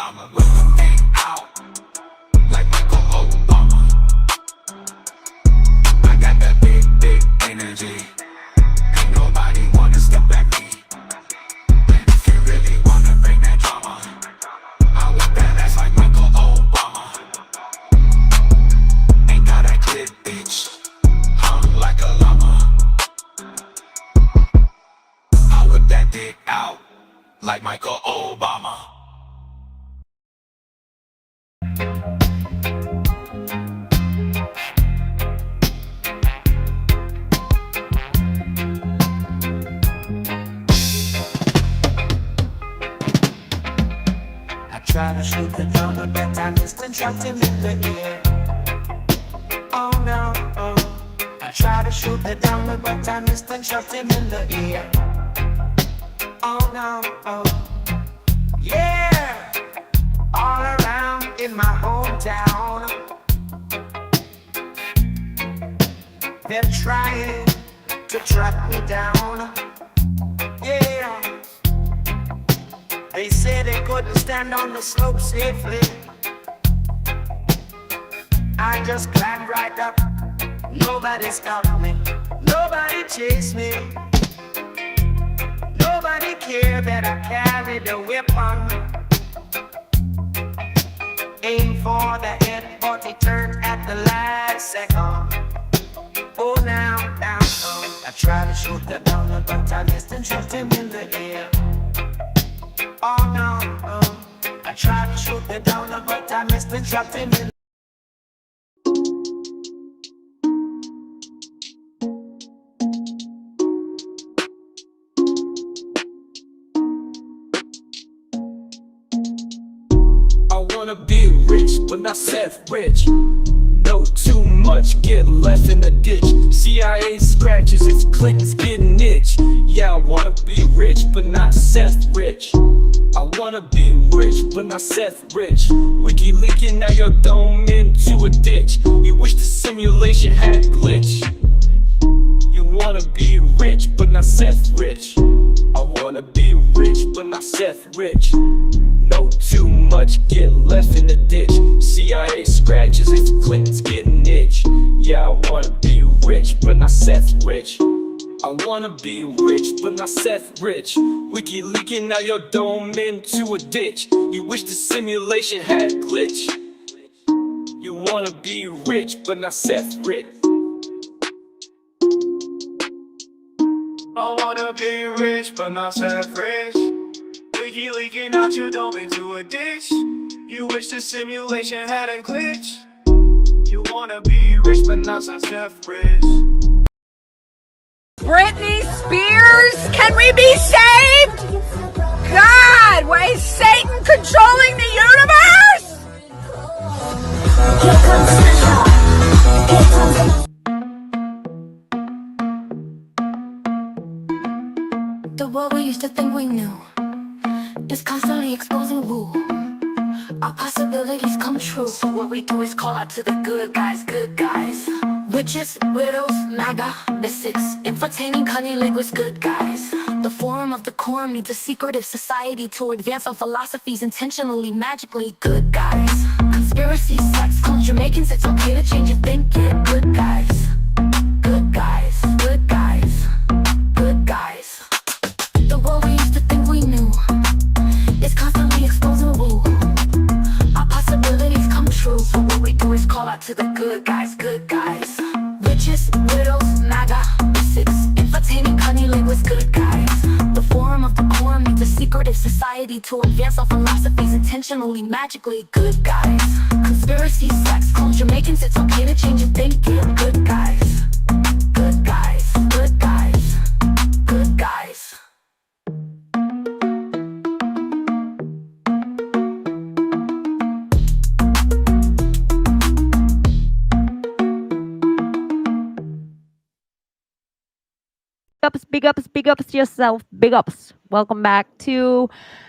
I'ma whip the thing out like Michael Obama. I got that big, big energy. Ain't nobody wanna step at me. If you really wanna bring that drama, I whip that ass like Michael Obama. Ain't got that clip, bitch. Hung like a llama. I whip that dick out like Michael Obama. I try to shoot the drummer, but I missed and shot him in the ear. Oh no, oh. I try to shoot the drummer, but I missed and shot him in the ear. Oh no, oh. Yeah, all around in my hometown, they're trying to track me down. Yeah. They said they couldn't stand on the slope safely. I just climbed right up. Nobody stopped me. Nobody chased me. Nobody cared that I carried a weapon. Aim for the head, but it turned at the last second. Oh, now, oh. I tried to shoot the downer, but I missed and shot him in the air. Oh no, oh. I tried to shoot the downer, but I missed and shot him in. I wanna be rich, but not self-rich. Know too much, get left in the ditch. CIA scratches, it's Clinton's getting itch. Yeah, I wanna be rich, but not self-rich. I wanna be rich, but not self-rich. Wiki leaking, now you're thrown into a ditch. You wish the simulation had glitch. You wanna be rich, but not self-rich. I wanna be rich, but not self-rich. Know too much, get left in the ditch. CIA scratches, it's Clinton's getting itch. Yeah, I wanna be rich, but not self-rich. I wanna be rich, but not self-rich. Wiki leaking, now you're thrown into a ditch. You wish the simulation had glitch. You wanna be rich, but not self-rich. I wanna be rich, but not self-rich. Wiki leaking out, you dove into a ditch. You wish the simulation hadn't glitch. You wanna be rich, but not self-rich. Britney Spears, can we be saved? God, why is Satan controlling the universe? The world we used to think we knew is constantly exposing woo. Our possibilities come true. So what we do is call out to the good guys, good guys. Witches, widows, MAGA, mystics, infiltrating cunning linguists, good guys. The forum of the quorum needs a secretive society to advance our philosophies intentionally, magically. Good guys. Conspiracy, sex, clones, Jamaicans, it's okay to change your thinking. Good guys. Good guys. Good guys. Good guys. The world we used to think we knew is constantly exposing woo. Our possibilities come true, so what we do is call out to the good guys, good guys. Witches, widows, MAGA, six, entertaining cunnilinguists, good guys. The forum of the quorum needs a secretive society to advance our philosophies intentionally, magically, good guys. Conspiracy, sex, clones, Jamaicans, it's okay to change your thinking, good guys. Good guys, good guys, good guys. Big ups to yourself. Big ups. Welcome back to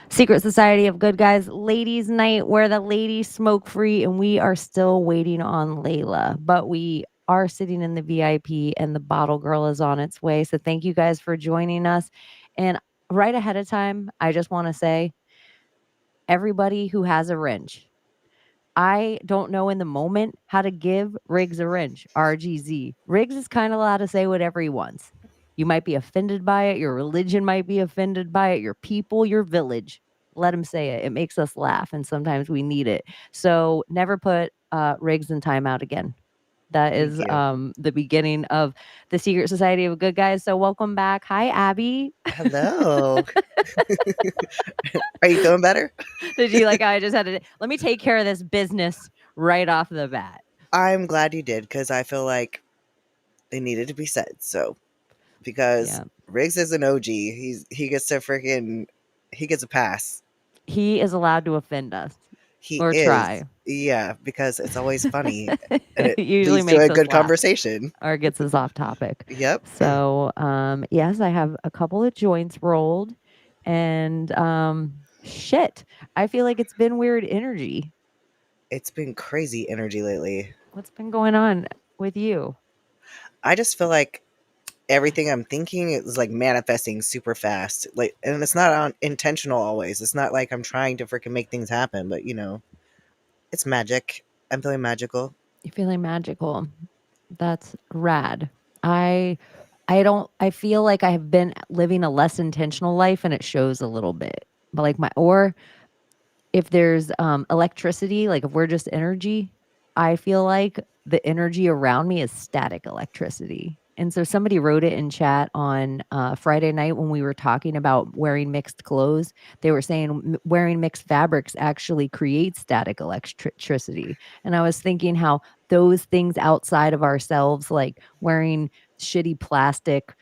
Secret Society of Good Guys Ladies Night, where the ladies smoke free, and we are still waiting on Layla, but we are sitting in the VIP and the bottle girl is on its way. So thank you guys for joining us. And right ahead of time, I just want to say, everybody who has a wrench, I don't know in the moment how to give Riggs a wrench, RGZ. Riggs is kind of allowed to say whatever he wants. You might be offended by it. Your religion might be offended by it. Your people, your village. Let him say it. It makes us laugh, and sometimes we need it. So never put Riggs in timeout again. That is the beginning of the Secret Society of Good Guys. So welcome back. Hi, Abbie. Hello. Are you feeling better? Did you like how I just had to let me take care of this business right off the bat? I'm glad you did, because I feel like it needed to be said. So, because Riggs is an OG, he gets a pass. He is allowed to offend us. He or is. try. Yeah, because it's always funny. And it usually leads makes to a good us laugh. conversation. Or gets us off topic. Yep. So, yes, I have a couple of joints rolled. And shit, I feel like it's been weird energy. It's been crazy energy lately. What's been going on with you? I just feel like everything I'm thinking is like manifesting super fast. Like, and it's not intentional always. It's not like I'm trying to freaking make things happen, but it's magic. I'm feeling magical. You're feeling magical. That's rad. I feel like I have been living a less intentional life, and it shows a little bit. But like if there's electricity, like if we're just energy, I feel like the energy around me is static electricity. And so somebody wrote it in chat on Friday night when we were talking about wearing mixed clothes. They were saying wearing mixed fabrics actually creates static electricity. And I was thinking how those things outside of ourselves, like wearing shitty plastic,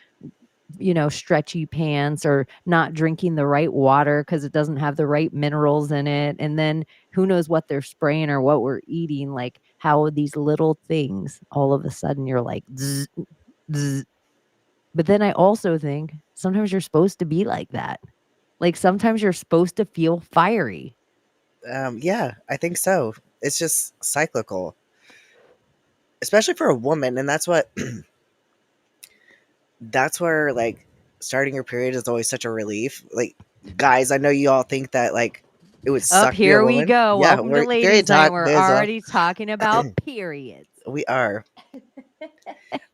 stretchy pants, or not drinking the right water because it doesn't have the right minerals in it. And then who knows what they're spraying or what we're eating, like how these little things, all of a sudden you're like, zzz, zzz. But then I also think sometimes you're supposed to be like that. Like sometimes you're supposed to feel fiery. Yeah, I think so. It's just cyclical, especially for a woman. And that's where like starting your period is always such a relief. Like, guys, I know you all think that like it would suck. Up here we go. Yeah, Welcome to Ladies Night. We're already talking about periods. We are.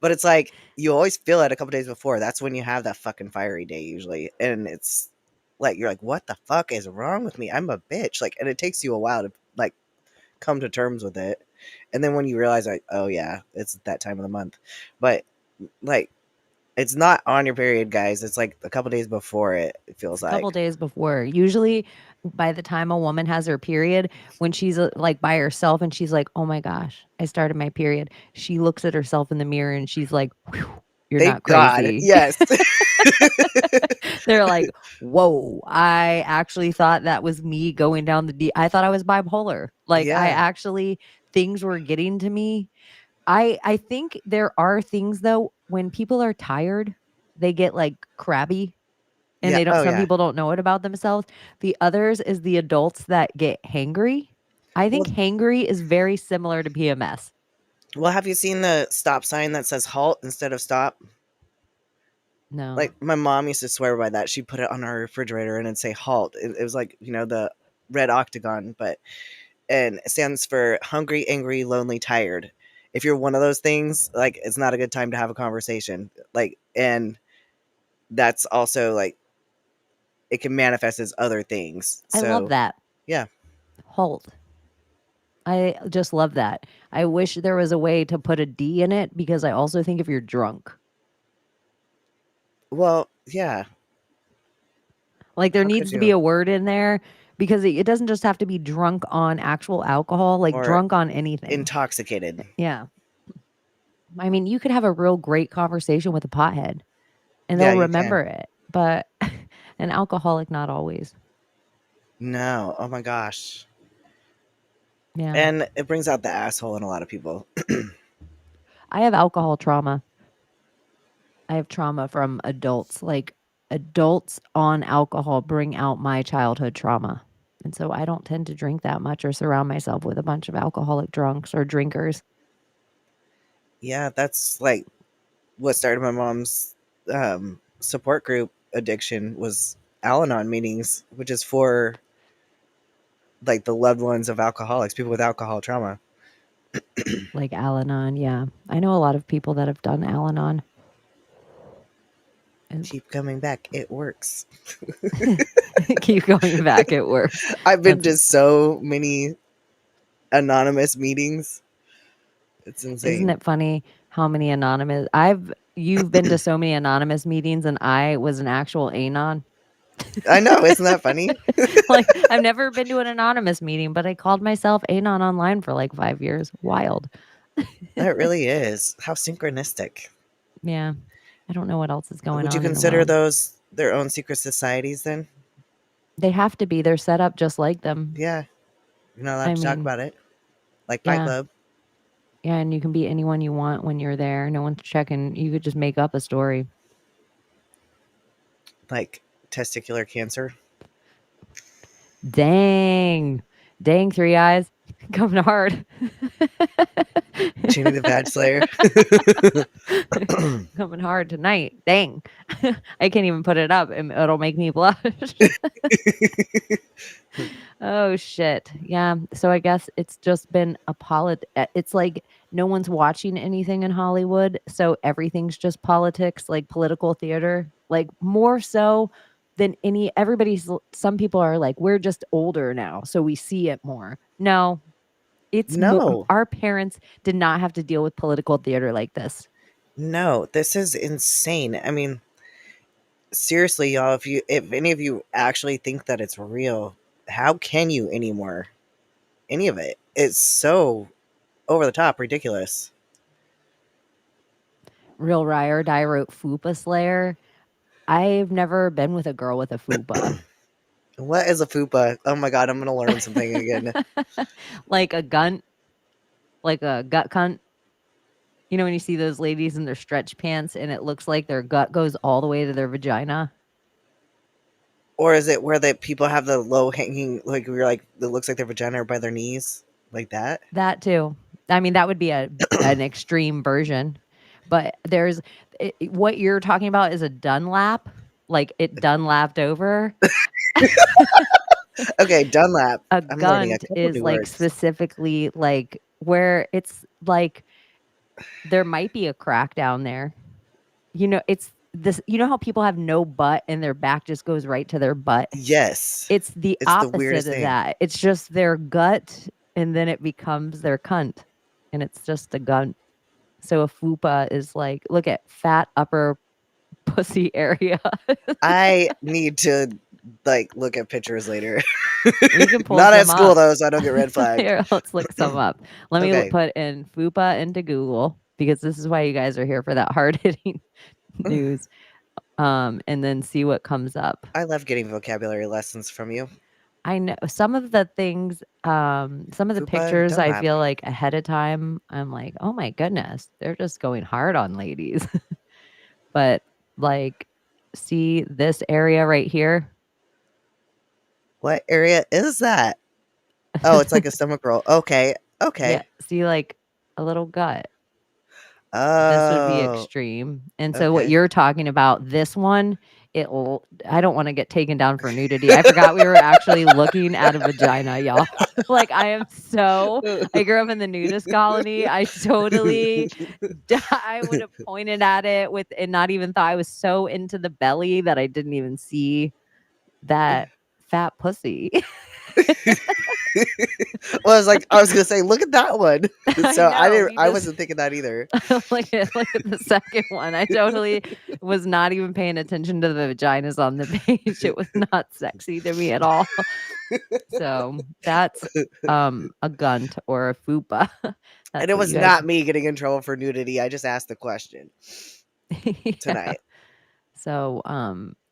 But it's like you always feel it a couple days before. That's when you have that fucking fiery day usually. And it's like you're like, what the fuck is wrong with me? I'm a bitch. Like, and it takes you a while to like come to terms with it. And then when you realize like, oh yeah, it's that time of the month. But like, it's not on your period, guys. It's like a couple days before it feels like. A couple days before. Usually by the time a woman has her period, when she's like by herself and she's like, oh my gosh, I started my period. She looks at herself in the mirror and she's like, you're Thank not crazy. God. Yes. They're like, whoa, I actually thought that was me going down I thought I was bipolar. Like I actually, things were getting to me. I think there are things though, when people are tired, they get like crabby and they don't, some people don't know it about themselves. The others is the adults that get hangry. I think hangry is very similar to PMS. Well, have you seen the stop sign that says halt instead of stop? No. Like my mom used to swear by that. She put it on our refrigerator and it'd say halt. It was like, the red octagon, and it stands for hungry, angry, lonely, tired. If you're one of those things, like, it's not a good time to have a conversation. Like, and that's also like, it can manifest as other things. I love So that. yeah. Halt. I just love that. I wish there was a way to put a D in it because I also think if you're drunk, Well, yeah. like there How could needs to be you? a word in there because it doesn't just have to be drunk on actual alcohol, like Or drunk on anything. intoxicated. Yeah. I mean, you could have a real great conversation with a pothead and Yeah, they'll you can. remember it, but an alcoholic, not always. No. Oh my gosh. Yeah. And it brings out the asshole in a lot of people. I have alcohol trauma. I have trauma from adults. Like adults on alcohol bring out my childhood trauma. And so I don't tend to drink that much or surround myself with a bunch of alcoholic drunks or drinkers. Yeah, that's like what started my mom's support group addiction was Al-Anon meetings, which is for like the loved ones of alcoholics, people with alcohol trauma. Like Al-Anon, yeah. I know a lot of people that have done Al-Anon. And Keep coming back. It works. keep going back, it works. I've been That's- to so many anonymous meetings. It's insane. Isn't it funny how many anonymous you've been to so many anonymous meetings and I was an actual anon? I know, isn't that funny? Like I've never been to an anonymous meeting, but I called myself anon online for like 5 years. Wild. It really is. How synchronistic. Yeah. I don't know what else is going Would you on in the consider world. those their own secret societies then? They have to be. They're set up just like them. Yeah. You're not allowed I to talk mean, about it. Like Fight yeah. Club. Yeah, and you can be anyone you want when you're there. No one's checking. You could just make up a story. Like testicular cancer. Dang. Dang, Three Eyes. Coming hard. Chaney the Badge Slayer. Coming hard tonight. Dang. I can't even put it up. It'll make me blush. Oh shit. Yeah. So I guess it's just been it's like no one's watching anything in Hollywood, so everything's just politics, like political theater, like more so than some people are like we're just older now, so we see it more. No. It's No. our parents did not have to deal with political theater like this. No, this is insane. I mean, seriously, y'all, if any of you actually think that it's real, how can you anymore? Any of it. It's so over the top ridiculous. Real Rye or Die wrote Fupa Slayer. I've never been with a girl with a fupa. What is a fupa? Oh my god, I'm gonna learn something again. Like a gun, like a gut cunt. You know when you see those ladies in their stretch pants and it looks like their gut goes all the way to their vagina? Or is it where the people have the low hanging, like we're like, it looks like their vagina are by their knees, like that? That too. I mean, that would be an extreme version. But what you're talking about is a Dunlap, like it Dunlapped over. Okay, Dunlap. A I'm learning a gunt couple is new like words. specifically like where it's like there might be a crack down there. You know, it's this. You know how people have no butt and their back just goes right to their butt? Yes. It's the It's the opposite weirdest of thing. that. It's just their gut and then it becomes their cunt. And it's just a gunt. So a fupa is like, look at fat upper pussy area. I need to like look at pictures later. We can pull Not at some school up. though, so I don't get red flagged. Here, let's look some up. Let me Okay. put in fupa into Google because this is why you guys are here for that hard hitting news. And then see what comes up. I love getting vocabulary lessons from you. I know some of the things, some of the Fupa and pictures I Dunlap. feel like ahead of time, I'm like, oh my goodness, they're just going hard on ladies. But like, see this area right here? What area is that? Oh, it's like a stomach roll. Okay. Okay. Yeah, see like a little gut. This would be Oh, extreme. And so what okay. you're talking about, this one, I don't want to get taken down for nudity. I forgot we were actually looking at a vagina, y'all. Like I grew up in the nudist colony. I would have pointed at it with and not even thought. I was so into the belly that I didn't even see that fat pussy. Well, I was gonna say, look at that one. I So know. I wasn't thinking that either. Look at the second one. I totally was not even paying attention to the vaginas on the page. It was not sexy to me at all. So that's a gunt or a fupa. And That's it what was you guys not me getting in trouble for nudity. I just asked the question Yeah. tonight. So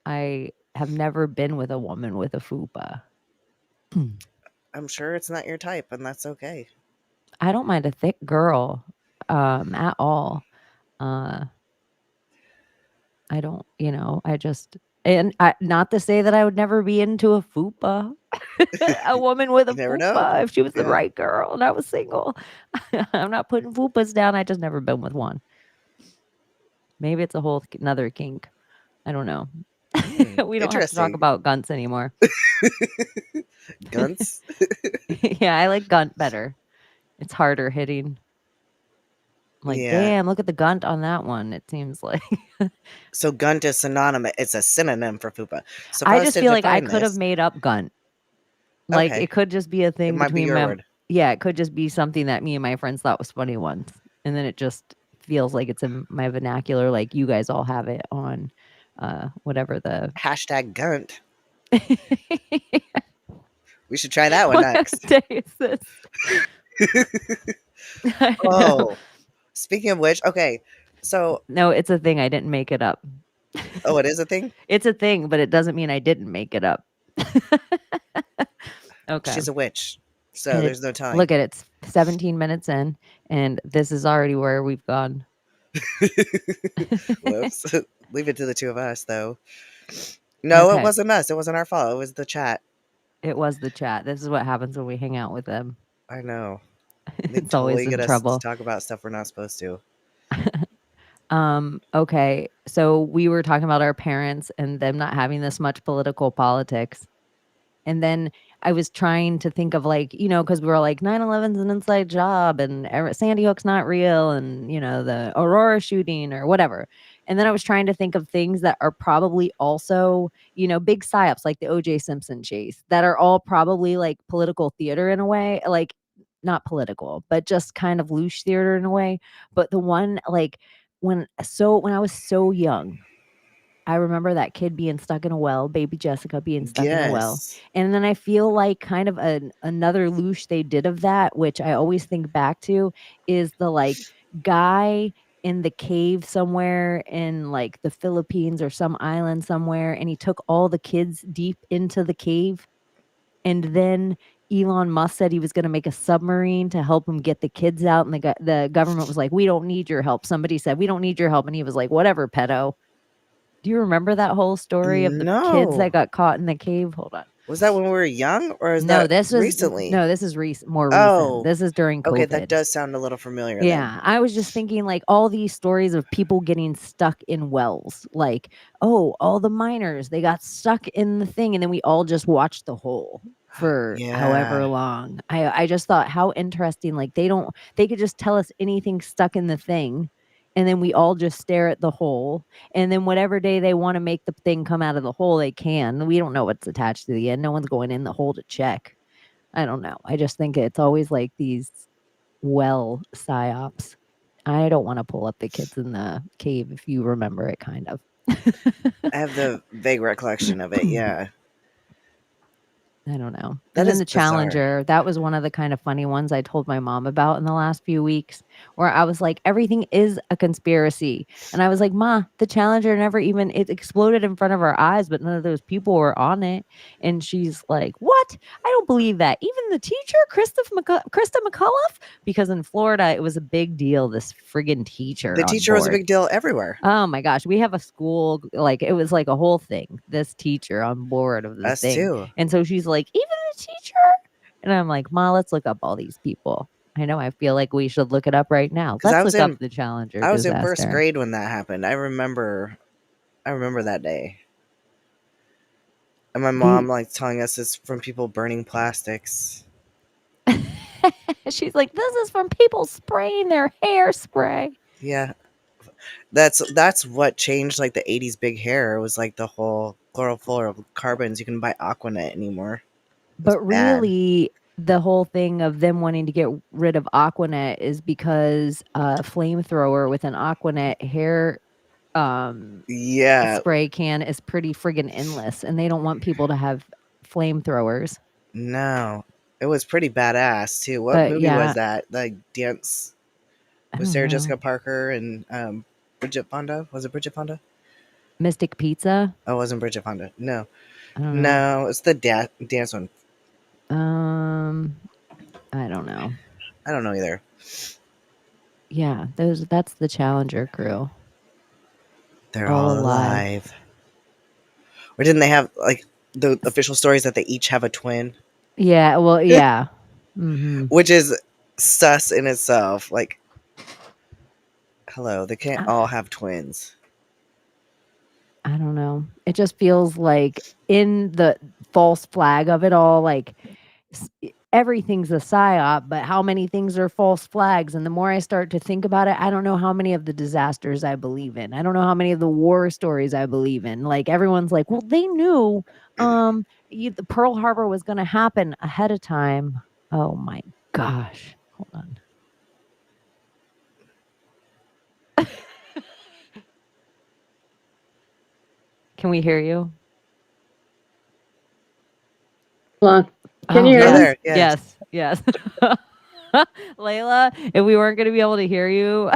I have never been with a woman with a fupa. I'm sure it's not your type, and that's okay. I don't mind a thick girl at all. Uh I don't, I just not to say that I would never be into a fupa. A woman with a You never know. fupa if she was the Yeah. right girl and I was single. I'm not putting fupas down. I just never been with one. Maybe it's a whole another kink. I don't know. We don't have to talk Interesting. about gunts anymore. Gunts. Yeah, I like gunt better. It's harder hitting. I'm like, Yeah. damn, look at the gunt on that one. It seems like So gunt is synonymous. It's a synonym for fupa. So if I was just to feel like I define could have this- made up gunt. Like Okay. it could just be a It thing might be between your word. yeah, it could just be something that me and my friends thought was funny once. And then it just feels like it's in my vernacular, like you guys all have it on whatever the Hashtag gunt. We should try that one what next. day is this? I know. Oh, speaking of which, okay. So, No, it's a thing. I didn't make it up. oh, it is a thing? It's a thing, but it doesn't mean I didn't make it up. Okay. She's a witch. So And there's no telling. Look at it. It's 17 minutes in, and this is already where we've gone. Whoops. Leave it to the two of us, though. No, Okay. it wasn't us. It wasn't our fault. It was the chat. It was the chat. This is what happens when we hang out with them. I know. They It's always get in us trouble. to talk about stuff we're not supposed to. Okay. So we were talking about our parents and them not having this much political politics. And then I was trying to think of like, because we were like 9/11's an inside job and Sandy Hook's not real and, the Aurora shooting or whatever. And then I was trying to think of things that are probably also, big psyops like the O.J. Simpson chase that are all probably like political theater in a way, like not political, but just kind of loose theater in a way. But the one like when I was so young, I remember that kid being stuck in a well, baby Jessica being stuck in a well. Yes. And then I feel like kind of another loosh they did of that, which I always think back to, is the like guy in the cave somewhere in like the Philippines or some island somewhere, and he took all the kids deep into the cave. And then Elon Musk said he was going to make a submarine to help him get the kids out. And the government was like, we don't need your help. Somebody said, we don't need your help. And he was like, whatever, pedo. Do you remember that whole story of the kids No. that got caught in the cave? Hold on. Was that when we were young, or is No, that this was recently? No, this is more recent. Oh. This is during COVID. Okay, that does sound a little familiar. then. Yeah, I was just thinking like all these stories of people getting stuck in wells. Like, oh, all the miners, they got stuck in the thing and then we all just watched the hole for however Yeah. long. I just thought how interesting. Like they could just tell us anything stuck in the thing. And then we all just stare at the hole. And then whatever day they want to make the thing come out of the hole, they can. We don't know what's attached to the end. No one's going in the hole to check. I don't know. I just think it's always like these psyops. I don't want to pull up the kids in the cave if you remember it, kind of. I have the vague recollection of it. Yeah. I don't know. That And then is the bizarre. Challenger, that was one of the kind of funny ones I told my mom about in the last few weeks, where I was like, everything is a conspiracy. And I was like, Ma, the Challenger it exploded in front of our eyes, but none of those people were on it. And she's like, what? I don't believe that. Even the teacher, Krista McCullough, because in Florida, it was a big deal, this friggin' teacher. The on teacher was a board. big deal everywhere. Oh my gosh, we have a school, like it was like a whole thing. This teacher on board of this Us thing. too. And so she's like, even the teacher? And I'm like, Ma, let's look up all these people. I know. I feel like we should look it up right now. 'Cause Let's look up the Challenger I was in first disaster. grade when that happened. I remember that day. And my mom like telling us it's from people burning plastics. She's like, this is from people spraying their hairspray. Yeah. That's what changed like the 80s big hair. It was like the whole chlorofluorocarbons. You couldn't buy Aquanet anymore. But bad. really, the whole thing of them wanting to get rid of Aquanet is because a flamethrower with an Aquanet hair Yeah. spray can is pretty friggin' endless, and they don't want people to have flamethrowers. No. It was pretty badass too. What But movie yeah, was that? Like dance I with don't Sarah know. Jessica Parker and Bridget Fonda? Was it Bridget Fonda? Mystic Pizza? Oh, it wasn't Bridget Fonda. No. I don't know. No, it's the dance one. I don't know. I don't know either. Yeah, that's the Challenger crew. They're all alive. Or didn't they have like the official stories that they each have a twin? Yeah, well, yeah. Mm-hmm. Which is sus in itself. Like, hello, they can't all have twins. I don't know. It just feels like in the false flag of it all, like everything's a psyop, but how many things are false flags? And the more I start to think about it, I don't know how many of the disasters I believe in. I don't know how many of the war stories I believe in. Like everyone's like, well, they knew the Pearl Harbor was going to happen ahead of time. Oh my gosh. Hold on. Can we hear you? Can you hear yes, me? There, yes, yes. Layla, if we weren't going to be able to hear you,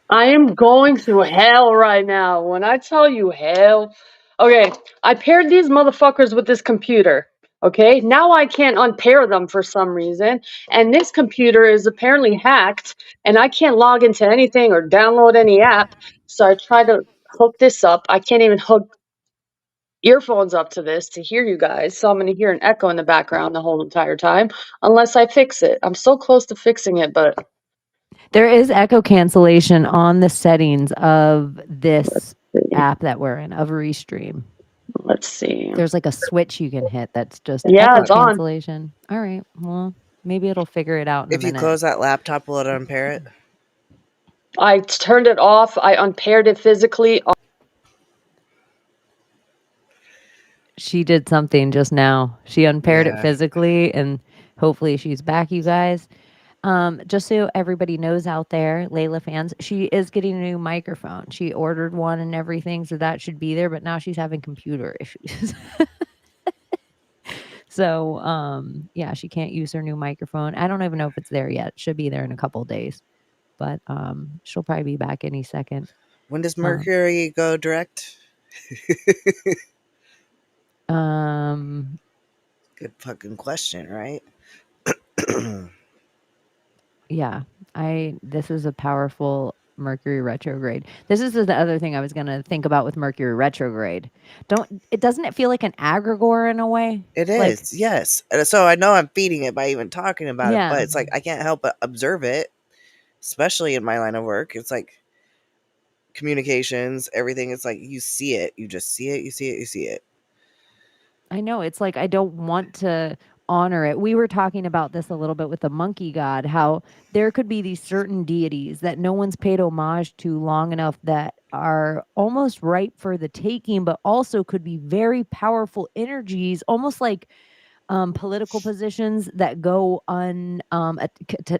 I am going through hell right now. When I tell you hell, okay, I paired these motherfuckers with this computer. Okay, now I can't unpair them for some reason, and this computer is apparently hacked, and I can't log into anything or download any app. So I tried to hook this up. I can't even hook earphones up to this to hear you guys, so I'm going to hear an echo in the background the whole entire time unless I fix it. I'm so close to fixing it, but there is echo cancellation on the settings of this app that we're in, of Restream. let's see. There's like a switch you can hit that's just Yeah, echo it's on. cancellation. All right. Well, maybe it'll figure it out in if a you minute. close that laptop, will it unpair it? I turned it off. I unpaired it physically. She did something just now. She unpaired it Yeah. physically, and hopefully she's back, you guys. Just so everybody knows out there, Layla fans, she is getting a new microphone. She ordered one and everything, so that should be there, but now she's having computer issues. So, yeah, she can't use her new microphone. I don't even know if it's there yet. It should be there in a couple of days. But she'll probably be back any second. When does Mercury go direct? Good fucking question, right? Yeah, this is a powerful Mercury retrograde. This is the other thing I was going to think about with Mercury retrograde. Doesn't it feel like an egregore in a way? It is, yes. So I know I'm feeding it by even talking about it, but it's like I can't help but observe it, especially in my line of work. It's like communications, everything. It's like you see it, you just see it, you see it, you see it. I know. It's like I don't want to honor it. We were talking about this a little bit with the monkey god, how there could be these certain deities that no one's paid homage to long enough that are almost ripe for the taking, but also could be very powerful energies, almost like political positions that go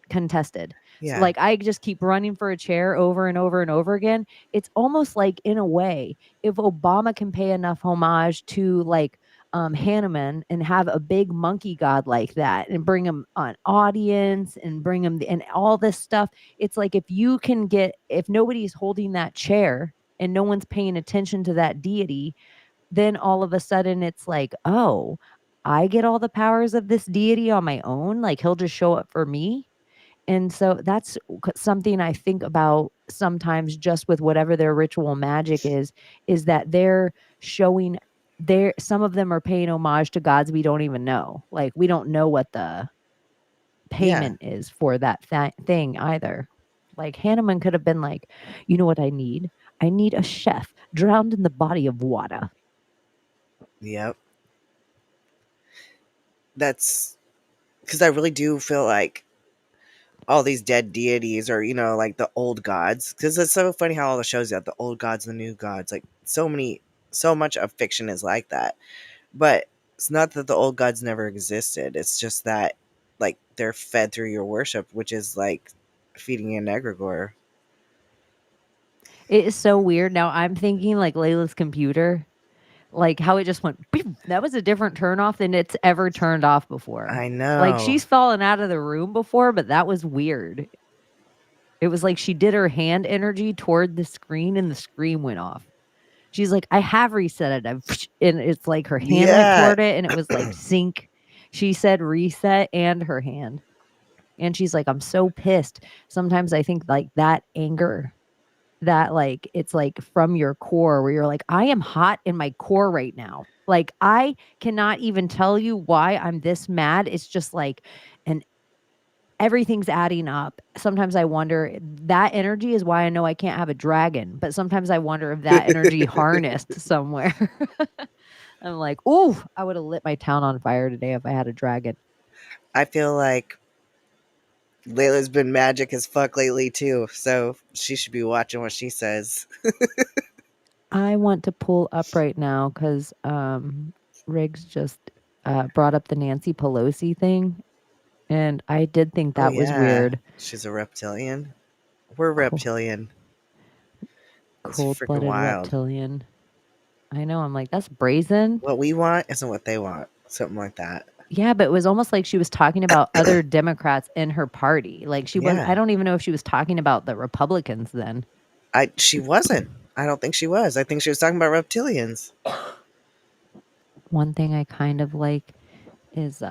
contested. Yeah. So, like I just keep running for a chair over and over and over again. It's almost like, in a way, if Obama can pay enough homage to like Hanuman and have a big monkey god like that and bring him an audience and bring him and all this stuff, it's like if nobody's holding that chair and no one's paying attention to that deity, then all of a sudden it's like, oh, I get all the powers of this deity on my own. Like he'll just show up for me. And so that's something I think about sometimes, just with whatever their ritual magic is that they're showing some of them are paying homage to gods we don't even know. Like we don't know what the payment is for that thing either. Like Hanneman could have been like, you know what I need? I need a chef drowned in the body of water. Yep. That's because I really do feel like all these dead deities are, like the old gods. Because it's so funny how all the shows have the old gods, the new gods. Like so much of fiction is like that. But it's not that the old gods never existed. It's just that, like, they're fed through your worship, which is like feeding an egregore. It is so weird. Now I'm thinking like Layla's computer, like how it just went, beep. That was a different turn off than it's ever turned off before. I know. Like she's fallen out of the room before, but that was weird. It was like she did her hand energy toward the screen and the screen went off. She's like, I have reset it. And it's like her hand went toward it and it was like sync. She said reset and her hand. And she's like, I'm so pissed. Sometimes I think like that anger, that like it's like from your core where you're like, I am hot in my core right now. Like I cannot even tell you why I'm this mad. It's just like, and everything's adding up. Sometimes I wonder, that energy is why I know I can't have a dragon. But sometimes I wonder if that energy harnessed somewhere. I'm like, ooh, I would have lit my town on fire today if I had a dragon. I feel like Layla's been magic as fuck lately too, so she should be watching what she says. I want to pull up right now because Riggs just brought up the Nancy Pelosi thing, and I did think that was weird. She's a reptilian. We're reptilian. Cold-blooded reptilian. I know. I'm like, that's brazen. What we want isn't what they want. Something like that. Yeah, but it was almost like she was talking about other Democrats in her party. Like she was. I don't even know if she was talking about the Republicans then. She wasn't. I don't think she was. I think she was talking about reptilians. One thing I kind of like is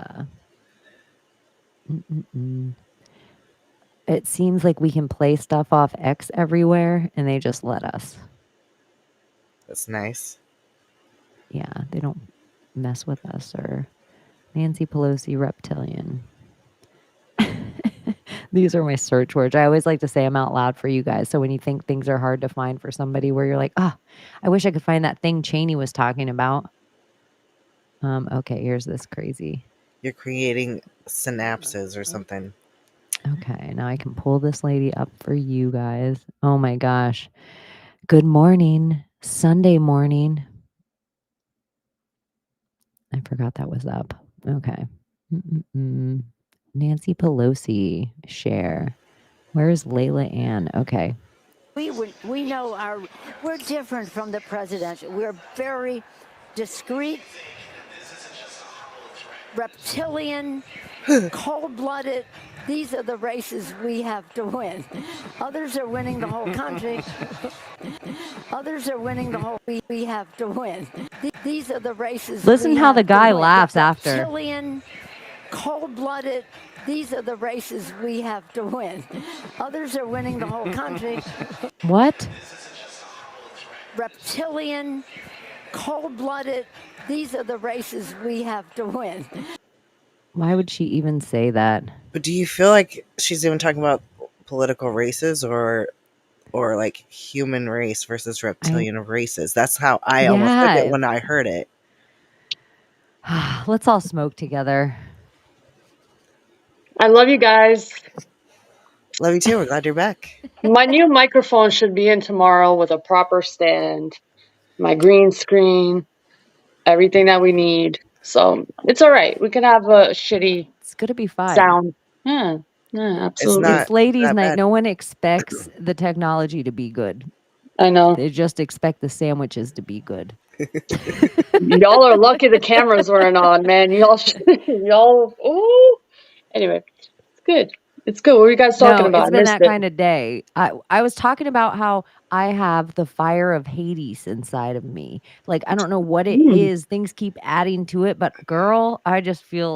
it seems like we can play stuff off X everywhere and they just let us. That's nice. Yeah, they don't mess with us. Or Nancy Pelosi reptilian. These are my search words. I always like to say them out loud for you guys. So when you think things are hard to find for somebody where you're like, oh, I wish I could find that thing Chaney was talking about. Okay, here's this crazy. You're creating synapses or something. Okay, now I can pull this lady up for you guys. Oh my gosh. Good morning. Sunday morning. I forgot that was up. Okay. Nancy Pelosi share. Where's Layla Ann? Okay. We know we're different from the presidential. We're very discreet, reptilian, cold-blooded. These are the races we have to win. Others are winning the whole country. Others are winning the whole. We have to win. These are the races. Listen how the guy laughs after. Reptilian, cold-blooded. These are the races we have to win. Others are winning the whole country. What? Reptilian, cold-blooded. These are the races we have to win. Why would she even say that? But do you feel like she's even talking about political races or like human race versus reptilian races? That's how I almost took it when I heard it. Let's all smoke together. I love you guys. Love you too. We're glad you're back. My new microphone should be in tomorrow with a proper stand, my green screen, everything that we need. So it's all right. We can have a shitty. It's gonna be fine. Sound. Yeah, absolutely. It's ladies' night. No one expects the technology to be good. I know. They just expect the sandwiches to be good. Y'all are lucky the cameras weren't on, man. Y'all. Ooh. Anyway, it's good. It's good. What were you guys talking about? It's been that kind of day. I was talking about how I have the fire of Hades inside of me. Like, I don't know what it is. Things keep adding to it. But girl, I just feel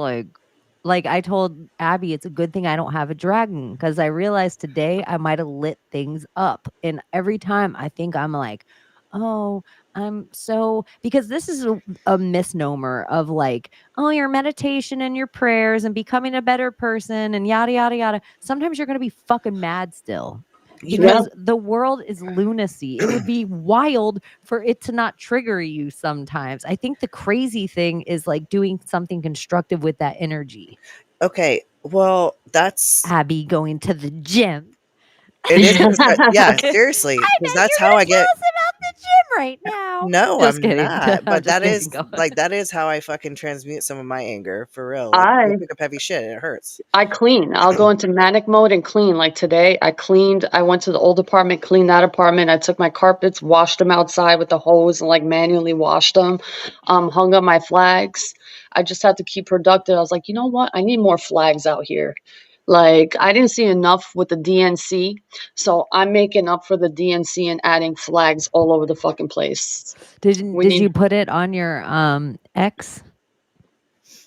like I told Abbie, it's a good thing I don't have a dragon. Because I realized today I might have lit things up. And every time I think I'm like, oh, I'm so, because this is a misnomer of like, oh, your meditation and your prayers and becoming a better person and yada, yada, yada. Sometimes you're going to be fucking mad still You know, because the world is lunacy. It would be wild for it to not trigger you sometimes. I think the crazy thing is like doing something constructive with that energy. okay, well, that's Abbie going to the gym. it is yeah, seriously, I because know that's you're how I gonna tell get. us about the gym right now. No, Just I'm kidding. not. I'm But just that kidding. is Go. like that is how I fucking transmute some of my anger for real. Like I I pick up heavy shit and it hurts. I clean. I'll go into manic mode and clean. Like today, I cleaned. I went to the old apartment, cleaned that apartment. I took my carpets, washed them outside with the hose, and like manually washed them. Hung up my flags. I just had to keep productive. I was like, you know what? I need more flags out here. Like I didn't see enough with the DNC, so I'm making up for the DNC and adding flags all over the fucking place. We Did need. you put it on your X?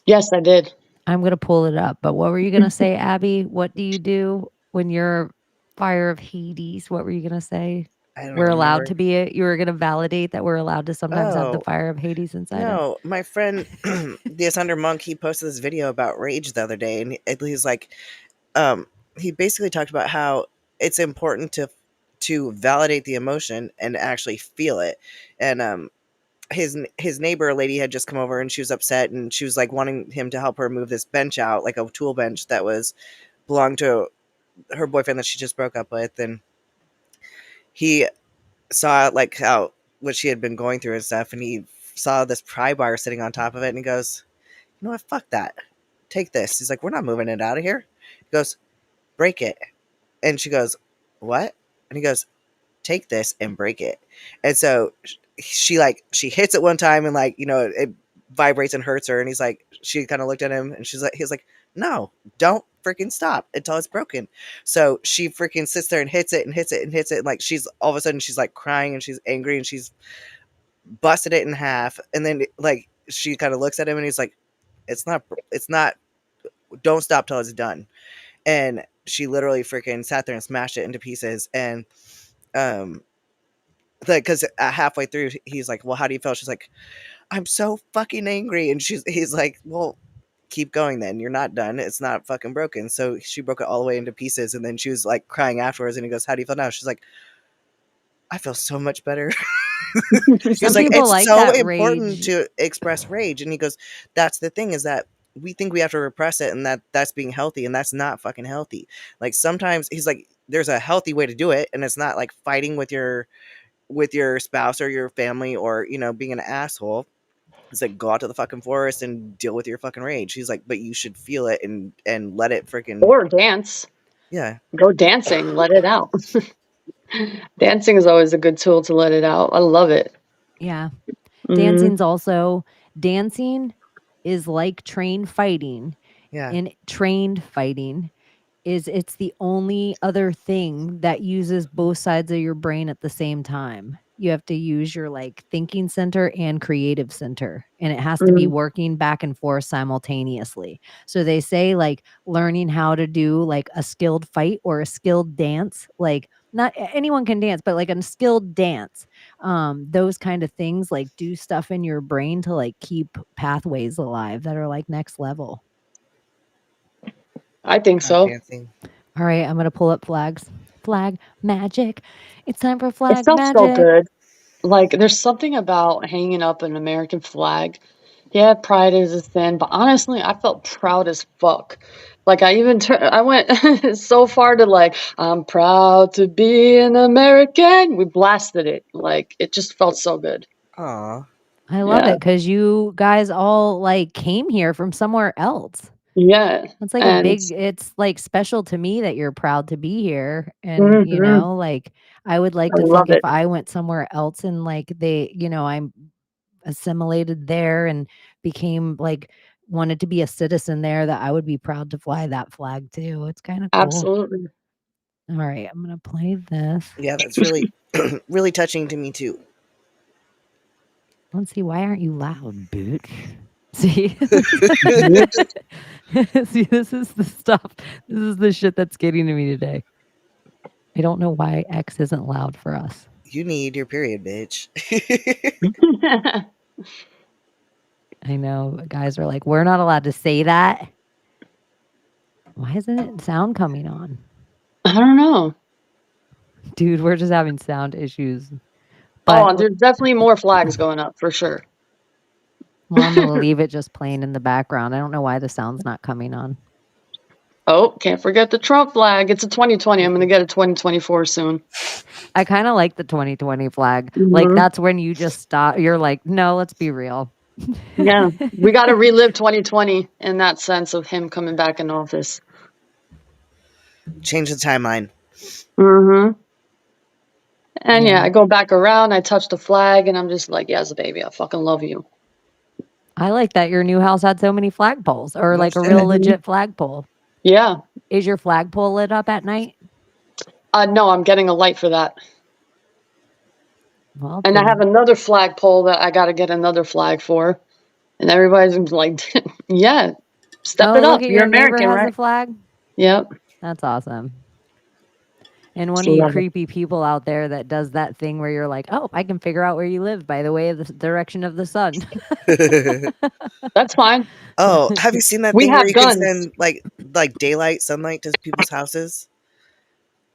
Yes, I did. I'm gonna pull it up. But what were you gonna say, Abbie? What do you do when you're fire of Hades? What were you gonna say? I don't We're even allowed remember. to be you were gonna validate that we're allowed to sometimes have the Oh, fire of Hades inside us. no, my friend, the Asunder Monk, he posted this video about rage the other day, and he's like, he basically talked about how it's important to validate the emotion and actually feel it. And his neighbor lady had just come over and she was upset and she was like wanting him to help her move this bench out, like a tool bench that was belonged to her boyfriend that she just broke up with, and he saw like how what she had been going through and stuff, and he saw this pry bar sitting on top of it, and he goes, "You know what? Fuck that. Take this." He's like, "We're not moving it out of here." He goes, "Break it." And she goes, "What?" And he goes, "Take this and break it." And so she hits it one time and like, it vibrates and hurts her, and she kind of looked at him and he's like, "No, don't freaking stop until it's broken." So she freaking sits there and hits it and hits it and hits it, and like she's all of a sudden she's like crying and she's angry and she's busted it in half, and then like she kind of looks at him and he's like, it's not don't stop till it's done." And she literally freaking sat there and smashed it into pieces. And because halfway through he's like, "Well, how do you feel?" She's like, "I'm so fucking angry." And he's like, "Well, keep going then, you're not done, it's not fucking broken." So she broke it all the way into pieces, and then she was like crying afterwards, and he goes, "How do you feel now?" She's like, "I feel so much better." He Some was like, people "It's like so that important rage. to express rage." And he goes, "That's the thing, is that we think we have to repress it, and that's being healthy, and that's not fucking healthy." Like sometimes he's like, there's a healthy way to do it, and it's not like fighting with your spouse or your family, or being an asshole. It's like, go out to the fucking forest and deal with your fucking rage. He's like, but you should feel it and let it freaking, Or dance. yeah. Go dancing. Let it out. Dancing is always a good tool to let it out. I love it. Yeah. Mhm. Dancing's also dancing is like trained fighting. Yeah. In trained fighting it's the only other thing that uses both sides of your brain at the same time. You have to use your like thinking center and creative center, and it has to be Mhm. working back and forth simultaneously. So they say like learning how to do like a skilled fight or a skilled dance, like not anyone can dance, but like a skilled dance, those kind of things like do stuff in your brain to like keep pathways alive that are like next level. I think Not so. dancing. All right, I'm gonna pull up flags. Flag magic. It's time for It flag felt so magic. good. Like, there's something about hanging up an American flag. Yeah, pride is a sin, but honestly, I felt proud as fuck. Like, I went so far to like, I'm proud to be an American. We blasted it. Like, it just felt so good. Aw. I love Yeah. it because you guys all like came here from somewhere else. Yeah. It's like a And big, it's like special to me that you're proud to be here. And, mhm, like I would like I to think love if it. I went somewhere else and like I'm assimilated there and became like wanted to be a citizen there, that I would be proud to fly that flag too. It's kind of cool. Absolutely. All right, I'm gonna play this. Yeah, that's really, really touching to me too. Let's see, why aren't you loud, bitch? See? See, this is the stuff. This is the shit that's getting to me today. I don't know why X isn't loud for us. You need your period, bitch. I know guys are like, we're not allowed to say that. Why isn't it sound coming on? I don't know. Dude, we're just having sound issues. Oh, But there's definitely more flags going up for sure. well, I'm gonna leave it just playing in the background. I don't know why the sound's not coming on. Oh, can't forget the Trump flag. It's a 2020. I'm gonna get a 2024 soon. I kind of like the 2020 flag. Like Mhm. that's when you just stop. You're like, no, let's be real. Yeah, we got to relive 2020 in that sense of him coming back in office. Change the timeline. Mm-hmm. And yeah, Yeah. I go back around, I touch the flag, and I'm just like, yes, baby, I fucking love you. I like that your new house had so many flagpoles, or No like a shit. real legit flagpole. Yeah. Is your flagpole lit up at night? No, I'm getting a light for that. Well, And I then have another flagpole that I got to get another flag for. And everybody's like, yeah, step oh, it look up. at You're your neighbor American, has a right? flag. Yep. That's awesome. And one of you Love it. creepy people out there that does that thing where you're like, oh, I can figure out where you live by the way of the direction of the sun. That's fine. Oh, have you seen that We thing where have you can guns. send like daylight sunlight to people's houses?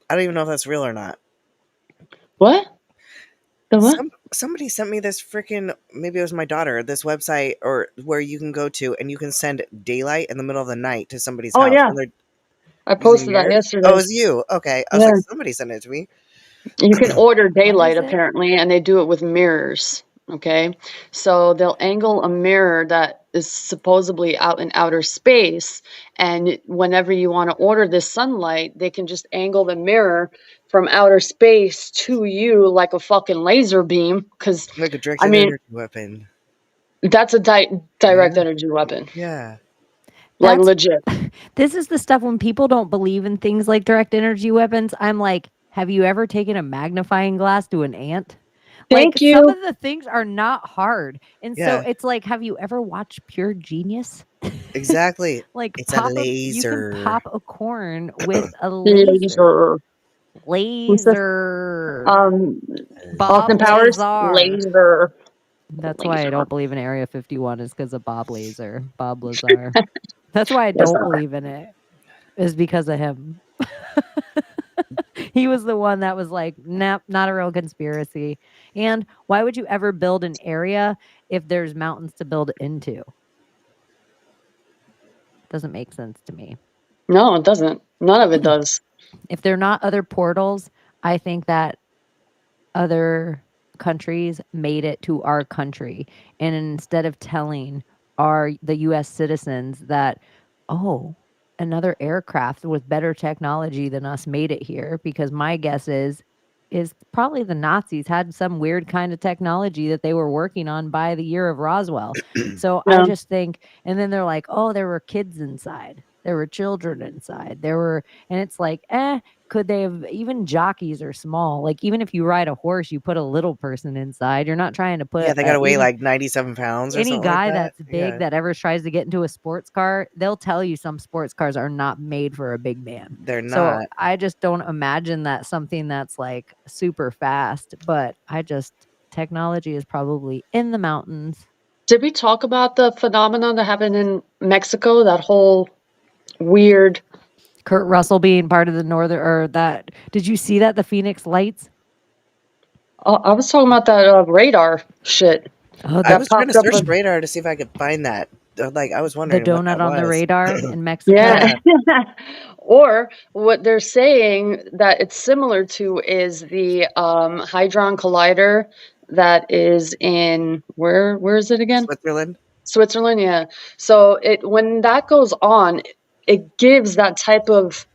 I don't even know if that's real or not. What? The what? Somebody sent me this freaking, maybe it was my daughter, this website or where you can go to and you can send daylight in the middle of the night to somebody's Oh, house. yeah. And they're I using posted that mirrors. yesterday. Oh, it was you. Okay. I was Yeah. like, somebody sent it to me. You can order What daylight is it? apparently, and they do it with mirrors. Okay. So they'll angle a mirror that is supposedly out in outer space. And whenever you want to order this sunlight, they can just angle the mirror from outer space to you like a fucking laser beam. Because, Like a I directed mean, energy weapon. that's a direct Yeah. energy weapon. Yeah. Like That's legit. this is the stuff when people don't believe in things like direct energy weapons. I'm like, have you ever taken a magnifying glass to an ant? Like Thank some you. of the things are not hard. And so Yeah. it's like, have you ever watched Pure Genius? Exactly. Like It's a you can laser. pop a corn with a laser. Laser. Who's this? Laser. Um, Bob Austin Powers? Lazar. Laser. That's why I Laser. don't believe in Area 51 is because of Bob Lazar. Bob Lazar. That's why I What's don't that? believe in it. Is because of him. He was the one that was like, nope, not a real conspiracy. And why would you ever build an area if there's mountains to build into? Doesn't make sense to me. No, it doesn't. None of it does. If they're not other portals, I think that other countries made it to our country. And instead of telling the US citizens that, oh, another aircraft with better technology than us made it here, because my guess is probably the Nazis had some weird kind of technology that they were working on by the year of Roswell. So I Yeah. just think, and then they're like, oh, there were kids inside. There were children inside. And it's like, could they have, even jockeys are small. Like even if you ride a horse, you put a little person inside. You're not trying to Yeah, put they gotta weigh even like 97 pounds or any something like guy that. that's big Yeah. that ever tries to get into a sports car, they'll tell you some sports cars are not made for a big man. They're So not. I just don't imagine that something that's like super fast, but technology is probably in the mountains. Did we talk about the phenomenon that happened in Mexico? That whole weird. Kurt Russell being part of the northern, or that, did you see that? The Phoenix Lights? I was talking about that radar shit Oh, I that was trying to popped up. search radar to see if I could find that. Like I was the wondering what that donut on the was. radar in Mexico. Yeah. Yeah. Or what they're saying that it's similar to is the Hadron Collider that is in where is it again? Switzerland. Switzerland, yeah. So when that goes on, it gives that type of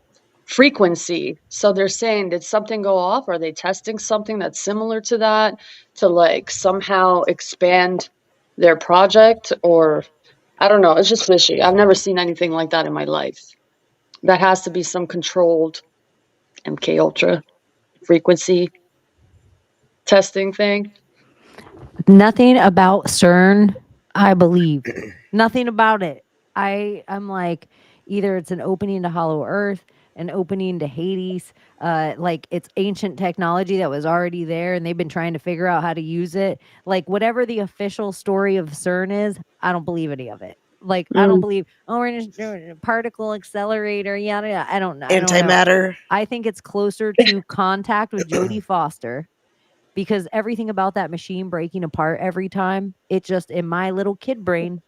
frequency. So they're saying, did something go off? Are they testing something that's similar to that to like somehow expand their project? Or I don't know. It's just fishy. I've never seen anything like that in my life. That has to be some controlled MK Ultra frequency testing thing. Nothing about CERN, I believe. Nothing about it. I'm like, either it's an opening to Hollow Earth, an opening to Hades. Like it's ancient technology that was already there, and they've been trying to figure out how to use it. Like whatever the official story of CERN is, I don't believe any of it. Like I don't believe, oh, we're just doing a particle accelerator, yada yada. I don't know. Antimatter. I think it's closer to contact with Jodie Foster, because everything about that machine breaking apart every time, it just, in my little kid brain,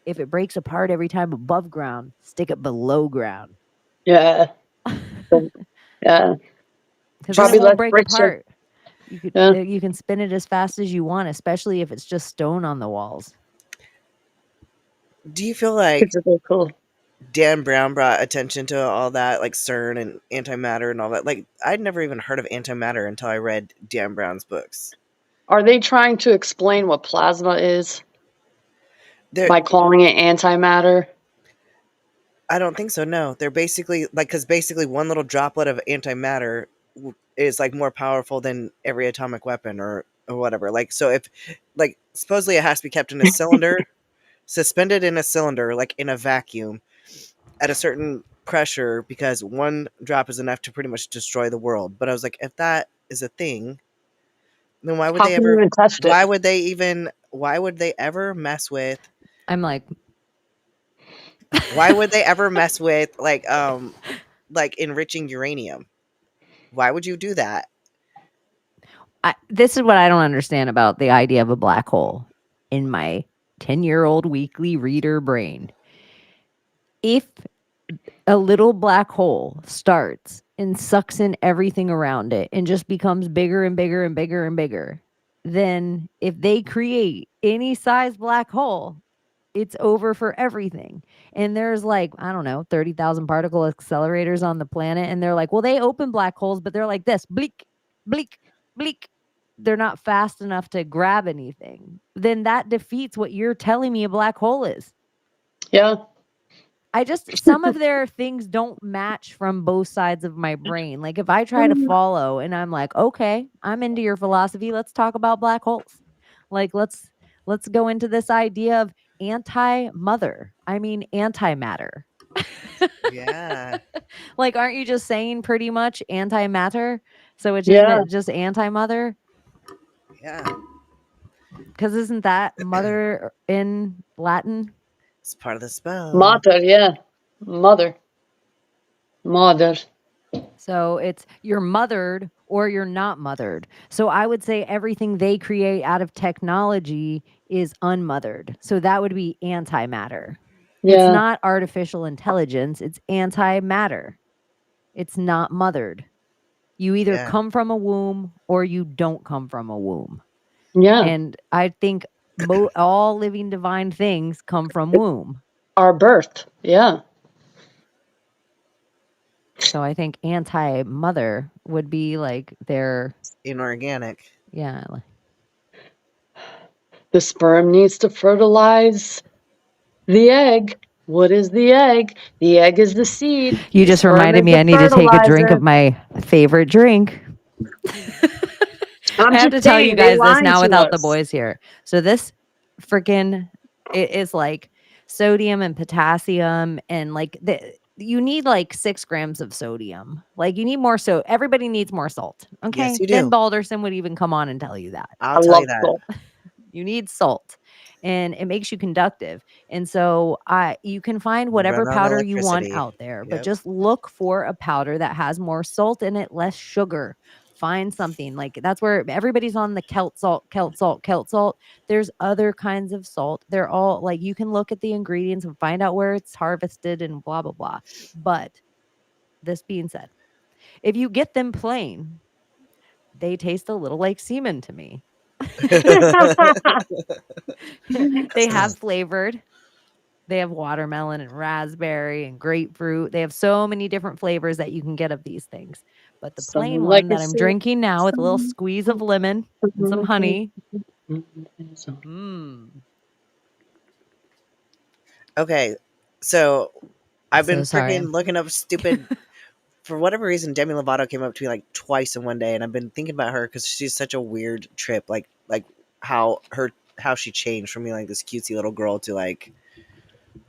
if it breaks apart every time above ground, stick it below ground. Yeah. Yeah. Because then Probably it won't less break bricks are. apart. You could Yeah. you can spin it as fast as you want, especially if it's just stone on the walls. Do you feel like Kids are so cool. Dan Brown brought attention to all that, like CERN and antimatter and all that? Like, I'd never even heard of antimatter until I read Dan Brown's books. Are they trying to explain what plasma is They're, by calling it antimatter? I don't think so. No, they're basically like, because basically one little droplet of antimatter is like more powerful than every atomic weapon or whatever. Like, so if, like, supposedly it has to be kept in a cylinder, suspended in a cylinder, like in a vacuum, at a certain pressure, because one drop is enough to pretty much destroy the world. But I was like, if that is a thing, then why would How they can you ever? even test it? Why would they even? Why would they ever mess with? I'm like, Why would they ever mess with like enriching uranium? Why would you do that? this is what I don't understand about the idea of a black hole in my 10-year-old weekly reader brain. If a little black hole starts and sucks in everything around it and just becomes bigger and bigger and bigger and bigger, then if they create any size black hole, it's over for everything. And there's like, I don't know, 30,000 particle accelerators on the planet. And they're like, well, they open black holes, but they're like this, bleak, bleak, bleak. They're not fast enough to grab anything. Then that defeats what you're telling me a black hole is. Yeah. Some of their things don't match from both sides of my brain. Like if I try to follow and I'm like, okay, I'm into your philosophy. Let's talk about black holes. Like let's go into this idea of antimatter. I mean antimatter. Yeah, Like aren't you just saying pretty much antimatter? So it's Yeah. just anti-mother? yeah. Because isn't that mother in Latin? It's part of the spell. Mater, yeah. Mother. Mother. So it's you're mothered or you're not mothered. So I would say everything they create out of technology is unmothered. So that would be antimatter. It's Yeah. not artificial intelligence, it's antimatter. It's not mothered. You either Yeah. come from a womb or you don't come from a womb. Yeah. And I think all living divine things come from womb. Our birth. Yeah. So I think anti-mother would be like their, Inorganic. yeah. The sperm needs to fertilize the egg. What is the egg? The egg is the seed. You The just sperm reminded is me the I need to take a drink fertilizer. of my favorite drink. I'm I have just to tell you saying, they guys this lying now to without the us. boys here. So this freaking it is like sodium and potassium and like you need like 6 grams of sodium. Like you need more, so everybody needs more salt. Okay. Yes, you Ben do. Balderson would even come on and tell you that. I'll I tell you love that. salt. You need salt and it makes you conductive. And so you can find whatever Run on powder you want electricity. out there, but Yep. just look for a powder that has more salt in it, less sugar. Find something like that's where everybody's on the Celt salt, Celt salt, Celt salt. There's other kinds of salt. They're all like you can look at the ingredients and find out where it's harvested and blah blah blah. But this being said, if you get them plain, they taste a little like semen to me. They have flavored. They have watermelon and raspberry and grapefruit. They have so many different flavors that you can get of these things. But the plain Someone like one a that I'm seed. drinking now with a little Someone- squeeze of lemon and some honey. Okay, so I've been So sorry. freaking looking up stupid. For whatever reason, Demi Lovato came up to me like twice in one day, and I've been thinking about her because she's such a weird trip. Like how she changed from being like this cutesy little girl to like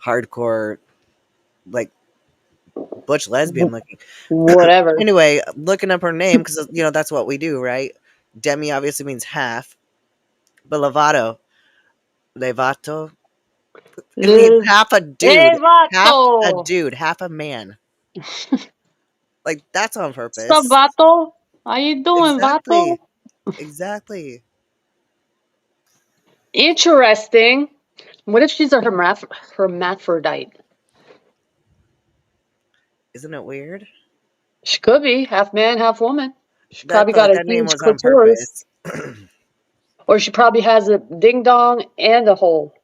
hardcore, like butch lesbian looking. Whatever. Anyway, looking up her name because that's what we do, right? Demi obviously means half, but levato, it means half a dude, half a man. Like that's on purpose. What's up, Vato? How you doing, Exactly. Vato? Exactly. Interesting. What if she's a hermaphrodite? Isn't it weird? She could be half man, half woman. She I probably thought got a that name huge was on clitoris, purpose. or she probably has a ding dong and a hole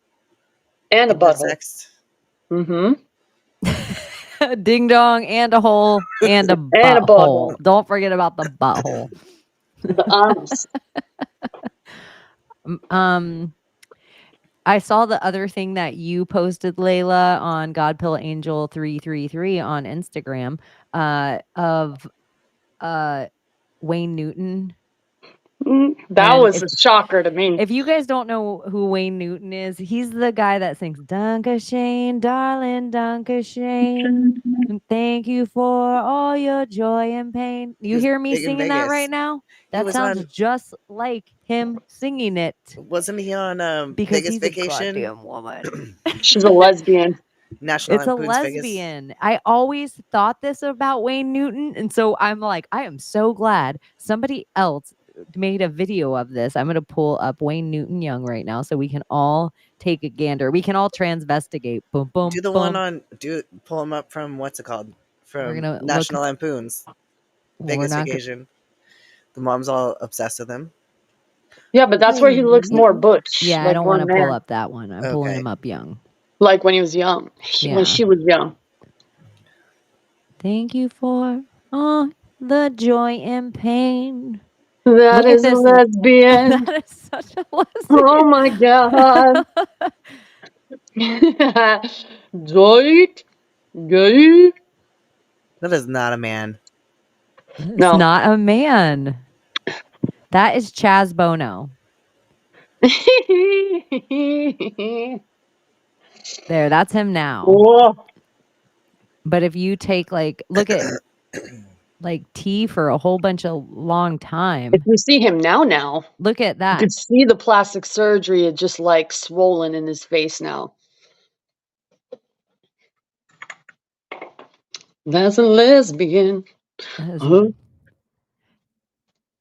and a butthole. Intersexed. Mm-hmm. Ding dong and a hole and a And a butthole. butthole. Don't forget about the butthole. The anus. I saw the other thing that you posted, Layla, on Godpill Angel 333 on Instagram, of Wayne Newton. That And was a shocker to me. if you guys don't know who Wayne Newton is, he's the guy that sings Dunka Shane, darling Dunka Shane. Thank you for all your joy and pain. You He's hear me big in singing that Vegas. right now? He That was sounds on- just like him singing it. Wasn't he on Because Vegas he's Vacation? a goddamn woman. She's a lesbian. National It's a Lampoon's Vegas. lesbian. I always thought this about Wayne Newton, and so I'm like, I am so glad somebody else made a video of this. I'm going to pull up Wayne Newton Young right now so we can all take a gander. We can all transvestigate. Boom, boom, Do the boom. one on pull him up from what's it called? From gonna National Lampoon's We're Vegas not Vacation. The mom's all obsessed with him. Yeah, but that's where he looks more butch. Yeah, I like don't one want to pull man. up that one. I'm pulling him up young. Like when he was young. Yeah. When she was young. Thank you for all the joy and pain. That Look at is a this. lesbian. That is such a lesbian. Oh my god. Joy. Gay. That is not a man. It's No. not a man. That is Chaz Bono. There, that's him now. Whoa. But if you take look at T for a whole bunch of long time. If you see him now. Look at You that. can see the plastic surgery is just like swollen in his face now. That's a lesbian.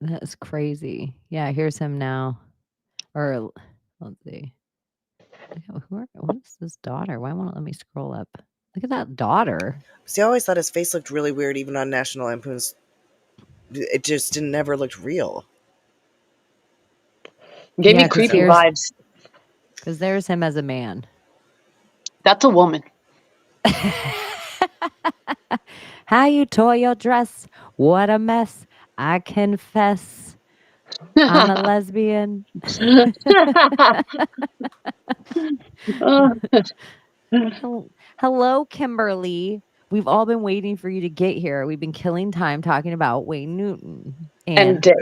That's crazy. Yeah, here's him now. Or let's see. What is this daughter? Why won't it let me scroll up? Look at that daughter. See, I always thought his face looked really weird, even on National Lampoon's. It just never looked real. Gave me creepy vibes. Because there's him as a man. That's a woman. How you tore your dress. What a mess. I confess. I'm a lesbian. Hello, Kimberly. We've all been waiting for you to get here. We've been killing time talking about Wayne Newton. And dick.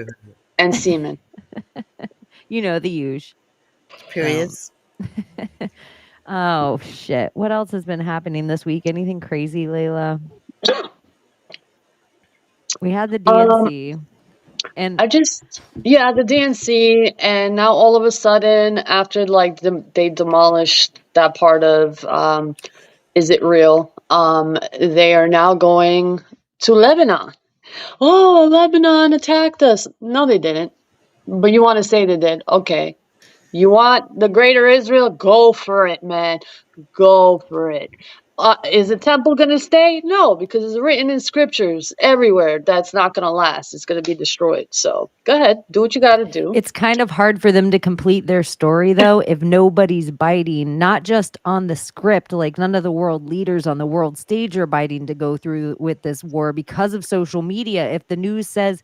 And semen. You know, the usual. Periods. Oh, shit. What else has been happening this week? Anything crazy, Layla? We had the DNC. And the DNC, and now all of a sudden, after they demolished that part of Is It Real? They are now going to Lebanon. Oh, Lebanon attacked us. No, they didn't. But you want to say they did. Okay. You want the greater Israel? Go for it, man. Go for it. Is the temple going to stay? No, because it's written in scriptures everywhere that's not going to last. It's going to be destroyed. So go ahead. Do what you got to do. It's kind of hard for them to complete their story, though, if nobody's biting, not just on the script, like none of the world leaders on the world stage are biting to go through with this war because of social media. If the news says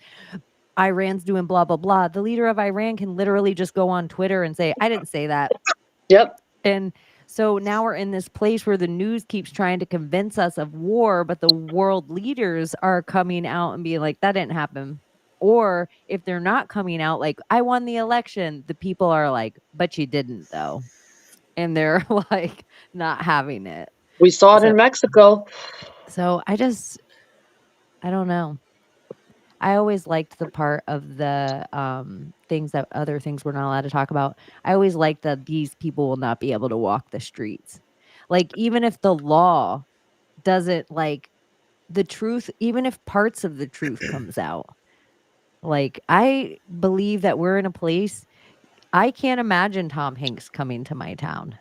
Iran's doing blah, blah, blah, the leader of Iran can literally just go on Twitter and say, I didn't say that. Yep. And so now we're in this place where the news keeps trying to convince us of war, but the world leaders are coming out and being like, that didn't happen. Or if they're not coming out like, I won the election, the people are like, but you didn't, though. And they're like not having it. We saw it in Mexico. So I don't know. I always liked the part of the things that other things we're not allowed to talk about. I always liked that these people will not be able to walk the streets. Like, even if the law doesn't, like, the truth, even if parts of the truth comes out, like, I believe that we're in a place. I can't imagine Tom Hanks coming to my town.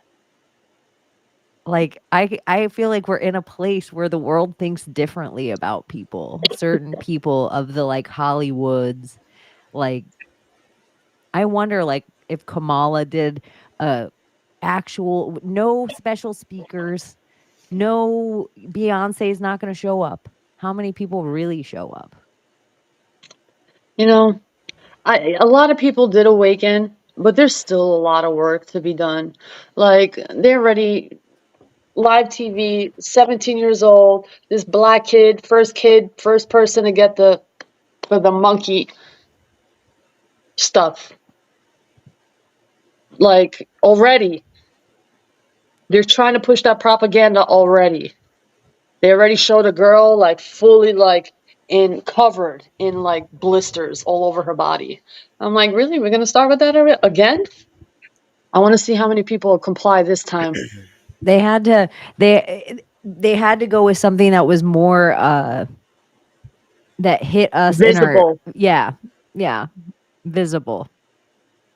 Like, I feel like we're in a place where the world thinks differently about people, certain people of the, like, Hollywoods. Like, I wonder, like, if Kamala did a actual, no special speakers, no, Beyonce's not gonna show up. How many people really show up? You know, a lot of people did awaken, but there's still a lot of work to be done. Like, they're already live TV, 17 years old, this black kid, first person to get for the monkey stuff. Like, already. They're trying to push that propaganda already. They already showed a girl, like, fully, like, covered in, like, blisters all over her body. I'm like, really? We're gonna start with that again? I want to see how many people will comply this time. They had to they had to go with something that was more that hit us in our, Visible. yeah, yeah, visible.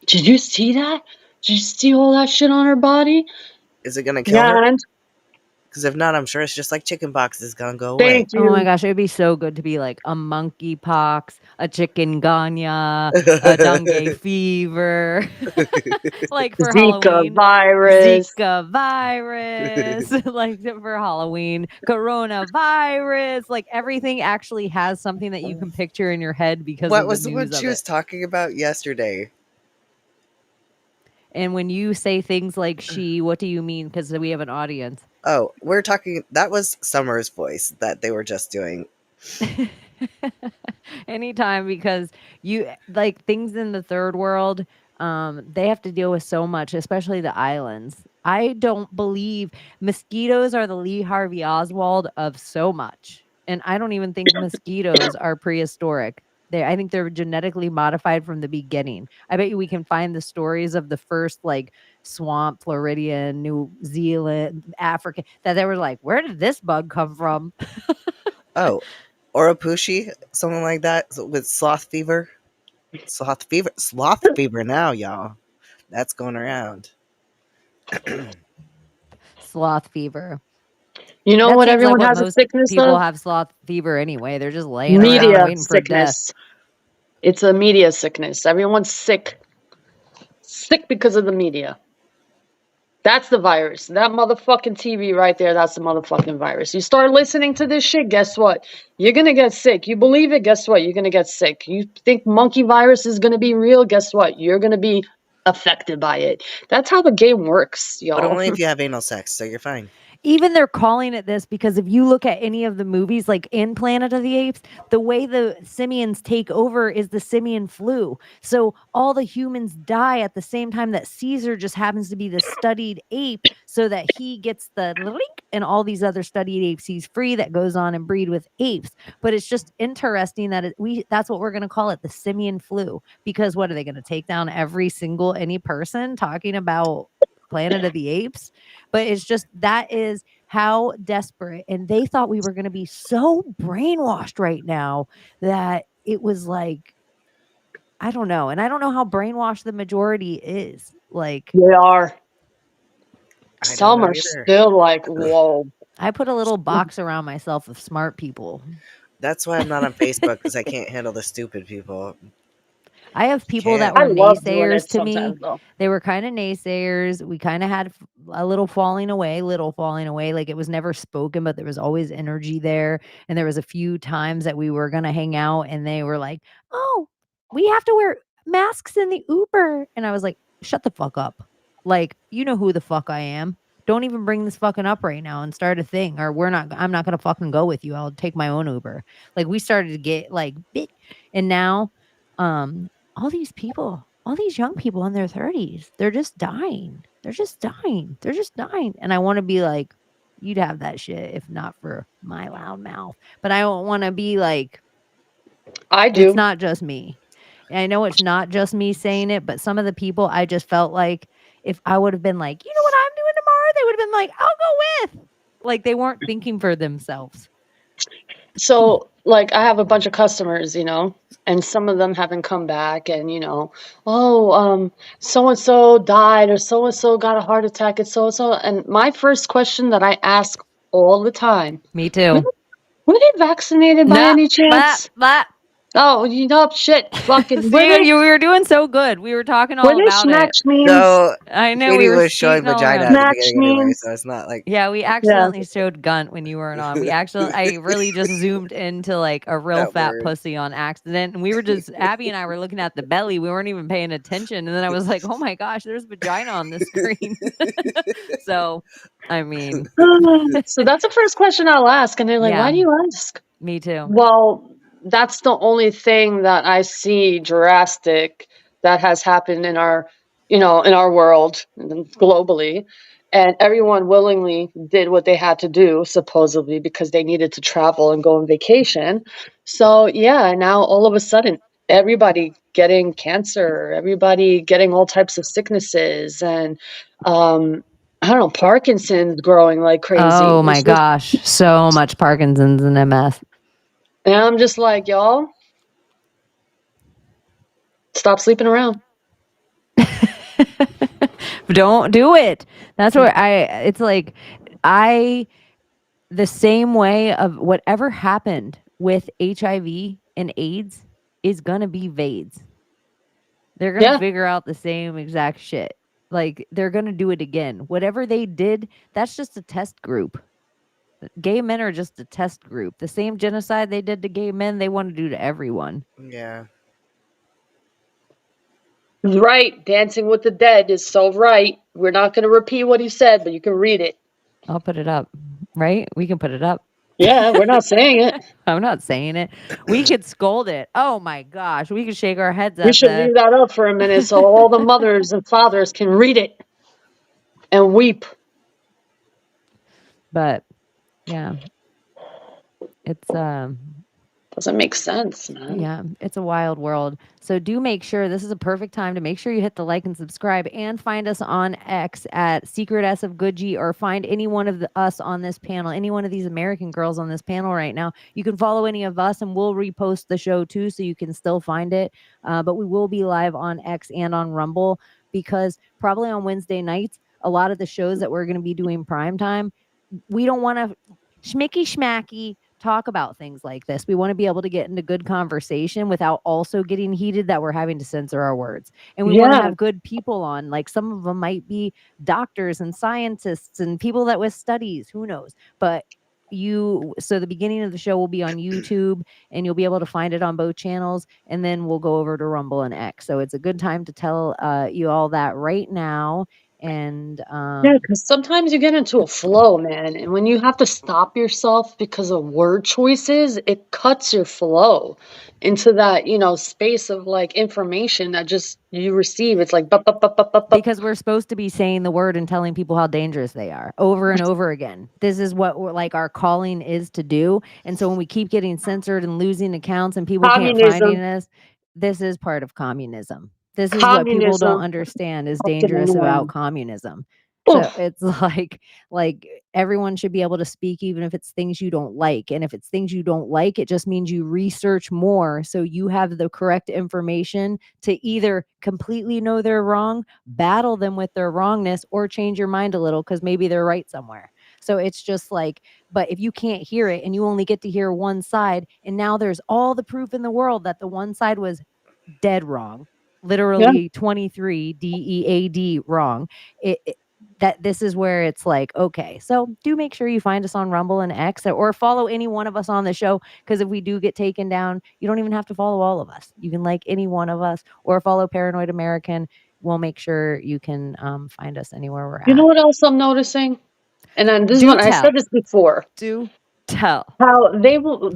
Did you see that? Did you see all that shit on her body? Is it gonna kill Yeah, her? and Because if not, I'm sure it's just like chicken pox is gonna go away. thank Oh my you. gosh, it'd be so good to be like a monkeypox, a chikungunya, a dengue fever, like for Zika Halloween, virus. Zika virus, like for Halloween, coronavirus, like everything actually has something that you can picture in your head because What of the was the one news she of was it. talking about yesterday? And when you say things like she, what do you mean? Because we have an audience. Oh, we're talking. That was Summer's voice that they were just doing. Anytime, because you, like, things in the third world, they have to deal with so much, especially the islands. I don't believe mosquitoes are the Lee Harvey Oswald of so much. And I don't even think mosquitoes are prehistoric. I think they're genetically modified from the beginning. I bet you we can find the stories of the first, like, swamp, Floridian, New Zealand, Africa, that they were like, where did this bug come from? Oh, Orapushi, something like that, with sloth fever. Sloth fever. Now, y'all, that's going around. Sloth fever. You know That what? seems like Everyone what has a most sickness people of have, sloth fever anyway. They're just laying around media waiting for death. sickness. It's a media sickness. Everyone's sick because of the media. That's the virus. That motherfucking TV right there, that's the motherfucking virus. You start listening to this shit, guess what? You're gonna get sick. You believe it, guess what? You're gonna get sick. You think monkey virus is gonna be real, guess what? You're gonna be affected by it. That's how the game works, But y'all. only if you have anal sex, so you're fine. Even they're calling it this because if you look at any of the movies, like in Planet of the Apes, the way the simians take over is the simian flu. So all the humans die at the same time that Caesar just happens to be the studied ape, so that he gets the link, and all these other studied apes he's free that goes on and breed with apes. But it's just interesting that that's what we're going to call it, the simian flu, because what are they going to take down any person talking about Planet of the Apes? But it's just, that is how desperate, and they thought we were going to be so brainwashed right now that it was like, I don't know. And I don't know how brainwashed the majority is. Like, They are. I don't Some know are either. still like, whoa. I put a little box around myself of smart people. That's why I'm not on Facebook, because I can't handle the stupid people. I have people that Can't. I were love doing naysayers it to me. sometimes though. They were kind of naysayers. We kind of had a little falling away. Like, it was never spoken, but there was always energy there. And there was a few times that we were going to hang out and they were like, oh, we have to wear masks in the Uber. And I was like, shut the fuck up. Like, you know who the fuck I am. Don't even bring this fucking up right now and start a thing, or I'm not going to fucking go with you. I'll take my own Uber. Like, we started to get like big. And now, all these people, all these young people in their 30s, they're just dying. They're just dying. They're just dying. And I want to be like, you'd have that shit if not for my loud mouth. But I don't want to be like, I it's do. not just me. And I know it's not just me saying it, but some of the people I just felt like if I would have been like, you know what I'm doing tomorrow, they would have been like, I'll go with. Like they weren't thinking for themselves. So, like, I have a bunch of customers, you know, and some of them haven't come back, and you know, oh, so and so died, or so and so got a heart attack, and so and so. And my first question that I ask all the time: Me Were, too. were they vaccinated by No, any chance? but Oh, you know, shit, fucking. see, we were doing so good. We were talking Were all they about it. snatch memes? So I know we Katie were was showing skating all vagina around at the it. Snatch beginning anyway, memes. so it's not like Yeah, we Yeah. accidentally showed Gunt when you weren't on. I really just zoomed into like a real that fat word. pussy on accident. And we were just, Abbie and I were looking at the belly. We weren't even paying attention. And then I was like, oh my gosh, there's vagina on the screen. So, I mean, So that's the first question I'll ask, and they're like, yeah, "Why do you ask?" me too. Well, that's the only thing that I see drastic that has happened in our, you know, in our world and globally. And everyone willingly did what they had to do, supposedly, because they needed to travel and go on vacation. So, yeah, now all of a sudden, everybody getting cancer, everybody getting all types of sicknesses, and I don't know, Parkinson's growing like crazy. Oh my It's just, gosh, so much Parkinson's and MS. and I'm just like, y'all, stop sleeping around. Don't do it. That's where it's like, the same way of whatever happened with HIV and AIDS is going to be VAIDS. They're going to Yeah. figure out the same exact shit. Like they're going to do it again. Whatever they did, that's just a test group. Gay men are just a test group. The same genocide they did to gay men, they want to do to everyone. Yeah. Right. Dancing with the Dead is so right. We're not going to repeat what he said, but you can read it. I'll put it up, right? We can put it up. Yeah, we're not saying it. I'm not saying it. We could scold it. Oh my gosh, we could shake our heads We at should the. leave that up for a minute so all the mothers and fathers can read it and weep. But yeah, it's Doesn't make sense, man. yeah, it's a wild world. So do make sure this is a perfect time to make sure you hit the like and subscribe and find us on X at Secret S of Goodgie, or find any one of us on this panel, any one of these American girls on this panel right now. You can follow any of us and we'll repost the show too, so you can still find it. But we will be live on X and on Rumble, because probably on Wednesday nights, a lot of the shows that we're going to be doing prime time, we don't want to schmicky schmacky talk about things like this. We want to be able to get into good conversation without also getting heated that we're having to censor our words. And we want to Yeah. have good people on. Like some of them might be doctors and scientists and people that with studies, who knows. But so the beginning of the show will be on YouTube, and you'll be able to find it on both channels, and then we'll go over to Rumble and X. So it's a good time to tell you all that right now. And Yeah, because sometimes you get into a flow, man. And when you have to stop yourself because of word choices, it cuts your flow into that, you know, space of like information that just you receive. It's like, bup, bup, bup, bup, bup, bup. because we're supposed to be saying the word and telling people how dangerous they are over and over again. This is what like our calling is to do. And so when we keep getting censored and losing accounts and people can't Communism. finding us, this is part of communism. This is what people don't Communism. understand is Fucking dangerous about annoying. communism. So Oof. it's like everyone should be able to speak, even if it's things you don't like. And if it's things you don't like, it just means you research more so you have the correct information to either completely know they're wrong, battle them with their wrongness, or change your mind a little because maybe they're right somewhere. So it's just like, but if you can't hear it and you only get to hear one side, and now there's all the proof in the world that the one side was dead wrong, literally 23 DEAD wrong, that this is where it's like, okay, so do make sure you find us on Rumble and X, or follow any one of us on the show, because if we do get taken down, you don't even have to follow all of us. You can like any one of us or follow Paranoid American. We'll make sure you can find us anywhere we're at. You know what else I'm noticing? And then this is Do what I said tell. this before. Do tell. How they will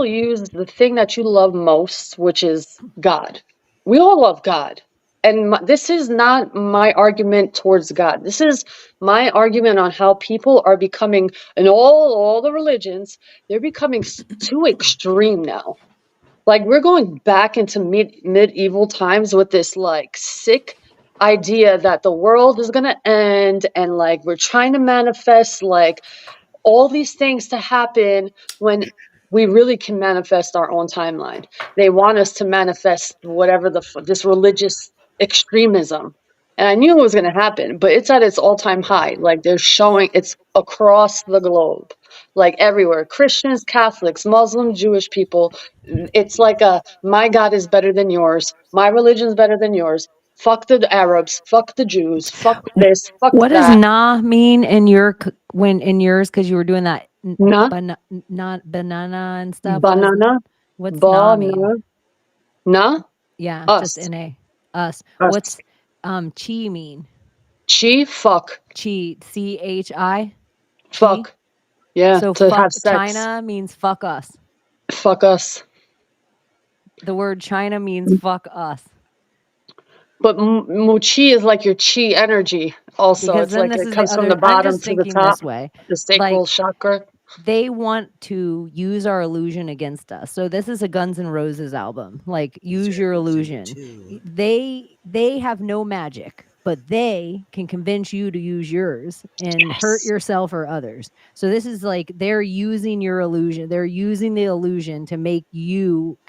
use the thing that you love most, which is God. We all love God. and this is not my argument towards God. This is my argument on how people are becoming, in all the religions, they're becoming too extreme now. Like we're going back into medieval times with this like sick idea that the world is going to end, and like we're trying to manifest like all these things to happen when we really can manifest our own timeline. They want us to manifest whatever this religious extremism. And I knew it was going to happen, but it's at its all-time high. Like they're showing it's across the globe, like everywhere. Christians, Catholics, Muslim, Jewish people. It's like my God is better than yours. My religion is better than yours. Fuck the Arabs. Fuck the Jews. Fuck this. Fuck What does that. "nah" mean in your when in yours? Because you were doing that Nah. not banana and stuff. Banana. What's "nah" mean? Banana. Nah. Yeah, Us. just "na." Us. Us. What's "chi" mean? Chi. Fuck. Chi. CHI. Fuck. Yeah. So to fuck have sex. China means fuck us. Fuck us. The word China means fuck us. But Muchi is like your chi energy. Also, Because it's then like this it is comes the from other. the I'm bottom just to the thinking top. this way. The sacral Like, chakra. they want to use our illusion against us. So this is a Guns N' Roses album. Like, use your illusion. They have no magic, but they can convince you to use yours and hurt yourself or others. So this is like they're using your illusion. They're using the illusion to make you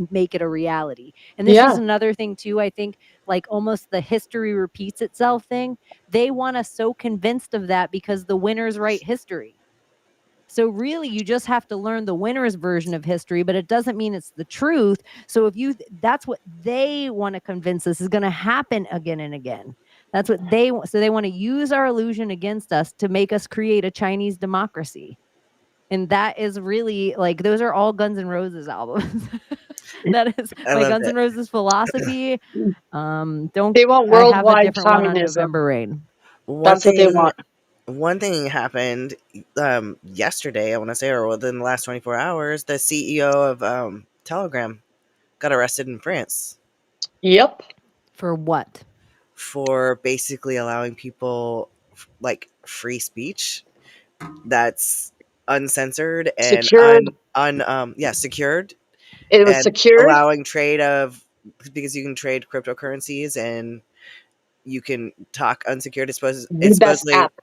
make it a reality. And this is another thing too. I think like almost the history repeats itself thing. They want us so convinced of that because the winners write history. So really, you just have to learn the winner's version of history, but it doesn't mean it's the truth. So that's what they want to convince us is going to happen again and again. That's what they want. So they want to use our illusion against us to make us create a Chinese democracy. And that is really like, those are all Guns N' Roses albums. That is my Guns N' Roses philosophy. They want I have a worldwide different one on communism. November Rain. That's what they want. One thing happened yesterday, I want to say, or within the last 24 hours, the CEO of Telegram got arrested in France. Yep. For what? For basically allowing people like free speech that's uncensored and secured. Secured. It was and secured. allowing trade because you can trade cryptocurrencies and you can talk unsecured. It's The best app.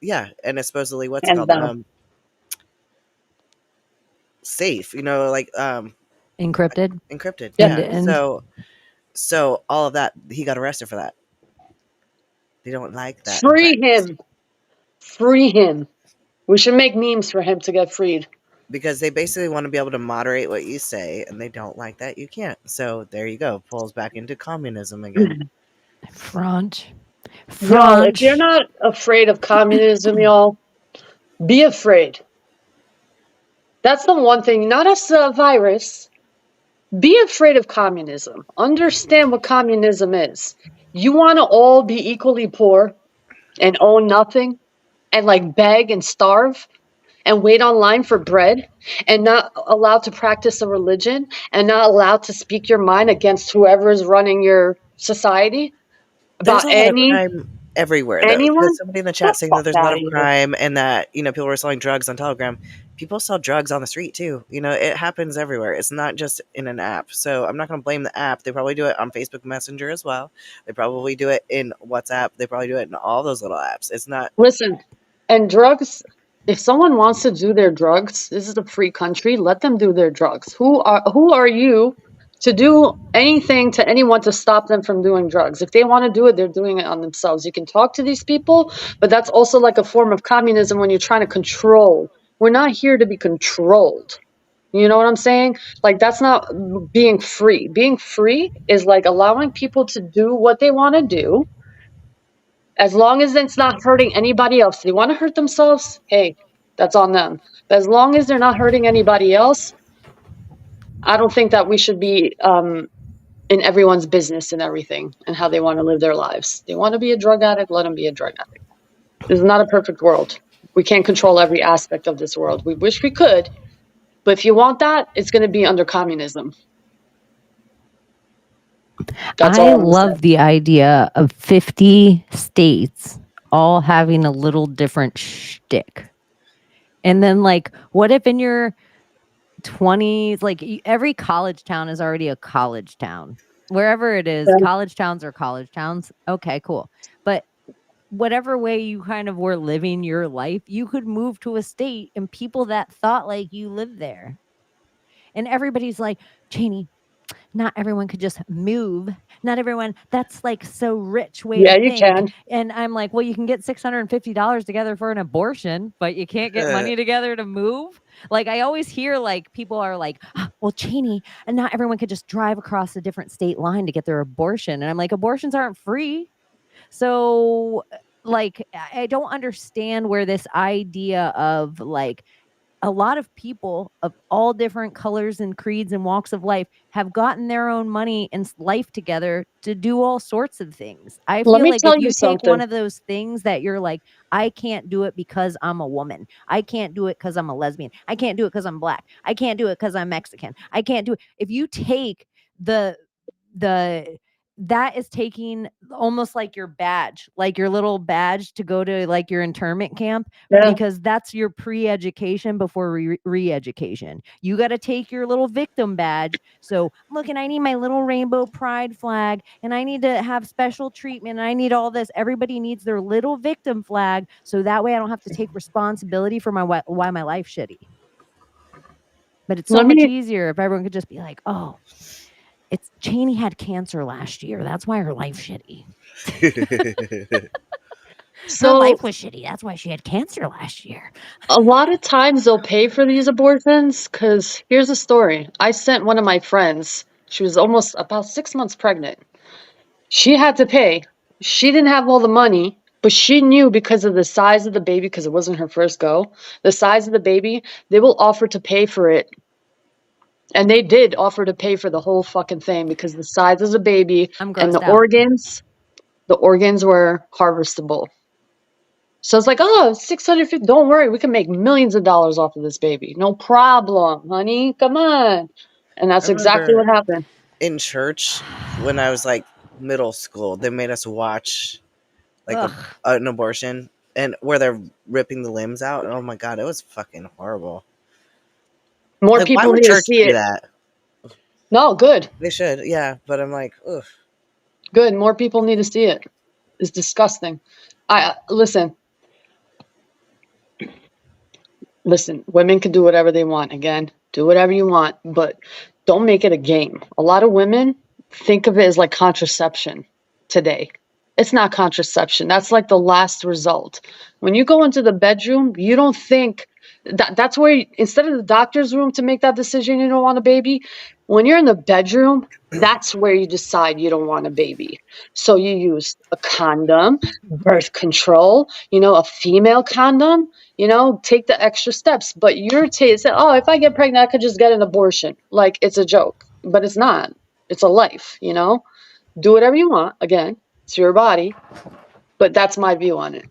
Yeah, and it's supposedly what's And called safe. Like encrypted. Encrypted. Yeah. So all of that, he got arrested for that. They don't like that. Free him. Free him. We should make memes for him to get freed. Because they basically want to be able to moderate what you say, and they don't like that you can't. So there you go. Pulls back into communism again. French. Y'all, if you're not afraid of communism, y'all, be afraid. That's the one thing. Not as a virus. Be afraid of communism. Understand what communism is. You want to all be equally poor and own nothing and like beg and starve and wait online for bread and not allowed to practice a religion and not allowed to speak your mind against whoever is running your society There's about a lot of crime everywhere. anyone? There's somebody in the chat saying that there's a lot of crime and that people are selling drugs on Telegram. People sell drugs on the street too. It happens everywhere. It's not just in an app. So I'm not going to blame the app. They probably do it on Facebook Messenger as well. They probably do it in WhatsApp. They probably do it in all those little apps. It's not. Listen, and drugs. If someone wants to do their drugs, this is a free country. Let them do their drugs. Who are you to do anything to anyone to stop them from doing drugs? If they want to do it, they're doing it on themselves. You can talk to these people, but that's also like a form of communism when you're trying to control. We're not here to be controlled. You know what I'm saying? Like, that's not being free. Being free is like allowing people to do what they want to do, as long as it's not hurting anybody else. If they want to hurt themselves, hey, that's on them. But as long as they're not hurting anybody else, I don't think that we should be in everyone's business and everything and how they want to live their lives. They want to be a drug addict, let them be a drug addict. This is not a perfect world. We can't control every aspect of this world. We wish we could, but if you want that, it's going to be under communism. That's I all I'm gonna say. love the idea of 50 states all having a little different shtick. And then, like, what if in your 20s, like, every college town is already a college town. Wherever it is, Yeah. college towns are college towns. Okay, cool. But whatever way you kind of were living your life, you could move to a state and people that thought like you live there. And everybody's like, Chaney, not everyone could just move. Not everyone, that's like so rich way to Yeah, you think. can. And I'm like, well, you can get $650 together for an abortion, but you can't get money together to move. Like, I always hear like people are like, well, Chaney, and not everyone could just drive across a different state line to get their abortion. And I'm like, abortions aren't free. So, like, I don't understand where this idea of like a lot of people of all different colors and creeds and walks of life have gotten their own money and life together to do all sorts of things. I Let feel me like if tell you you take one something. of those things that you're like, I can't do it because I'm a woman. I can't do it because I'm a lesbian. I can't do it because I'm black. I can't do it because I'm Mexican. I can't do it. If you take the that is taking almost like your badge, like your little badge to go to like your internment camp, Yeah. because that's your pre-education before re-education. You got to take your little victim badge. So look, and I need my little rainbow pride flag, and I need to have special treatment, and I need all this. Everybody needs their little victim flag, so that way I don't have to take responsibility for my why my life's shitty. But it's so Let much me easier if everyone could just be like, oh, it's Chaney had cancer last year. That's why her life's shitty. Her so life was shitty. That's why she had cancer last year. a lot of times they'll pay for these abortions because here's a story. I sent one of my friends. She was almost about 6 months pregnant. She had to pay. She didn't have all the money, but she knew because of the size of the baby, because it wasn't her first go, the size of the baby, they will offer to pay for it. And they did offer to pay for the whole fucking thing because the size of the baby I'm and grossed out. the organs were harvestable. So it's like, oh, 650. Don't worry, we can make millions of dollars off of this baby. No problem, honey. Come on. And I that's exactly remember what happened. in church when I was like middle school, they made us watch like Ugh. an abortion and where they're ripping the limbs out. And oh my god, it was fucking horrible. More Like, why people would need to church see do it. that? No, good. They should, yeah. But I'm like, ugh. Good. More people need to see it. It's disgusting. I listen. Listen, women can do whatever they want. Again, do whatever you want, but don't make it a game. A lot of women think of it as like contraception today. It's not contraception. That's like the last result. When you go into the bedroom, you don't think that's where instead of the doctor's room to make that decision you don't want a baby, when you're in the bedroom, that's where you decide you don't want a baby. So you use a condom, birth control, a female condom, take the extra steps. But you're saying, oh, if I get pregnant, I could just get an abortion. Like it's a joke, but it's not. It's a life, Do whatever you want. Again, it's your body. But that's my view on it.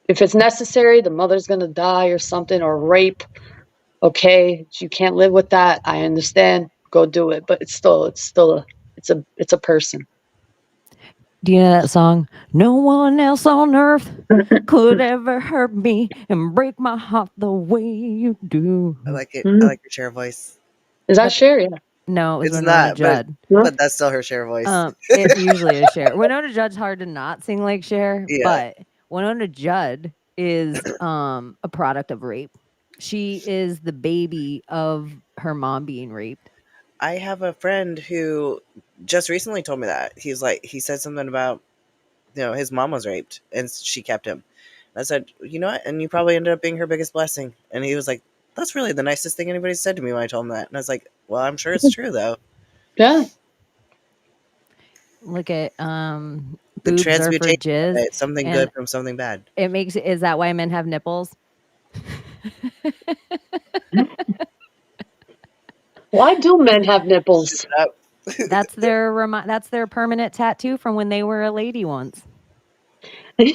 If it's necessary, the mother's going to die or something, or rape. Okay, you can't live with that. I understand. Go do it. But it's a person. Do you know that song? No one else on earth could ever hurt me and break my heart the way you do. I like it. Mm-hmm. I like your Cher voice. Is that Cher? Yeah. No, it was It's Winona not, Judd. but that's still her Cher voice. It usually is Cher. Winona Judd's hard to not sing like Cher, Yeah. but Winona Judd is a product of rape. She is the baby of her mom being raped. I have a friend who just recently told me that. He said something about, his mom was raped and she kept him. And I said, you know what? And you probably ended up being her biggest blessing. And he was like, that's really the nicest thing anybody said to me when I told him that. And I was like, well, I'm sure it's true though. Yeah. Look at The boobs are for transmutation, jizz. right? Something good from something bad. Is that why men have nipples? Why do men have nipples? That's their permanent tattoo from when they were a lady once. Look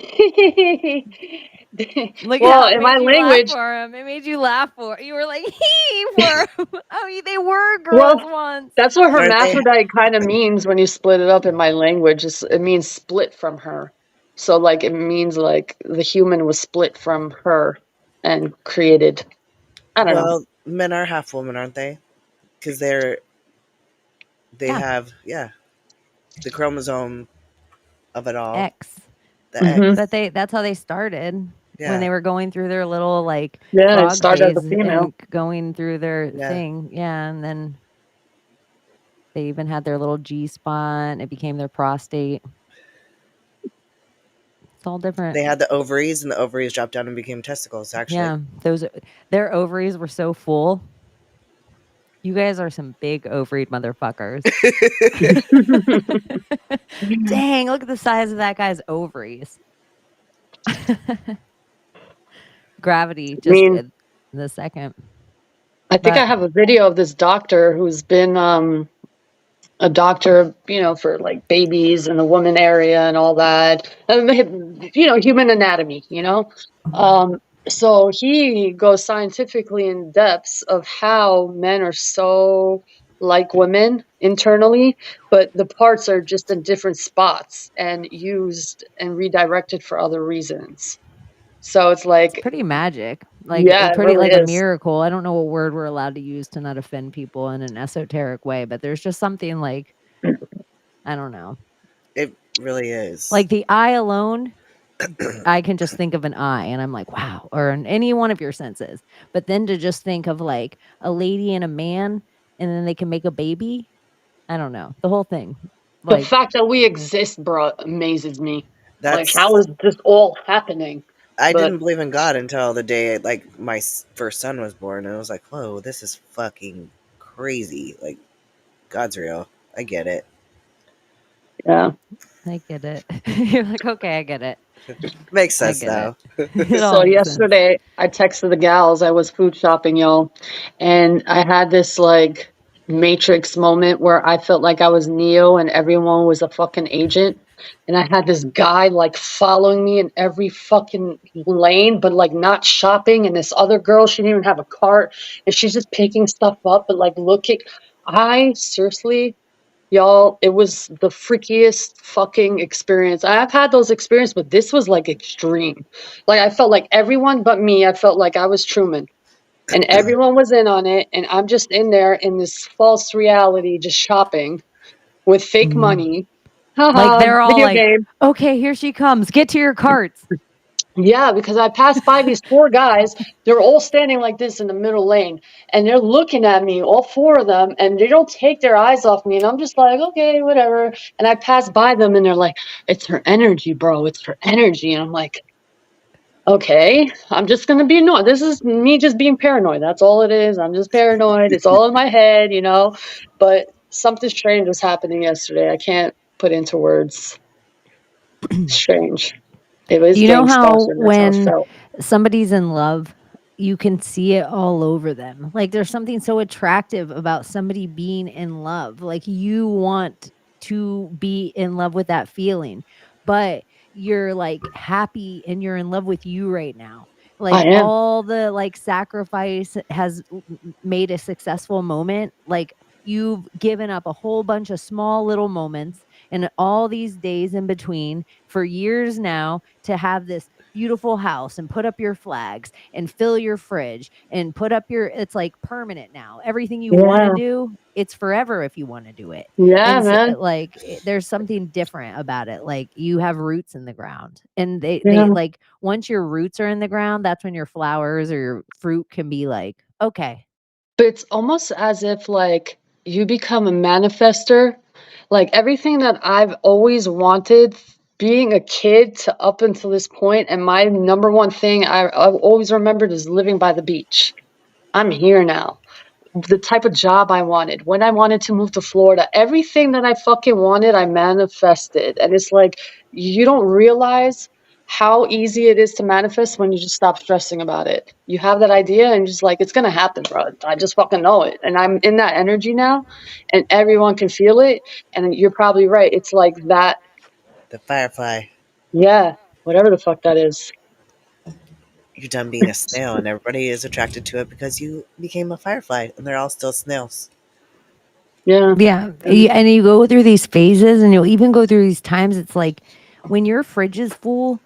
at Well, how it in my made you laugh language, for him. It made you laugh for. You were like, "Hee" for him. Oh, they were well, girls once. that's what Aren't they? hermaphrodite kind of means when you split it up in my language. It means split from her. So, like, it means like the human was split from her and created. I don't know. Well, men are half woman, aren't they? Because they Yeah, have the chromosome of it all, X. the Hmm. X. But that's how they started when Yeah, they were going through their little like Yeah, it frog started as a phase female. and going through their yeah. thing. Yeah, and then they even had their little G spot. It became their prostate. It's all different. They had the ovaries, and the ovaries dropped down and became testicles. Actually, Yeah, their ovaries were so full. You guys are some big ovaried motherfuckers. Dang, look at the size of that guy's ovaries. Gravity I just mean, the second. I think I But have a video of this doctor who's been a doctor, for like babies and the woman area and all that. Human anatomy, So he goes scientifically in depths of how men are so like women internally, but the parts are just in different spots and used and redirected for other reasons. So it's it's like, pretty magic. Like yeah, it pretty really like a is. miracle. I don't know what word we're allowed to use to not offend people in an esoteric way, but there's just something like I don't know. it really is. Like the eye alone, I can just think of an eye and I'm like, wow, or in any one of your senses. But then to just think of like a lady and a man and then they can make a baby, I don't know. The whole thing. The Like fact that we exist, bro, amazes me. Like, how That's is this all happening? I But didn't believe in God until the day like my first son was born, and I was like, "Whoa, this is fucking crazy!" Like God's real. I get it. yeah. I get it. You're like, okay, I get it. Makes I sense get it. now. It all So makes sense. yesterday I texted the gals, I was food shopping, y'all, and I had this like Matrix moment where I felt like I was Neo and everyone was a fucking agent. And I had this guy like following me in every fucking lane, but like not shopping. And this other girl, she didn't even have a cart. And she's just picking stuff up, but like looking. I seriously, y'all, it was the freakiest fucking experience. I've had those experiences, but this was like extreme. Like I felt like everyone but me, I felt like I was Truman. And everyone was in on it, and I'm just in there in this false reality, just shopping with fake Mhm. money. Like Haha, they're all video like, game. okay, here she comes. Get to your carts. Yeah, because I passed by these four guys. They're all standing like this in the middle lane, and they're looking at me, all four of them, and they don't take their eyes off me. And I'm just like, okay, whatever. And I pass by them, and they're like, it's her energy, bro. It's her energy. And I'm like, okay, I'm just gonna be annoyed. This is me just being paranoid. That's all it is. I'm just paranoid. It's all in my head. But something strange was happening yesterday. I can't put into words. Strange. It was You know gang how stalking. That's how it when felt. somebody's in love, you can see it all over them. Like there's something so attractive about somebody being in love. Like you want to be in love with that feeling, but you're like happy and you're in love with you right now. I Like am. all the like sacrifice has made a successful moment. Like you've given up a whole bunch of small little moments and all these days in between for years now to have this beautiful house and put up your flags and fill your fridge and put up your it's like permanent now. Everything you want to Yeah. do, it's forever if you want to do it. Yeah, And so, man. there's something different about it. Like you have roots in the ground. And they Yeah. like once your roots are in the ground, that's when your flowers or your fruit can be like, okay. But it's almost as if like you become a manifester. Like everything that I've always wanted, being a kid to up until this point, and my number one thing I've always remembered is living by the beach. I'm here now. The type of job I wanted, when I wanted to move to Florida, everything that I fucking wanted, I manifested. And it's like, you don't realize how easy it is to manifest when you just stop stressing about it. You have that idea and just like, it's going to happen, bro. I just fucking know it. And I'm in that energy now and everyone can feel it. And you're probably right. It's like that. The firefly. Yeah. whatever the fuck that is. You're done being a snail, and everybody is attracted to it because you became a firefly, and they're all still snails. Yeah. Yeah, Yeah. and you go through these phases, and you'll even go through these times. It's like when your fridge is full,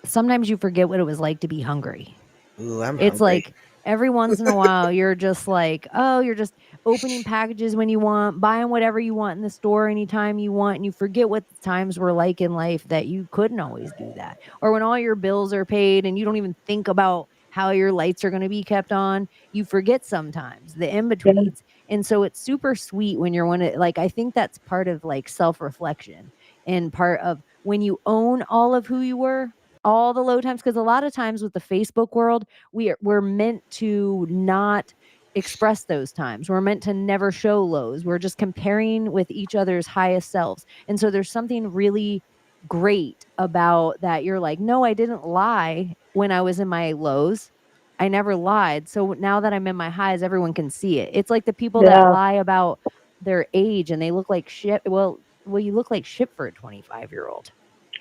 sometimes you forget what it was like to be hungry. Ooh, I'm It's hungry. like every once in a while, you're just like, oh, you're just opening packages when you want, buying whatever you want in the store anytime you want, and you forget what the times were like in life that you couldn't always do that. Or when all your bills are paid and you don't even think about how your lights are going to be kept on, you forget sometimes the in Yeah. betweens. And so it's super sweet when you're one of like, I think that's part of like self reflection and part of when you own all of who you were, all the low times. Because a lot of times with the Facebook world, we're meant to not express those times. We're meant to never show lows. We're just comparing with each other's highest selves. And so there's something really great about that. You're like, no, I didn't lie when I was in my lows. I never lied. So now that I'm in my highs, everyone can see it. It's like the people that Yeah. lie about their age and they look like shit. Well, you look like shit for a 25-year-old.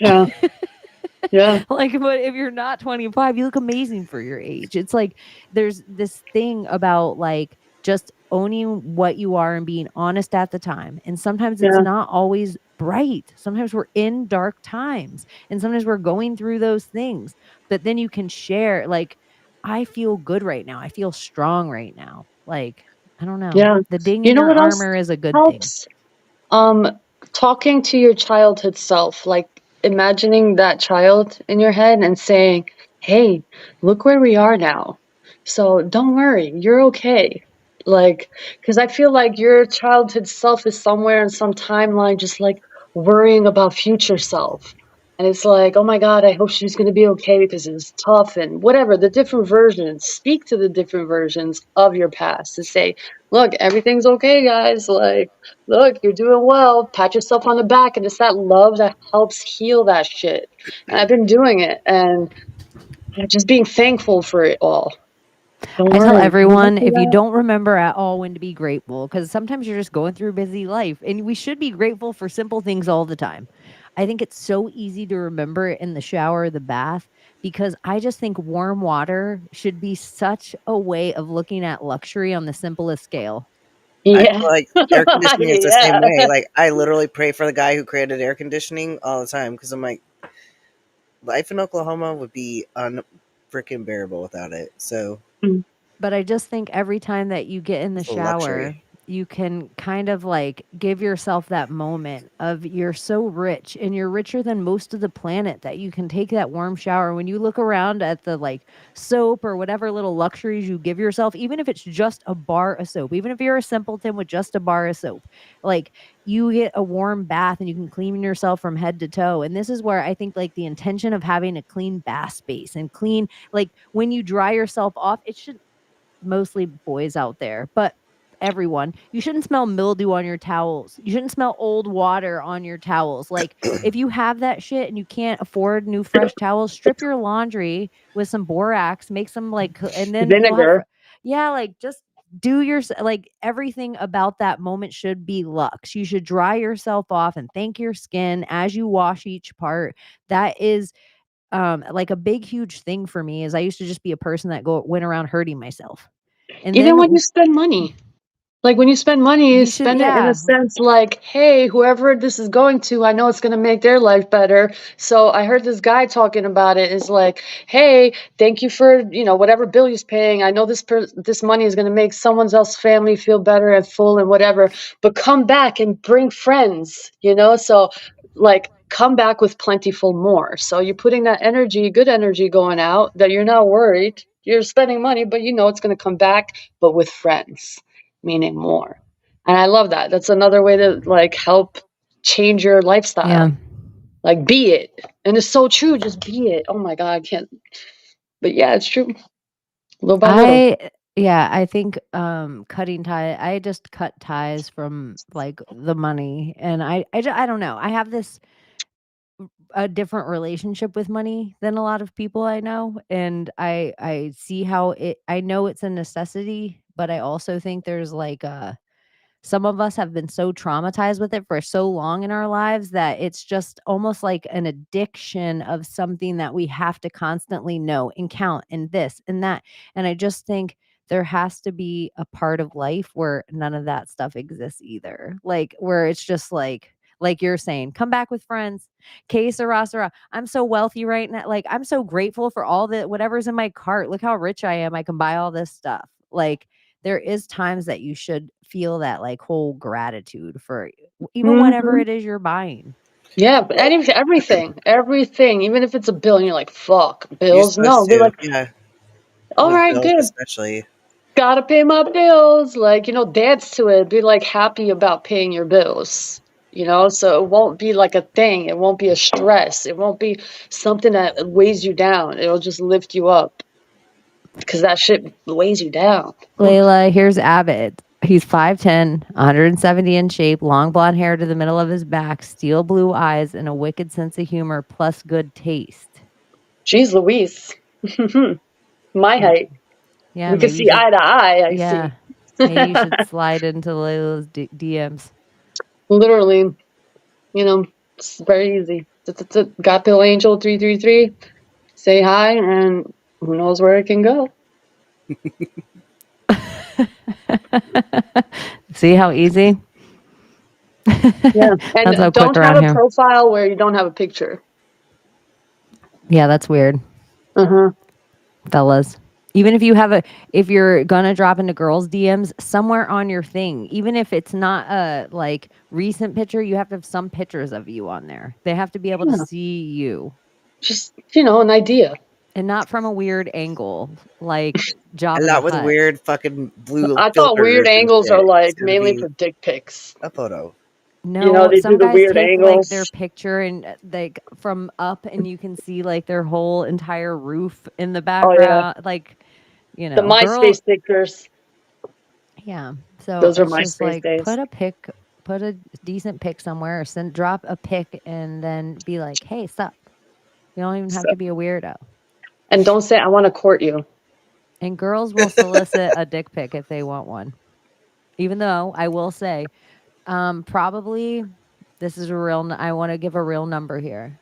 Yeah. Yeah. Like, but if you're not 25, you look amazing for your age. It's like there's this thing about like just owning what you are and being honest at the time. And sometimes it's Yeah. not always bright. Sometimes we're in dark times and sometimes we're going through those things. But then you can share, like, I feel good right now. I feel strong right now. Like, I don't know. Yeah. The ding You in know your what else armor is a good thing. helps? Um, Talking to your childhood self, like imagining that child in your head and saying, "Hey, look where we are now. So don't worry, you're okay." Like, because I feel like your childhood self is somewhere in some timeline, just like worrying about future self. And it's like, oh my God, I hope she's going to be okay because it's tough and whatever. The different versions, speak to the different versions of your past to say, look, everything's okay, guys. Like, look, you're doing well. Pat yourself on the back. And it's that love that helps heal that shit. And I've been doing it and just being thankful for it all. Don't I tell worry. You went everyone through if you that? don't remember at all when to be grateful, because sometimes you're just going through a busy life and we should be grateful for simple things all the time. I think it's so easy to remember it in the shower or the bath because I just think warm water should be such a way of looking at luxury on the simplest scale. I Yeah. feel like air conditioning is the same Yeah. way. Like, I literally pray for the guy who created air conditioning all the time because I'm like, life in Oklahoma would be unfreaking bearable without it. So But I just think every time that you get in the it's a shower, luxury. you can kind of like give yourself that moment of you're so rich and you're richer than most of the planet that you can take that warm shower. When you look around at the like soap or whatever little luxuries you give yourself, even if it's just a bar of soap, even if you're a simpleton with just a bar of soap, like you get a warm bath and you can clean yourself from head to toe. And this is where I think like the intention of having a clean bath space and clean, like when you dry yourself off, it should mostly boys out there, but everyone, you shouldn't smell mildew on your towels. You shouldn't smell old water on your towels. Like if you have that shit and you can't afford new fresh towels, strip your laundry with some borax, make some like and then you'll have Vinegar. yeah, like just do your like everything about that moment should be luxe. You should dry yourself off and thank your skin as you wash each part. That is like a big huge thing for me is I used to just be a person that went around hurting myself. And Even then when you spend money. Like when you spend money, you you should spend it in a yeah. sense like, hey, whoever this is going to, I know it's going to make their life better. So I heard this guy talking about it. It's like, hey, thank you for, whatever bill he's paying. I know this money is going to make someone else's family feel better and full and whatever, but come back and bring friends. So like come back with plentiful more. So you're putting that energy, good energy going out that you're not worried. You're spending money, but you know it's going to come back, but with friends meaning more. And I love that. That's another way to like help change your Yeah. lifestyle. Like be it. And it's so true, just be it. Oh my God, I can't. But yeah, it's true. Little by little. I think cutting tie I just cut ties from like the money and I don't know. I have this a different relationship with money than a lot of people I know and I see how it I know it's a necessity, but I also think there's like a some of us have been so traumatized with it for so long in our lives that it's just almost like an addiction of something that we have to constantly know and count and this and that. And I just think there has to be a part of life where none of that stuff exists either. Like where it's just like you're saying, come back with friends. Que sera, sera. I'm so wealthy right now. Like I'm so grateful for all the whatever's in my cart. Look how rich I am. I can buy all this stuff. Like there is times that you should feel that like whole gratitude for even whatever Mhm. it is you're buying. Yeah, but everything, even if it's a bill and you're like, fuck, You're bills. No, supposed be to, like, yeah. all With right, bills, good. especially. Gotta pay my bills. Like, dance to it. Be like happy about paying your bills. So it won't be like a thing. It won't be a stress. It won't be something that weighs you down. It'll just lift you up because that shit weighs you down. Layla, here's Abbott. He's 5'10, 170 in shape, long blonde hair to the middle of his back, steel blue eyes, and a wicked sense of humor plus good taste. Jeez Louise. My Yeah, height. yeah, We could maybe you see should. eye to eye, I Yeah, see. maybe you should slide into Layla's DMs. Literally, it's very easy. Got Bill Angel 333. Say hi, and who knows where it can go. See how easy? Yeah. That's how And quick don't have around a here. profile where you don't have a picture. Yeah, that's weird, Uh-huh. fellas. Even if you're gonna drop into girls' DMs, somewhere on your thing, even if it's not a like recent picture, you have to have some pictures of you on there. They have to be able to Yeah. see you. Just, an idea. And not from a weird angle, like Job And in the not with Hut. weird fucking blue I thought weird filters and angles are shit. It's like gonna mainly be for dick pics. a photo. No, They do some the guys weird take like their angles. picture and like from up and you can see like their whole entire roof in the Oh yeah. background. Like, The girl, MySpace pictures. yeah. So Those are it's just MySpace like days. put a decent pic somewhere or drop a pic and then be like, hey, sup. You don't even have So, to be a weirdo. and don't say I want to court you. And girls will solicit a dick pic if they want one. Even though I will say, probably this is a real, I want to give a real number here.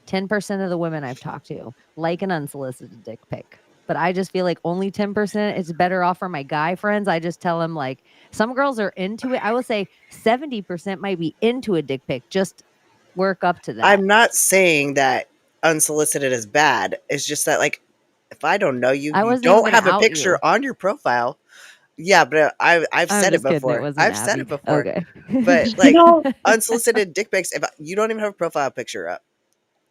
10% of the women I've talked to like an unsolicited dick pic. But I just feel like only 10% is better off for my guy friends. I just tell them like some girls are into it. I will say 70% might be into a dick pic. Just work up to that. I'm not saying that unsolicited is bad. It's just that, like, if I don't know you, I you wasn't even don't going to have a out picture you. on your profile. Yeah, but I've I'm said it just kidding. It before. wasn't I've said Abbie. it before. Okay. But You like know, unsolicited dick pics, if you don't even have a profile picture up,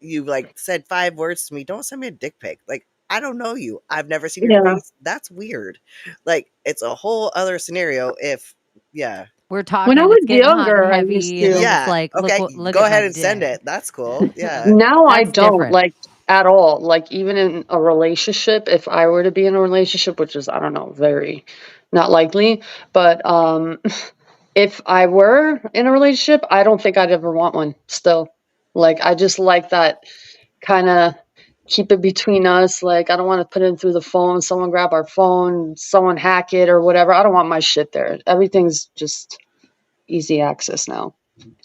you like said 5 words to me. Don't send me a dick pic. Like I don't know you. I've never seen your yeah. face. That's weird. Like it's a whole other scenario. If yeah, We're When I talking, it's was getting hot and younger, I used heavy, and to. then it's yeah, like, okay, look go at my ahead and send dick. it. That's cool. Yeah, Now I That's don't different. like at all. Like even in a relationship, if I were to be in a relationship, which is I don't know, very not likely, but if I were in a relationship, I don't think I'd ever want one still. Like I just like that kind of keep it between us. Like I don't want to put it through the phone, someone grab our phone, someone hack it or whatever. I don't want my shit there. Everything's just easy access now.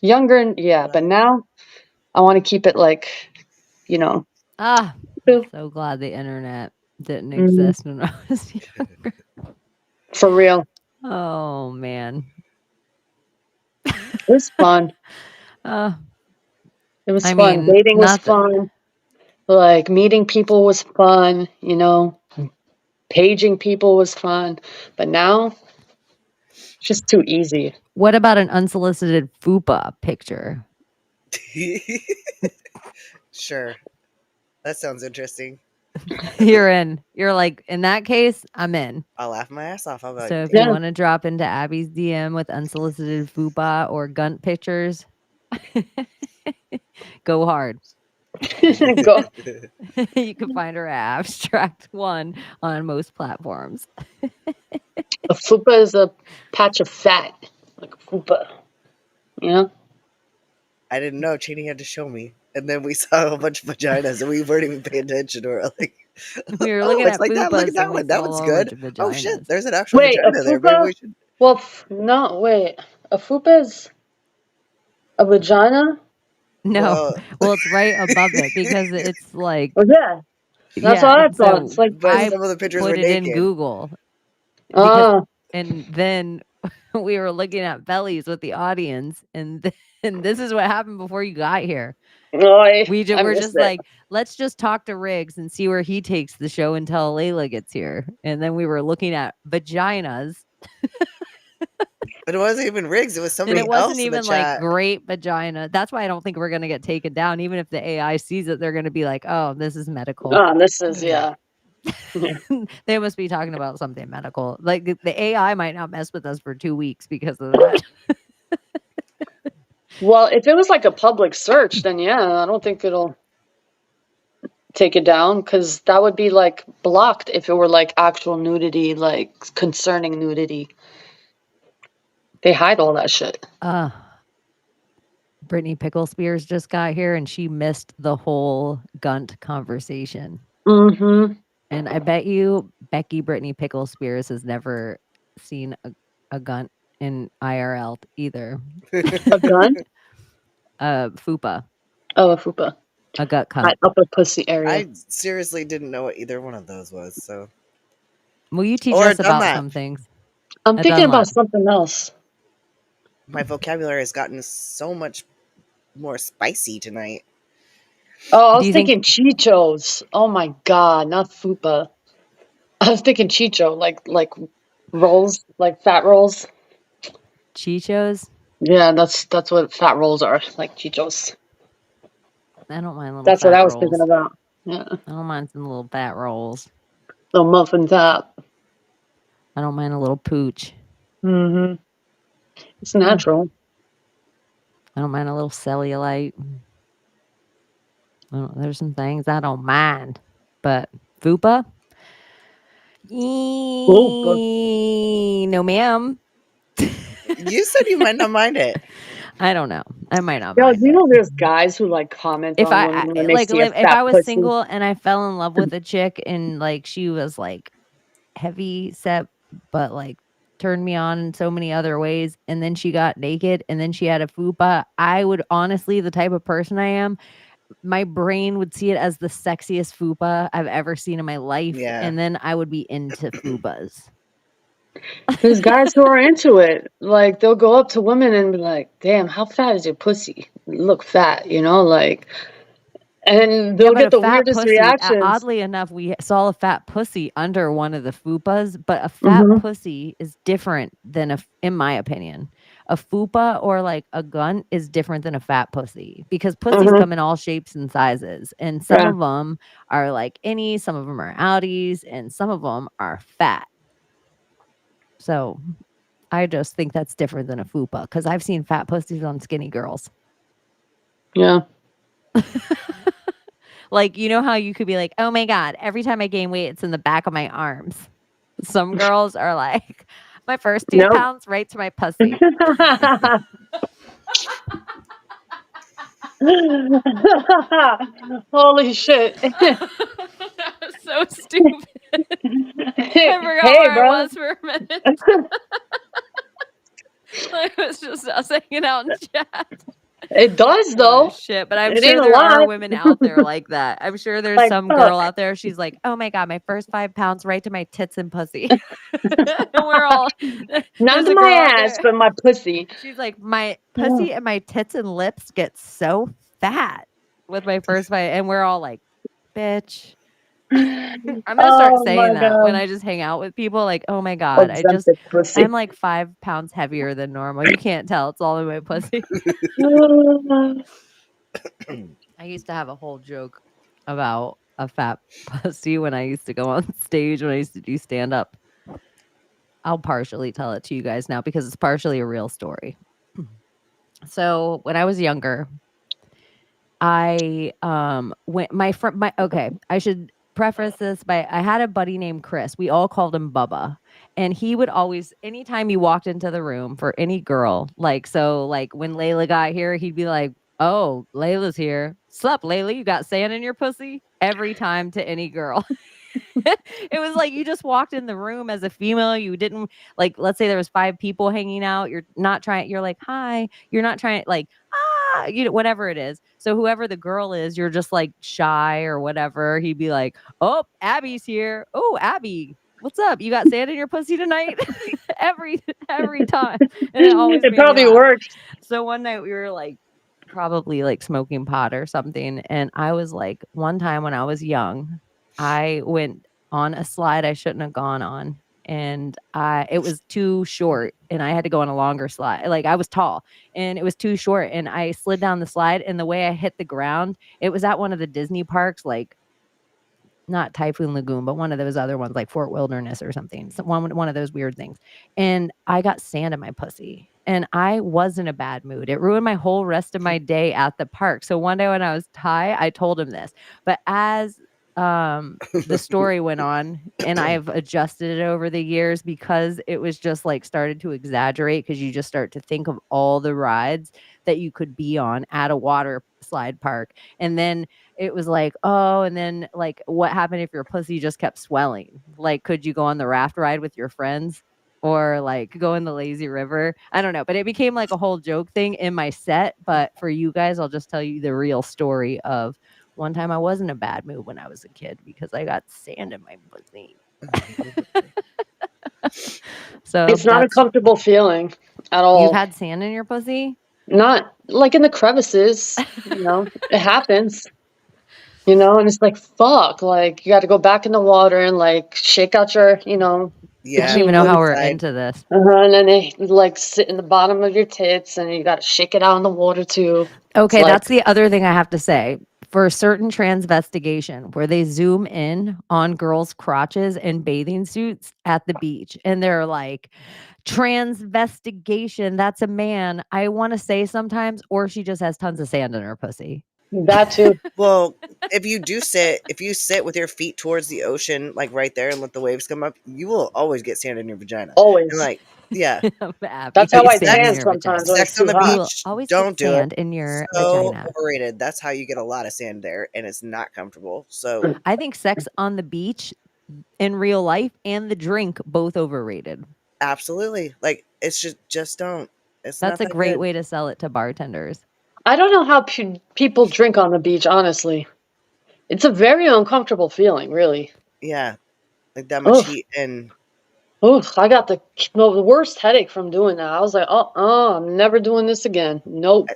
Younger, yeah, but right. now I want to keep it like, you know. Ah, I'm True. so glad the internet didn't Mhm. exist when I was younger. For real. Oh man. It was fun. Uh, It was I fun. mean, Dating was not the, fun. Like meeting people was fun. Paging people was fun. But now it's just too easy. what about an unsolicited fupa picture? Sure. That sounds interesting. You're in. You're like, in that case, I'm in. I'll laugh my ass off. I'm like, So if you Yeah. want to drop into Abby's DM with unsolicited fupa or gunt pictures, go hard. Go. You can find her at Abstract One on most platforms. A fupa is a patch of fat. Like a fupa. You know? I didn't know. Chaney had to show me. And then we saw a bunch of vaginas and we weren't even paying attention. Or like, We were oh, looking it's at like that. Look fupas at that and we one. That saw a one's whole bunch good. of Oh shit, vaginas. there's an actual Wait, a vagina there. Maybe fupa? we should. Well, no, wait. A fupa is a vagina? No. Well, Well, it's right above it because it's like, Oh, yeah. That's yeah. what I And thought. It's so like, but I some of the pictures were put it in naked. Google because, ah, and then we were looking at bellies with the audience, and and this is what happened before you got here. no, I We're missed just it. like, let's just talk to Riggs and see where he takes the show until Layla gets here. And then we were looking at vaginas, But it wasn't even Riggs. It was and somebody it wasn't else in the even like chat. great vagina. That's why I don't think we're gonna get taken down. Even if the AI sees it, they're gonna be like, "Oh, this is medical." This is, yeah. They must be talking about something medical. Like the AI might not mess with us for 2 weeks because of that. Well, if it was like a public search, then yeah, I don't think it'll take it down because that would be like blocked if it were like actual nudity, like concerning nudity. They hide all that shit. Brittany Pickle Spears just got here and she missed the whole Gunt conversation. Mm-hmm. And I bet you Becky Brittany Pickle Spears has never seen a Gunt in IRL either. A gun? Fupa, Oh, a fupa. a gut My cunt. upper pussy area. I seriously didn't know what either one of those was. So, Will you teach or us about Dunlap. some things? I'm A thinking Dunlap. about something else. My vocabulary has gotten so much more spicy tonight. Oh, I Do was you think thinking chichos. Oh my god, not fupa. I was thinking chicho, like rolls, like fat rolls. Chichos? Yeah, that's what fat rolls are, like chichos. I don't mind little That's what fat I was thinking rolls. about. Yeah, I don't mind some little fat rolls. little muffin top. I don't mind a little pooch. Mm-hmm. It's Yeah. natural. I don't mind a little cellulite. There's some things I don't mind. But Fupa? Fupa. No, ma'am. You said you might not mind it. I don't know. I might not Yo, mind do you it. know there's guys who like comment If on women when they like see a if fat I was pussy? single and I fell in love with a chick and like she was like heavy set but like turned me on in so many other ways and then she got naked and then she had a fupa, I would honestly, the type of person I am, my brain would see it as the sexiest fupa I've ever seen in my life, Yeah. and then I would be into fupas. There's guys who are into it. Like they'll go up to women and be like, "Damn, how fat is your pussy? Look fat," you know, like, and they'll But get a the fat weirdest pussy, reactions. oddly enough, we saw a fat pussy under one of the fupas, but a fat Mm-hmm. pussy is different than in my opinion. A fupa or like a gun is different than a fat pussy because pussies Mm-hmm. come in all shapes and sizes. And some Yeah, of them are like innies, some of them are outies, and some of them are fat. So I just think that's different than a fupa because I've seen fat pussies on skinny girls. yeah. Like, you know how you could be like, oh my God, every time I gain weight, it's in the back of my arms. Some girls are like, my first 2 Nope. pounds right to my pussy. Holy shit. That was so stupid. I forgot Hey, where I bro. was for a minute. It was just us hanging out in chat. It does, Oh, though. shit. But I'm It sure ain't a there are lot. women out there like that. I'm sure there's Like, some fuck. girl out there. She's like, oh my God, my first 5 pounds right to my tits and pussy. And we're all, Not there's to a my girl out ass, there. but my pussy. She's like, my pussy and my tits and lips get so fat with my first 5. And we're all like, bitch. I'm gonna start Oh my saying that when god. I just hang out with people. Like, oh my God, Ozempic pussy. I'm like 5 pounds heavier than normal. You can't tell. It's all in my pussy. I used to have a whole joke about a fat pussy when I used to go on stage when I used to do stand up. I'll partially tell it to you guys now because it's partially a real story. So when I was younger, I went I should preface this by I had a buddy named Chris. We all called him Bubba. And he would always, anytime he walked into the room for any girl, like when Layla got here, he'd be like, oh, Layla's here. Sup, Layla, you got sand in your pussy? Every time to any girl. It was like you just walked in the room as a female. You didn't like, let's say there was 5 people hanging out. You're not trying, you're like, hi. You're not trying like, you know, whatever it is. So whoever the girl is, you're just like shy or whatever. He'd be like, oh, Abbie's here. Oh, Abbie, what's up? You got sand in your pussy tonight? every time. And it always It made me probably laugh. worked. So one night we were like probably like smoking pot or something. And I was like, one time when I was young, I went on a slide I shouldn't have gone on. And it was too short and I had to go on a longer slide. Like I was tall and it was too short and I slid down the slide and the way I hit the ground, it was at one of the Disney parks, like not Typhoon Lagoon, but one of those other ones like Fort Wilderness or something. So one of those weird things. And I got sand in my pussy. And I was in a bad mood. It ruined my whole rest of my day at the park. So one day when I was high, I told him this. But as the story went on, and I've adjusted it over the years because it was just like started to exaggerate because you just start to think of all the rides that you could be on at a water slide park. And then it was like, oh, and then like what happened if your pussy just kept swelling? Like, could you go on the raft ride with your friends? Or like go in the lazy river. I don't know, but it became like a whole joke thing in my set. But for you guys, I'll just tell you the real story of one time I was in a bad mood when I was a kid because I got sand in my pussy. So It's not a comfortable feeling at all. You've had sand in your pussy? Not like in the crevices, you know, it happens. You know, and it's like, fuck, like you got to go back in the water and like shake out your, you know. I don't even know how we're into this. And then they like sit in the bottom of your tits and you got to shake it out in the water too. Okay, like, that's the other thing I have to say. For a certain transvestigation where they zoom in on girls' crotches in bathing suits at the beach and they're like, transvestigation, that's a man. I want to say sometimes, or she just has tons of sand in her pussy. That too. Well, if you sit with your feet towards the ocean, like right there, and let the waves come up, you will always get sand in your vagina. Always. And like, yeah. That's how I Sand in tan your sometimes. When it's Sex on too the hot. You will beach, always don't get do sand it. in your So vagina. overrated. That's how you get a lot of sand there, and it's not comfortable. So I think sex on the beach in real life and the drink both overrated. absolutely, like it's just don't. It's That's not a that great good. way to sell it to bartenders. I don't know how people drink on the beach, honestly. It's a very uncomfortable feeling, really. Yeah, like that much Ugh. heat and. Ugh, I got the worst headache from doing that. I was like, I'm never doing this again. Nope.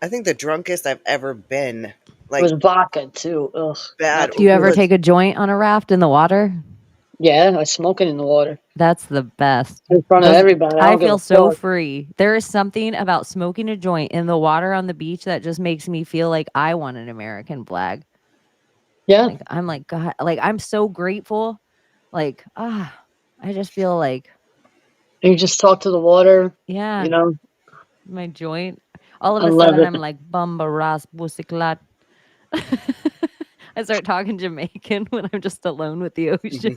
I think the drunkest I've ever been, It like was vodka too. Ugh. bad. Do you ever was- take a joint on a raft in the water? Yeah, I smoke it in the water. That's the best. In front of everybody. I don't give feel a so fuck. free. There is something about smoking a joint in the water on the beach that just makes me feel like I want an American flag. Yeah. Like I'm like, God, like I'm so grateful. Like, I just feel like, You just talk to the water. yeah, You know, my joint. All of I a love sudden it. I'm like bumba ras busiklat. I start talking Jamaican when I'm just alone with the ocean.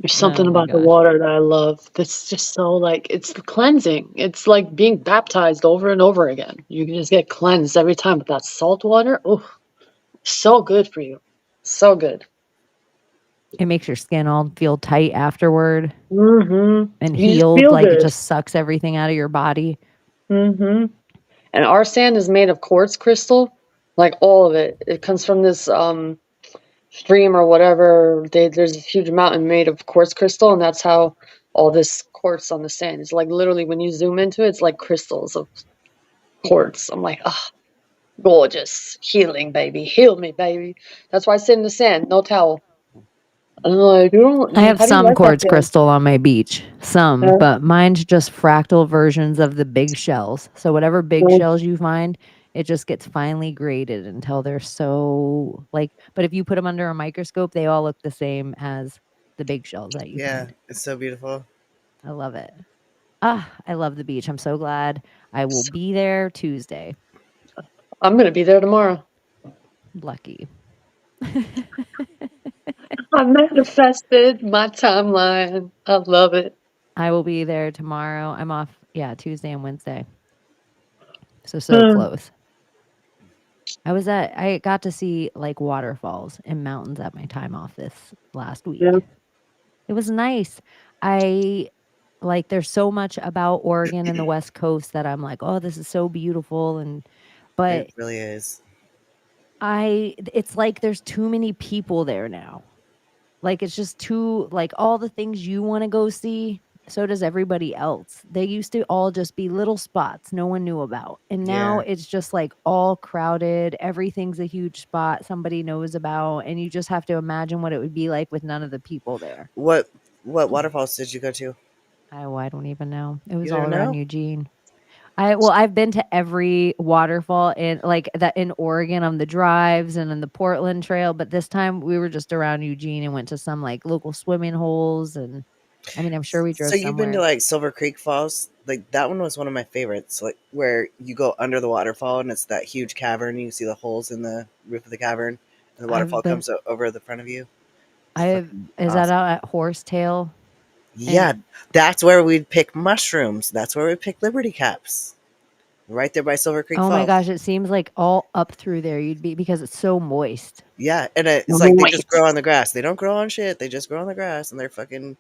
There's something Oh my about the gosh. water that I love. That's just so like it's cleansing. It's like being baptized over and over again. You can just get cleansed every time. But that salt water, oh, so good for you. So good. It makes your skin all feel tight afterward Mm-hmm. and You just healed. feel Like it good. just sucks everything out of your body. Mm-hmm. And our sand is made of quartz crystal, like all of it. It comes from this stream or whatever. There's a huge mountain made of quartz crystal, and that's how all this quartz on the sand is like literally when you zoom into it, it's like crystals of quartz. I'm like, gorgeous, healing, baby, heal me, baby. That's why I sit in the sand, no towel. I'm like, I have how do you some like that quartz feeling? crystal on my beach, Yeah. but mine's just fractal versions of the big shells. So whatever big Yeah. shells you find, it just gets finely graded until they're so like, but if you put them under a microscope, they all look the same as the big shells that you Yeah, find. it's so beautiful. I love it. I love the beach. I'm so glad I will be there Tuesday. I'm gonna be there tomorrow. Lucky. I manifested my timeline. I love it. I will be there tomorrow. I'm off, Tuesday and Wednesday. So close. I got to see like waterfalls and mountains at my time off this last week. Yeah. It was nice. I like there's so much about Oregon and the West Coast that I'm like, "Oh, this is so beautiful." And It but really is. it's like there's too many people there now. Like it's just too like all the things you want to go see, so does everybody else. They used to all just be little spots no one knew about. And now Yeah. it's just like all crowded. Everything's a huge spot somebody knows about, and you just have to imagine what it would be like with none of the people there. What waterfalls did you go to? I don't even know. It was You all don't around know? Eugene. I've been to every waterfall in like that in Oregon on the drives and in the Portland Trail, but this time we were just around Eugene and went to some like local swimming holes, and I mean, I'm sure we So drove you've been to somewhere. like Silver Creek Falls? Like that one was one of my favorites. Like where you go under the waterfall and it's that huge cavern. You see the holes in the roof of the cavern, and the I've waterfall been comes over the front of you. It's I've fucking is that awesome. out at Horsetail? And Yeah, that's where we'd pick mushrooms. That's where we pick Liberty Caps. Right there by Silver Creek oh my Falls. gosh, it seems like all up through there you'd be because it's so moist. Yeah, and it's like they just grow on Moist. the grass. They don't grow on shit. They just grow on the grass, and they're fucking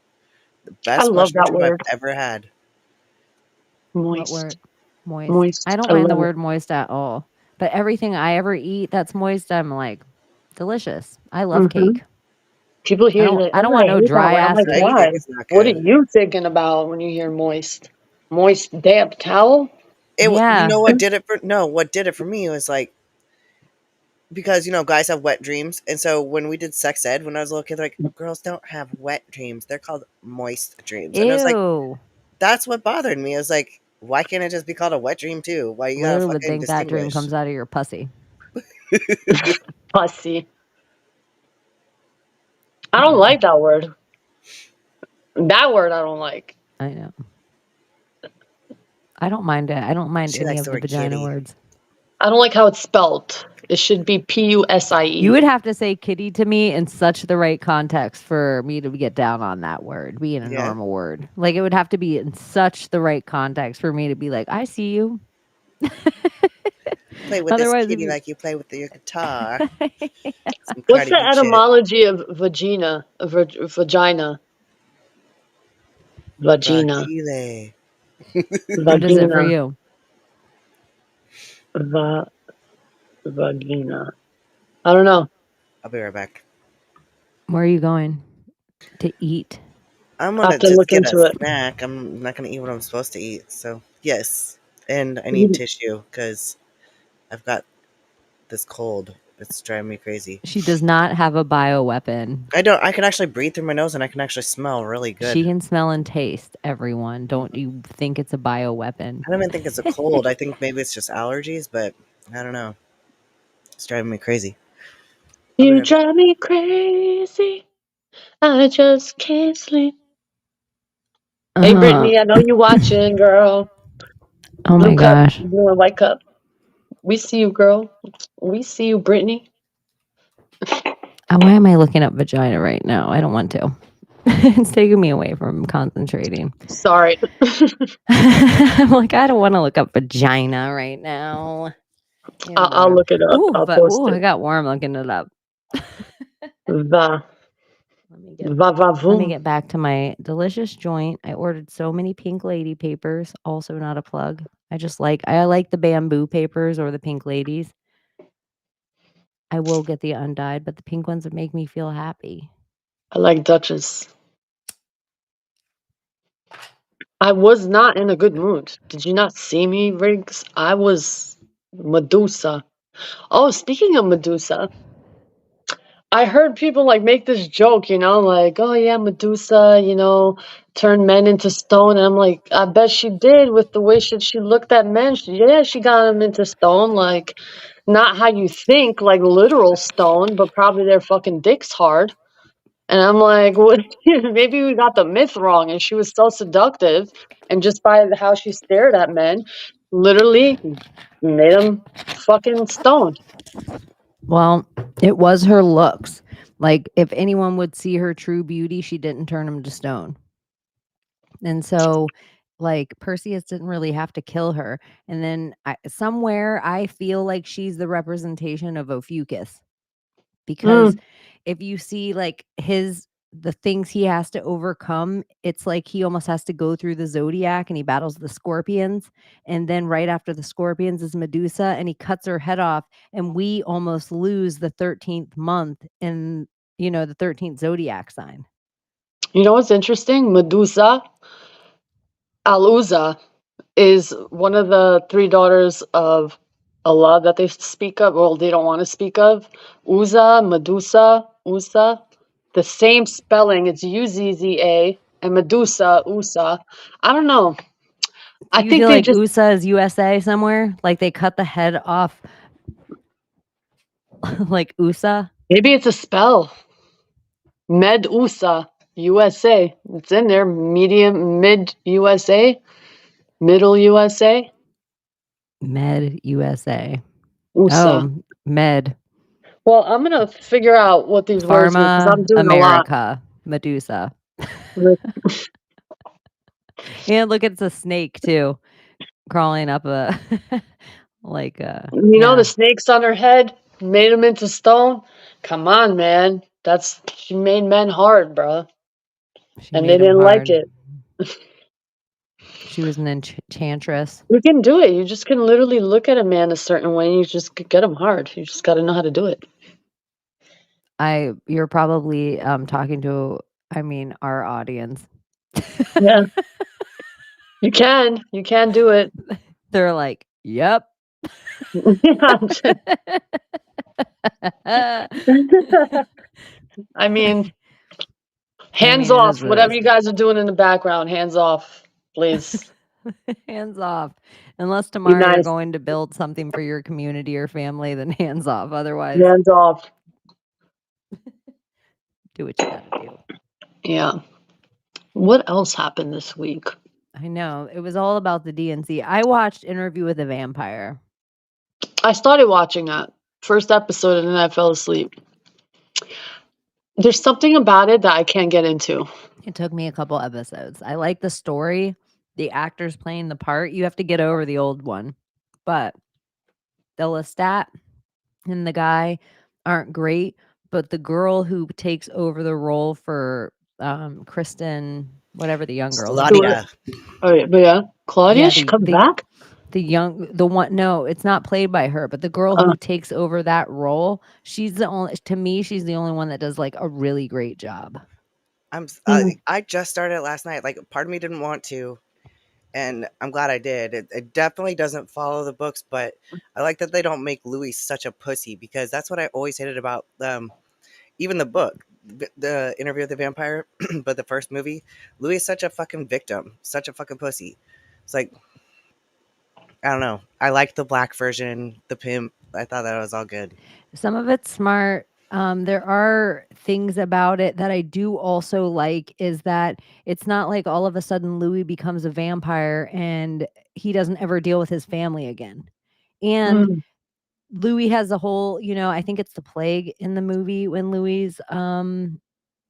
the I best love that mushroom I've word. ever had. What Moist. word? Moist. I Moist. don't I mind the love it. word moist at all. But everything I ever eat that's moist, I'm like, delicious. I love Hmm. cake. People hear that, I don't oh, want I no hate that dry word. I'm ass like, That cake. why? cake's not What are good. you thinking about when you hear moist? Moist damp towel? You Yeah. know what did it for? No, what did it for me was like because guys have wet dreams, and so when we did sex ed when I was a little kid, they're like girls don't have wet dreams; they're called moist dreams, and I was like, Ew. that's what bothered me. I was like, why can't it just be called a wet dream too? Why you gotta Literally would fucking think that dream distinguish? comes out of your pussy. Pussy. I don't Yeah, like that word. That word I don't like. I know. I don't mind it. I don't mind She any likes of the the word vagina kitty. words. I don't like how it's spelled. It should be You Pusie. would have to say kitty to me in such the right context for me to get down on that word, being a Yeah, normal word. Like it would have to be in such the right context for me to be like, I see you. play with this Otherwise, it'd kitty be like you play with your guitar. Some What's Cardi the B shit. etymology of vagina? Vagina. Vagina. Fragile. what is it for Vagina. you? Va- vagina. I don't know. I'll be right back. Where are you going to eat? I'm I gonna have to just look get a into it. snack. I'm not gonna eat what I'm supposed to eat. So yes, and I need You- tissue because I've got this cold. It's driving me crazy. She does not have a bioweapon. I don't. I can actually breathe through my nose, and I can actually smell really She good. can smell and taste, everyone. Don't you think it's a bioweapon? I don't even think it's a cold. I think maybe it's just allergies, but I don't know. It's driving me crazy. I'll be You right back. drive me crazy. I just can't sleep. Hey, Uh-huh. Brittany, I know you watching, girl. Oh Blue my cup, gosh. blue and white cup. We see you, girl. We see you, Brittany. Why am I looking up vagina right now? I don't want to. It's taking me away from concentrating. Sorry. I'm like, I don't want to look up vagina right now. I'll Anymore. look it up. Ooh, I'll but post I it. got warm looking it up. Va, Let me get va, va, let me voom. get back to my delicious joint. I ordered so many pink lady papers, also not a plug. I like the bamboo papers or the pink ladies. I will get the undyed, but the pink ones would make me feel happy. I like Duchess. I was not in a good mood. Did you not see me, Riggs? I was Medusa. Oh, speaking of Medusa, I heard people like make this joke, like, oh yeah, Medusa, turned men into stone. And I'm like, I bet she did with the way she looked at men. She got them into stone, like not how you think, like literal stone, but probably their fucking dicks hard. And I'm like, what? Maybe we got the myth wrong. And she was so seductive, and just by how she stared at men, literally made them fucking stoned. Well, it was her looks. Like if anyone would see her true beauty, she didn't turn them to stone. And so like Perseus didn't really have to kill her. And then somewhere I feel like she's the representation of Ophiuchus, because if you see like the things he has to overcome, it's like he almost has to go through the zodiac and he battles the scorpions, and then right after the scorpions is Medusa and he cuts her head off, and we almost lose the 13th month in the 13th zodiac sign. You know what's interesting? Medusa, Aluza, is one of the three daughters of Allah that they speak of. Well, they don't want to speak of. Uza, Medusa, Usa. The same spelling. It's Uzza and Medusa, Usa. I don't know. I Do you think feel they like just USA is USA somewhere? Like they cut the head off like USA? maybe it's a spell. Medusa, USA. It's in there. Medium, mid USA, middle USA. Med USA. USA. Oh, Med. Well, I'm gonna figure out what these words mean because I'm Pharma doing a lot. America. Medusa. With- And look, it's a snake too, crawling up a like You know, the snakes on her head made them into stone. Come on, man. She made men hard, bro. she And made they 'em didn't like hard. it. She was an enchantress. You can do it. You just can literally look at a man a certain way and you just get him hard. You just got to know how to do it. You're probably talking to our audience. Yeah. You can do it. They're like, "Yep." I mean, hands it off. is what it Whatever is. you guys are doing in the background, hands off, please. Hands off. Unless Be tomorrow you're nice. going to build something for your community or family, then hands off. Otherwise, Hands off. do what you gotta do. Yeah. What else happened this week? I know. It was all about the DNC. I watched Interview with a Vampire. I started watching that first episode and then I fell asleep. There's something about it that I can't get into. It took me a couple episodes. I like the story, the actors playing the part. You have to get over the old one. But the Lestat and the guy aren't great, but the girl who takes over the role for Kristen, whatever the young girl. Claudia. Oh yeah, but yeah, Claudia, Yeah, she comes back. The one, no, it's not played by her, but the girl who takes over that role, she's the only one that does like a really great job. I just started it last night. Like, part of me didn't want to, and I'm glad I did. It definitely doesn't follow the books, but I like that they don't make Louis such a pussy, because that's what I always hated about even the book, the Interview with the Vampire, but the first movie, Louis is such a fucking victim, such a fucking pussy. It's like, I don't know. I liked the black version, the pimp. I thought that was all good. Some of it's smart. There are things about it that I do also like, is that it's not like all of a sudden Louis becomes a vampire and he doesn't ever deal with his family again. And Louis has a whole, I think it's the plague in the movie when Louis,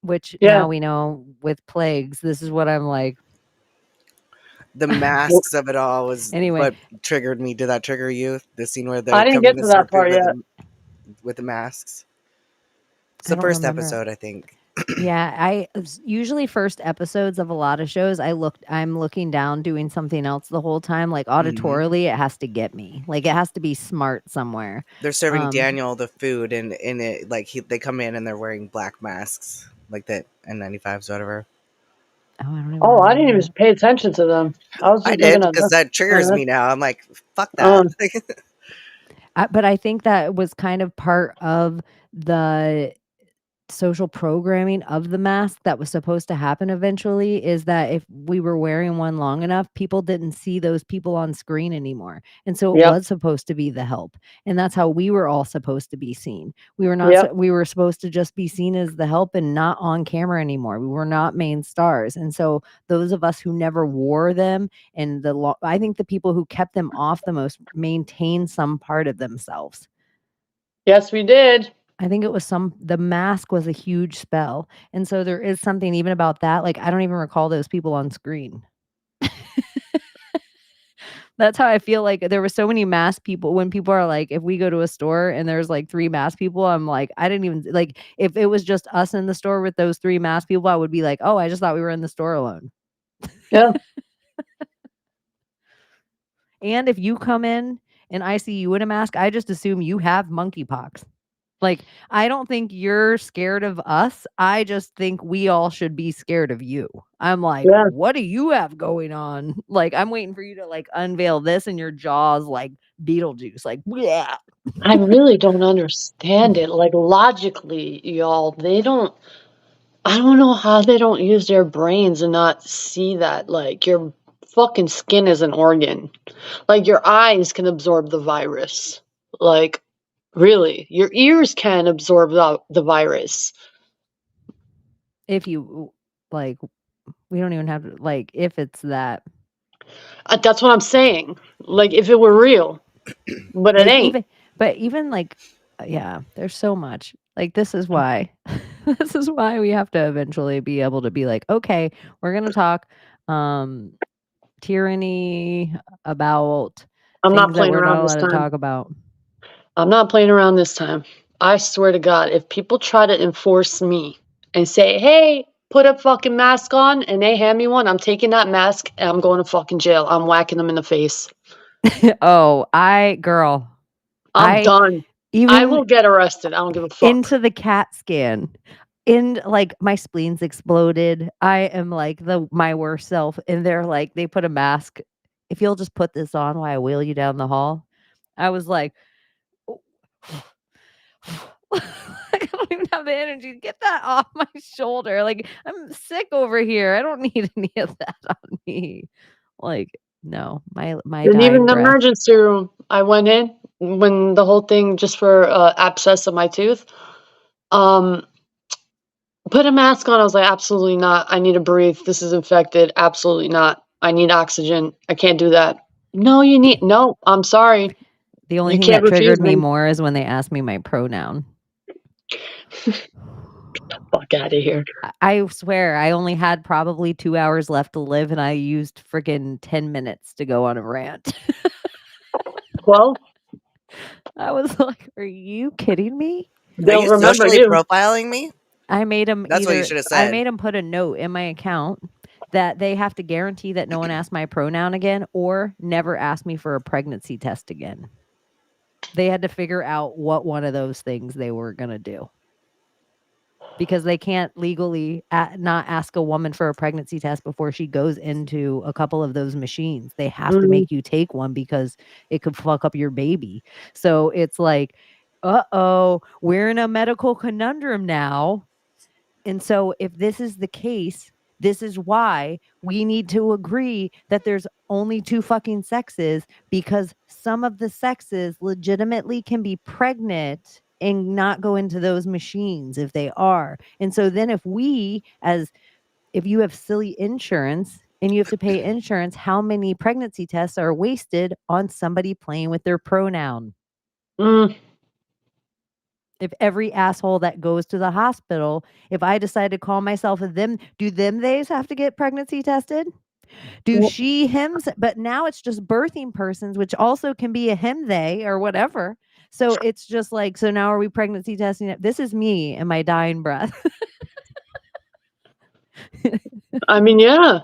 which now we know with plagues, this is what I'm like. The masks of it all was Anyway. what triggered me. Did that trigger you? The scene where I didn't get to that part yet. With the masks. It's the first episode, I think. Yeah, usually first episodes of a lot of shows, I'm looking down doing something else the whole time. Like auditorily, it has to get me. Like it has to be smart somewhere. They're serving Daniel the food, and in it, like they come in and they're wearing black masks, like the N95s or whatever. Oh, I didn't even pay attention to them. I did, because that triggers me now. I'm like, fuck that. But I think that was kind of part of the social programming of the mask that was supposed to happen eventually, is that if we were wearing one long enough, people didn't see those people on screen anymore. And so it was supposed to be the help. And that's how we were all supposed to be seen. We were not, we were supposed to just be seen as the help and not on camera anymore. We were not main stars. And so those of us who never wore them, and I think the people who kept them off the most maintained some part of themselves. Yes, we did. I think it was the mask was a huge spell. And so there is something even about that. Like, I don't even recall those people on screen. That's how I feel. Like there were so many masked people. When people are like, if we go to a store and there's like 3 masked people, I'm like, I didn't even like, if it was just us in the store with those 3 masked people, I would be like, oh, I just thought we were in the store alone. Yeah. And if you come in and I see you in a mask, I just assume you have monkeypox. Like, I don't think you're scared of us. I just think we all should be scared of you. I'm like, Yeah. what do you have going on? Like, I'm waiting for you to like unveil this and your jaws like Beetlejuice. Like, yeah. I really don't understand it. Like logically, y'all, I don't know how they don't use their brains and not see that like your fucking skin is an organ. Like your eyes can absorb the virus. Like really, your ears can absorb the virus. If you like, we don't even have to like, if it's that. That's what I'm saying. Like if it were real, but it Like ain't. even like, yeah, there's so much. Like this is why this is why we have to eventually be able to be like, okay, we're gonna talk tyranny about I'm not things that playing we're not around this allowed to time. talk about. I'm not playing around this time. I swear to God, if people try to enforce me and say, hey, put a fucking mask on, and they hand me one, I'm taking that mask and I'm going to fucking jail. I'm whacking them in the face. Oh, girl, I'm done. I even will get arrested. I don't give a fuck. into the CAT scan. In like my spleen's exploded. I am like my worst self. And they're like, they put a mask. If you'll just put this on while I wheel you down the hall. I was like, like, I don't even have the energy to get that off my shoulder. Like, I'm sick over here. I don't need any of that on me. Like, no, my And even dying the breath. emergency room, I went in when the whole thing just for abscess of my tooth. Put a mask on. I was like, absolutely not. I need to breathe. This is infected. Absolutely not. I need oxygen. I can't do that. No, I'm sorry. The only You thing can't that refuse triggered me me. more is when they asked me my pronoun. Fuck out of here. I swear I only had probably 2 hours left to live and I used freaking 10 minutes to go on a rant. Well, I was like, are you kidding me? Are they'll you remember socially you. profiling me? I made them That's what you should have I said. made them put a note in my account that they have to guarantee that no one asks my pronoun again or never ask me for a pregnancy test again. They had to figure out what one of those things they were going to do. Because they can't legally not ask a woman for a pregnancy test before she goes into a couple of those machines. They have to make you take one because it could fuck up your baby. So it's like, uh-oh, we're in a medical conundrum now. And so if this is the case, this is why we need to agree that there's only 2 fucking sexes, because some of the sexes legitimately can be pregnant and not go into those machines if they are. And so then if you have silly insurance and you have to pay insurance, how many pregnancy tests are wasted on somebody playing with their pronoun? If every asshole that goes to the hospital, if I decide to call myself a them, do them theys have to get pregnancy tested? Do she, hims? But now it's just birthing persons, which also can be a him, they, or whatever. So it's just like, so now are we pregnancy testing it? This is me and my dying breath. I mean, yeah.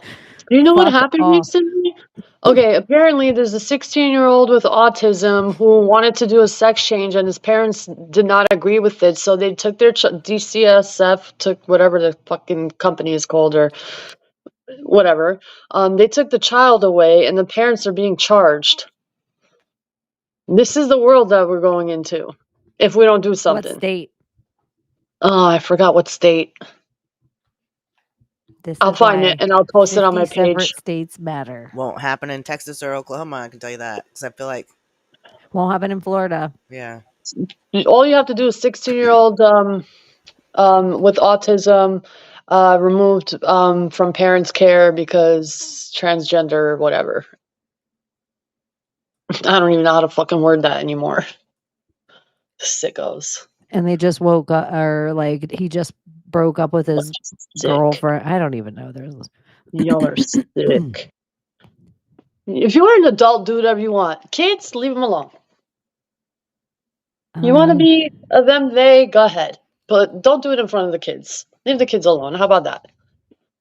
Do you know what Fuck happened off. recently? Okay, apparently there's a 16-year-old with autism who wanted to do a sex change and his parents did not agree with it. So they took their DCSF, took whatever the fucking company is called or whatever. They took the child away and the parents are being charged. This is the world that we're going into if we don't do What something. state? Oh, I forgot what state. This I'll is find it why and I'll post it on 50 my separate page. states matter. Won't happen in Texas or Oklahoma, I can tell you that. Because I feel like, Won't happen in Florida. yeah. All you have to do is 16-year-old with autism removed from parents' care because transgender, whatever. I don't even know how to fucking word that anymore. Sickos. And they just woke up, or like he just broke up with his Sick. girlfriend. I don't even know. There's Y'all are sick. If you're an adult, do whatever you want. Kids, leave them alone. You want to be a them, they, go ahead. But don't do it in front of the kids. Leave the kids alone. How about that?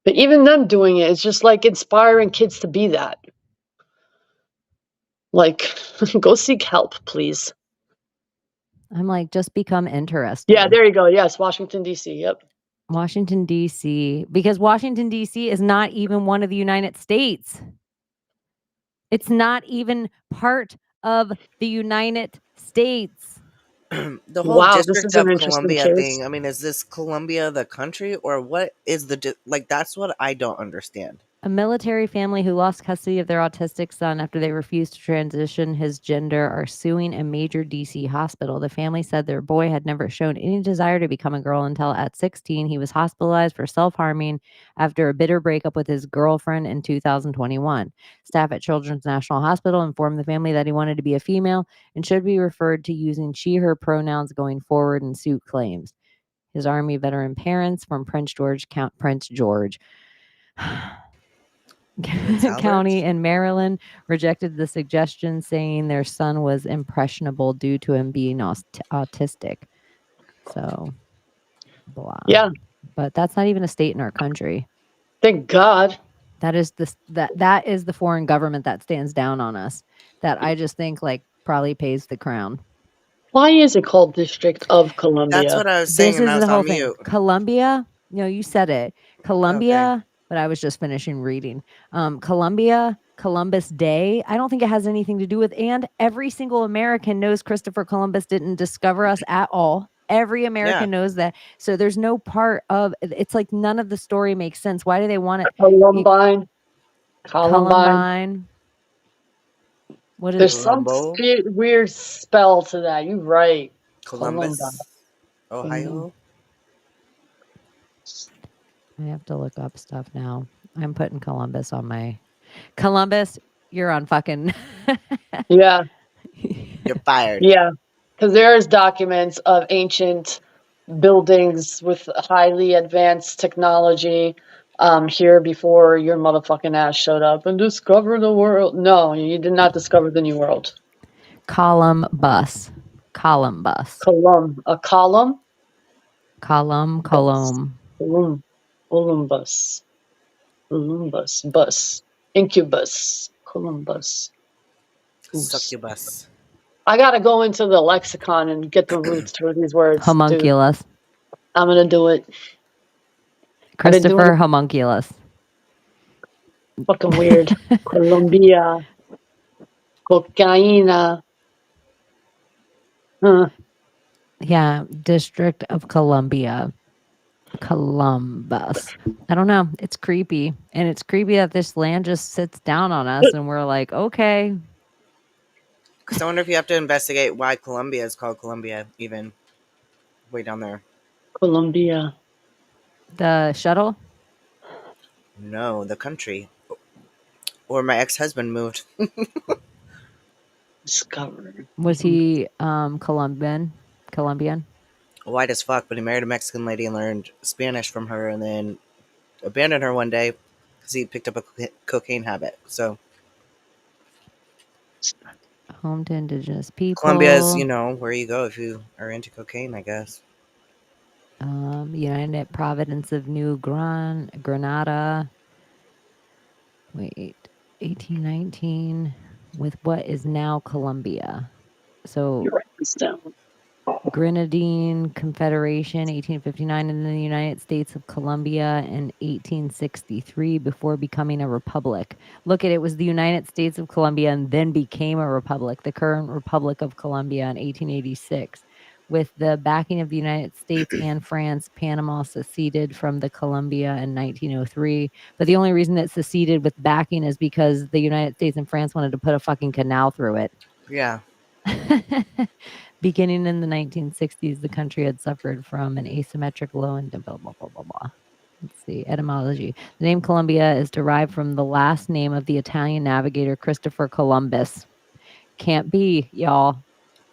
But even them doing it is just like inspiring kids to be that. Like, go seek help, please. I'm like, just become interesting. Yeah, there you go. Yes, Washington, D.C. Yep. Washington, D.C. Because Washington, D.C. is not even one of the United States. It's not even part of the United States. The whole Wow, this District is an of interesting Columbia case. thing. I mean, is this Columbia the country, or what is the like? That's what I don't understand. A military family who lost custody of their autistic son after they refused to transition his gender are suing a major DC hospital. The family said their boy had never shown any desire to become a girl until at 16 he was hospitalized for self-harming after a bitter breakup with his girlfriend in 2021. Staff at Children's National Hospital informed the family that he wanted to be a female and should be referred to using she/her pronouns going forward, and suit claims. His Army veteran parents from Prince George County in Maryland rejected the suggestion, saying their son was impressionable due to him being autistic. So, blah. Yeah. But that's not even a state in our country. Thank God. That is the foreign government that stands down on us. That I just think like probably pays the crown. Why is it called District of Columbia? That's what I was saying, This and is I was the whole on thing. mute. Columbia. No, you said it. Columbia. But I was just finishing reading. Columbia, Columbus Day. I don't think it has anything to do with, and every single American knows Christopher Columbus didn't discover us at all. Every American knows that. So there's no part of it's like none of the story makes sense. Why do they want it? Columbine. What is There's it? some weird spell to that. You're right. Columbus, Ohio. I have to look up stuff now. I'm putting Columbus on my Columbus. You're on fucking. Yeah. You're fired. Yeah, because there's documents of ancient buildings with highly advanced technology here before your motherfucking ass showed up and discovered the world. No, you did not discover the new world. Columbus. A column? Columbus. Bus. Incubus. Columbus. Succubus. I gotta go into the lexicon and get the roots for these words. Homunculus. Dude. I'm gonna do it. Christopher Homunculus. Fucking weird. Columbia. Cocaina. Huh. Yeah, District of Columbia. Columbus. I don't know. It's creepy. And it's creepy that this land just sits down on us and we're like, okay. Because I wonder if you have to investigate why Columbia is called Columbia, even way down there. Columbia. The shuttle? No, the country. Or my ex-husband moved. Discovered. Was he Colombian? White as fuck, but he married a Mexican lady and learned Spanish from her, and then abandoned her one day because he picked up a cocaine habit. So home to indigenous people. Colombia is, where you go if you are into cocaine, I guess. United Province of New Granada. Wait, 1819 with what is now Colombia. So write this down. Grenadine Confederation, 1859, and then the United States of Colombia in 1863 before becoming a republic. Look at it, was the United States of Colombia and then became a republic, the current Republic of Colombia in 1886. With the backing of the United States and France, Panama seceded from the Colombia in 1903. But the only reason it seceded with backing is because the United States and France wanted to put a fucking canal through it. Yeah. Beginning in the 1960s, the country had suffered from an asymmetric low and blah, blah, blah, blah, blah. Let's see. Etymology. The name Columbia is derived from the last name of the Italian navigator Christopher Columbus. Can't be, y'all.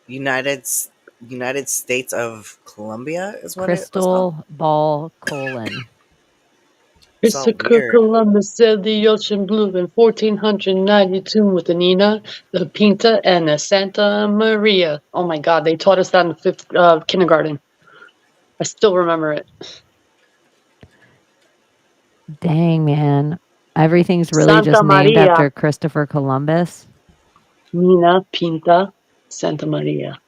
United States of Colombia is what Crystal it was called? Ball colon. It's all Christopher weird. Columbus sailed the ocean blue in 1492 with the Nina, the Pinta, and the Santa Maria. Oh my God, they taught us that in the fifth kindergarten. I still remember it. Dang, man. Everything's really Santa just named Maria, after Christopher Columbus. Nina, Pinta, Santa Maria.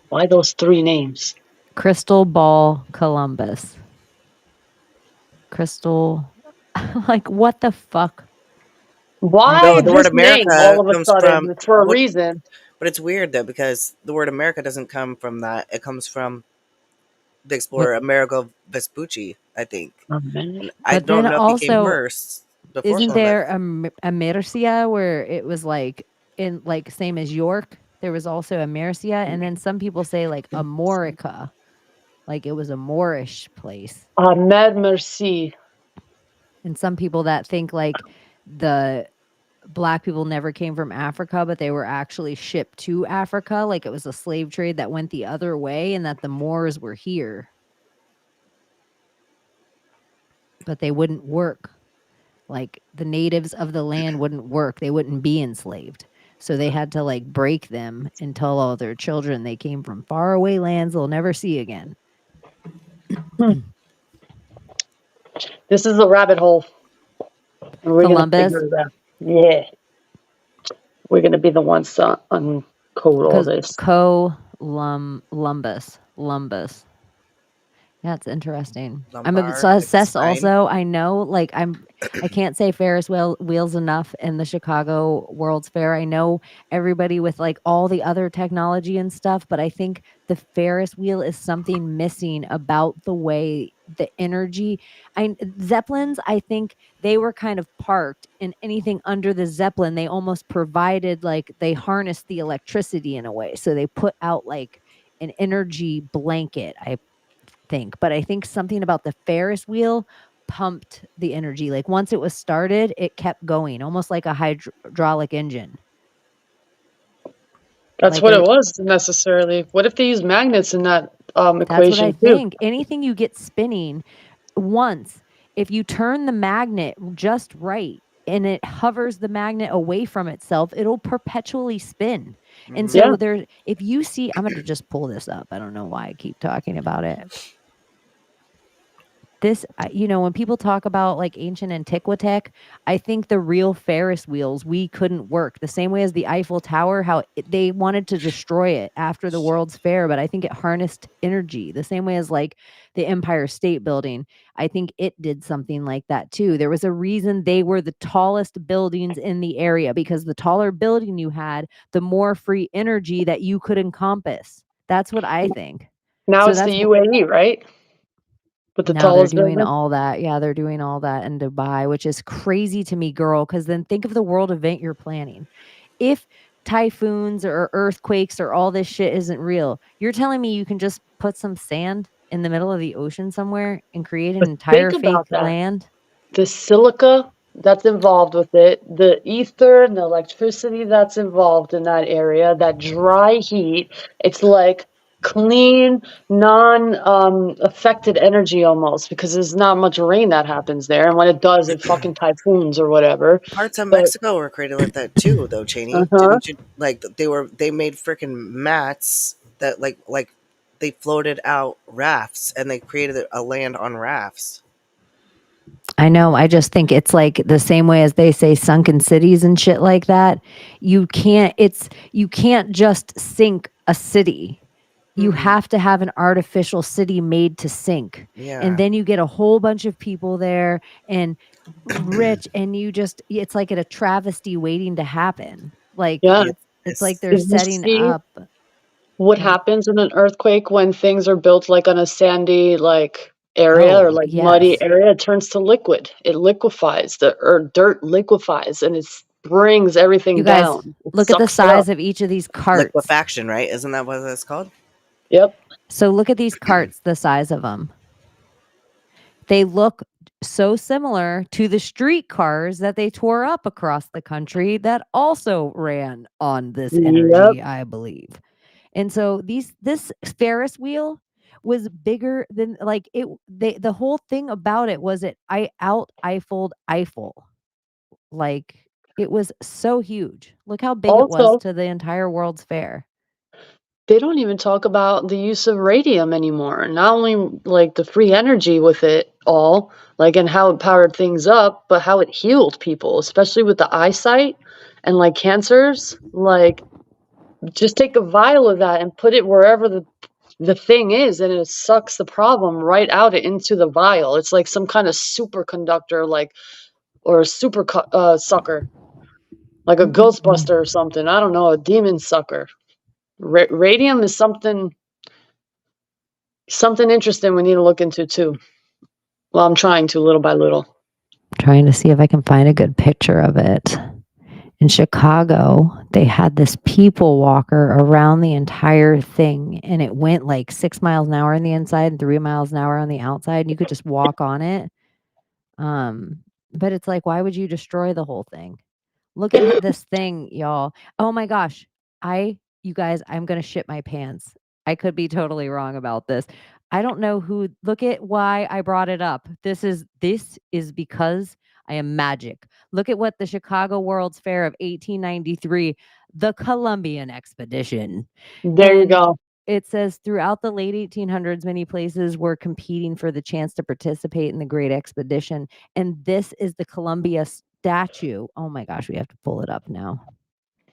Why those three names? Crystal Ball Columbus. Crystal. Like, what the fuck? Why No, the word this name America all of a comes sudden? from It's for a what? reason. But it's weird though because the word America doesn't come from that. It comes from the What? explorer Amerigo Vespucci, I think. Oh, man. And I But then don't know if he came also, first before isn't there Columbus. a Mercia where it was like in like same as York? There was also a Mercia, and then some people say like Amorica, like it was a Moorish place. Ahmed Merci. And some people that think like the black people never came from Africa, but they were actually shipped to Africa, like it was a slave trade that went the other way, and that the Moors were here, but they wouldn't work. Like the natives of the land wouldn't work. They wouldn't be enslaved. So they had to like break them and tell all their children they came from faraway lands they'll never see again. This is a rabbit hole. And we're going to Columbus, figure it out. Yeah. We're going to be the ones to uncode all because this. Lumbus. Yeah, it's interesting. I'm Lombard, like the obsessed spine. also. I know, like, I can't say Ferris wheels enough in the Chicago World's Fair. I know everybody with like all the other technology and stuff, but I think the Ferris wheel is something missing about the way the energy. Zeppelins, I think they were kind of parked, and anything under the Zeppelin, they almost provided like they harnessed the electricity in a way. So they put out like an energy blanket. I think, but I think something about the Ferris wheel pumped the energy. Like once it was started, it kept going, almost like a hydraulic engine. That's Like what it was necessarily. What if they use magnets in that that's what I equation too? think. Anything you get spinning once, if you turn the magnet just right and it hovers the magnet away from itself, it'll perpetually spin. And Yeah. so if you see, I'm going to just pull this up. I don't know why I keep talking about it. This, when people talk about like ancient antiquitech, I think the real Ferris wheels, we couldn't work the same way as the Eiffel Tower, they wanted to destroy it after the World's Fair, but I think it harnessed energy the same way as like the Empire State Building. I think it did something like that too. There was a reason they were the tallest buildings in the area, because the taller building you had, the more free energy that you could encompass. That's what I think. Now So it's the that's UAE, right? With the now they're tallest doing building. all that. Yeah, they're doing all that in Dubai, which is crazy to me, girl, because then think of the world event you're planning. If typhoons or earthquakes or all this shit isn't real, you're telling me you can just put some sand in the middle of the ocean somewhere and create an But entire think fake about that. land? The silica that's involved with it, the ether and the electricity that's involved in that area, that dry heat, it's like clean, non affected energy almost, because there's not much rain that happens there. And when it does, it fucking typhoons or whatever. Parts of But Mexico were created like that too, though, Chaney. uh-huh. Didn't you like they made freaking mats that like they floated out rafts and they created a land on rafts. I know. I just think it's like the same way as they say sunken cities and shit like that. You can't just sink a city. You have to have an artificial city made to sink. Yeah. And then you get a whole bunch of people there and rich, and it's like a travesty waiting to happen. Like Yeah. it's like they're Did you setting see up. what happens in an earthquake when things are built like on a sandy area or Oh, like muddy yes. area? It turns to liquid. It liquefies. Dirt liquefies and it brings everything You guys, down. It look at the sucks it up. size of each of these carts. Liquefaction, right? Isn't that what it's called? Yep. So look at these carts, the size of them. They look so similar to the streetcars that they tore up across the country that also ran on this energy, I believe. And so this Ferris wheel, was bigger than like it. The whole thing about it was I out Eiffelled Eiffel. Like it was so huge. Look how big it was Also, to the entire World's Fair. they don't even talk about the use of radium anymore. Not only like the free energy with it all, like and how it powered things up, but how it healed people, especially with the eyesight and like cancers. Like just take a vial of that and put it wherever the thing is, and it sucks the problem right out into the vial. It's like some kind of superconductor, like or a sucker, like a Ghostbuster or something. I don't know, a demon sucker. Radium is something interesting we need to look into too. Well, I'm trying to little by little. Trying to see if I can find a good picture of it. In Chicago, they had this people walker around the entire thing, and it went like 6 miles an hour on the inside and 3 miles an hour on the outside, and you could just walk on it. But it's like, why would you destroy the whole thing? Look at this thing, y'all. Oh my gosh. You guys, I'm going to shit my pants. I could be totally wrong about this. I don't know look at why I brought it up. This is because I am magic. Look at what the Chicago World's Fair of 1893, the Columbian Expedition. There you go. It says throughout the late 1800s, many places were competing for the chance to participate in the Great Expedition. And this is the Columbia statue. Oh my gosh, we have to pull it up now.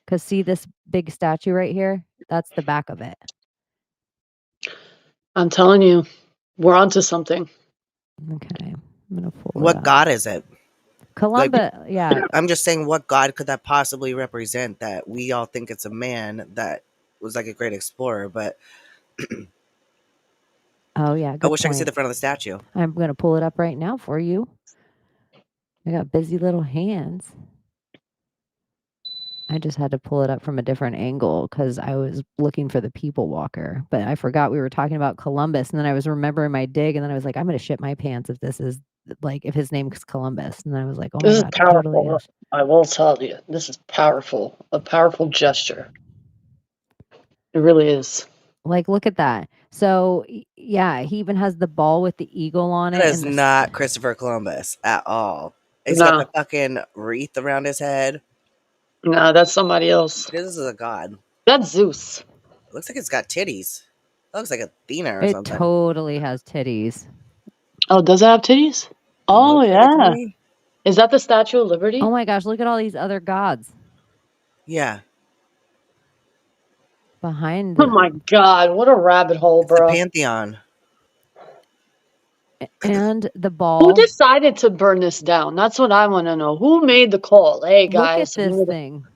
Because see this big statue right here? That's the back of it. I'm telling you, we're onto something. Okay. I'm going to pull it What up. god is it? Columbia, yeah. I'm just saying, what god could that possibly represent that we all think it's a man that was like a great explorer, but Oh, yeah. I wish I could see point. the front of the statue. I'm going to pull it up right now for you. I got busy little hands. I just had to pull it up from a different angle because I was looking for the people walker, but I forgot we were talking about Columbus. And then I was remembering my dig, and then I was like, I'm going to shit my pants if this is like, if his name is Columbus. And then I was like, oh my This is God, it powerful. totally is. I will tell you, this is powerful. A powerful gesture. It really is. Like, look at that. So, yeah, he even has the ball with the eagle on it. That is not Christopher Columbus at all. He's got the fucking wreath around his head. No, that's somebody else. This is a god. That's Zeus. It looks like it's got titties. It looks like Athena or It something. totally has titties. Oh, does it have titties? Oh, yeah. Is that the Statue of Liberty? Oh my gosh, look at all these other gods. Yeah. Behind Oh my God, what a rabbit hole, It's bro. the Pantheon. And the ball. Who decided to burn this down? That's what I want to know. Who made the call? Hey, guys. Look at this thing.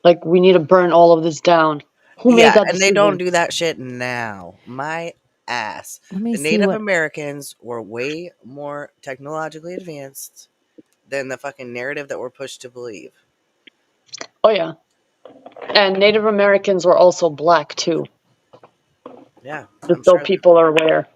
Like, we need to burn all of this down. Who made that and they decision? don't do that shit now. My ass. Let me The see Native what- Americans were way more technologically advanced than the fucking narrative that we're pushed to believe. Oh, yeah. And Native Americans were also black, too. Yeah. Just so people are aware.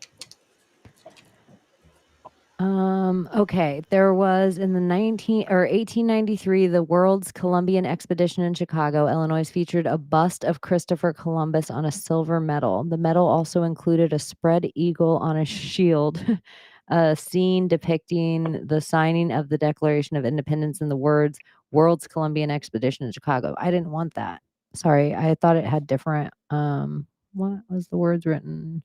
Okay, there was in the 1893, the World's Columbian Expedition in Chicago, Illinois, featured a bust of Christopher Columbus on a silver medal. The medal also included a spread eagle on a shield, a scene depicting the signing of the Declaration of Independence and the words World's Columbian Expedition in Chicago. I didn't want that. Sorry, I thought it had different, what was the words written?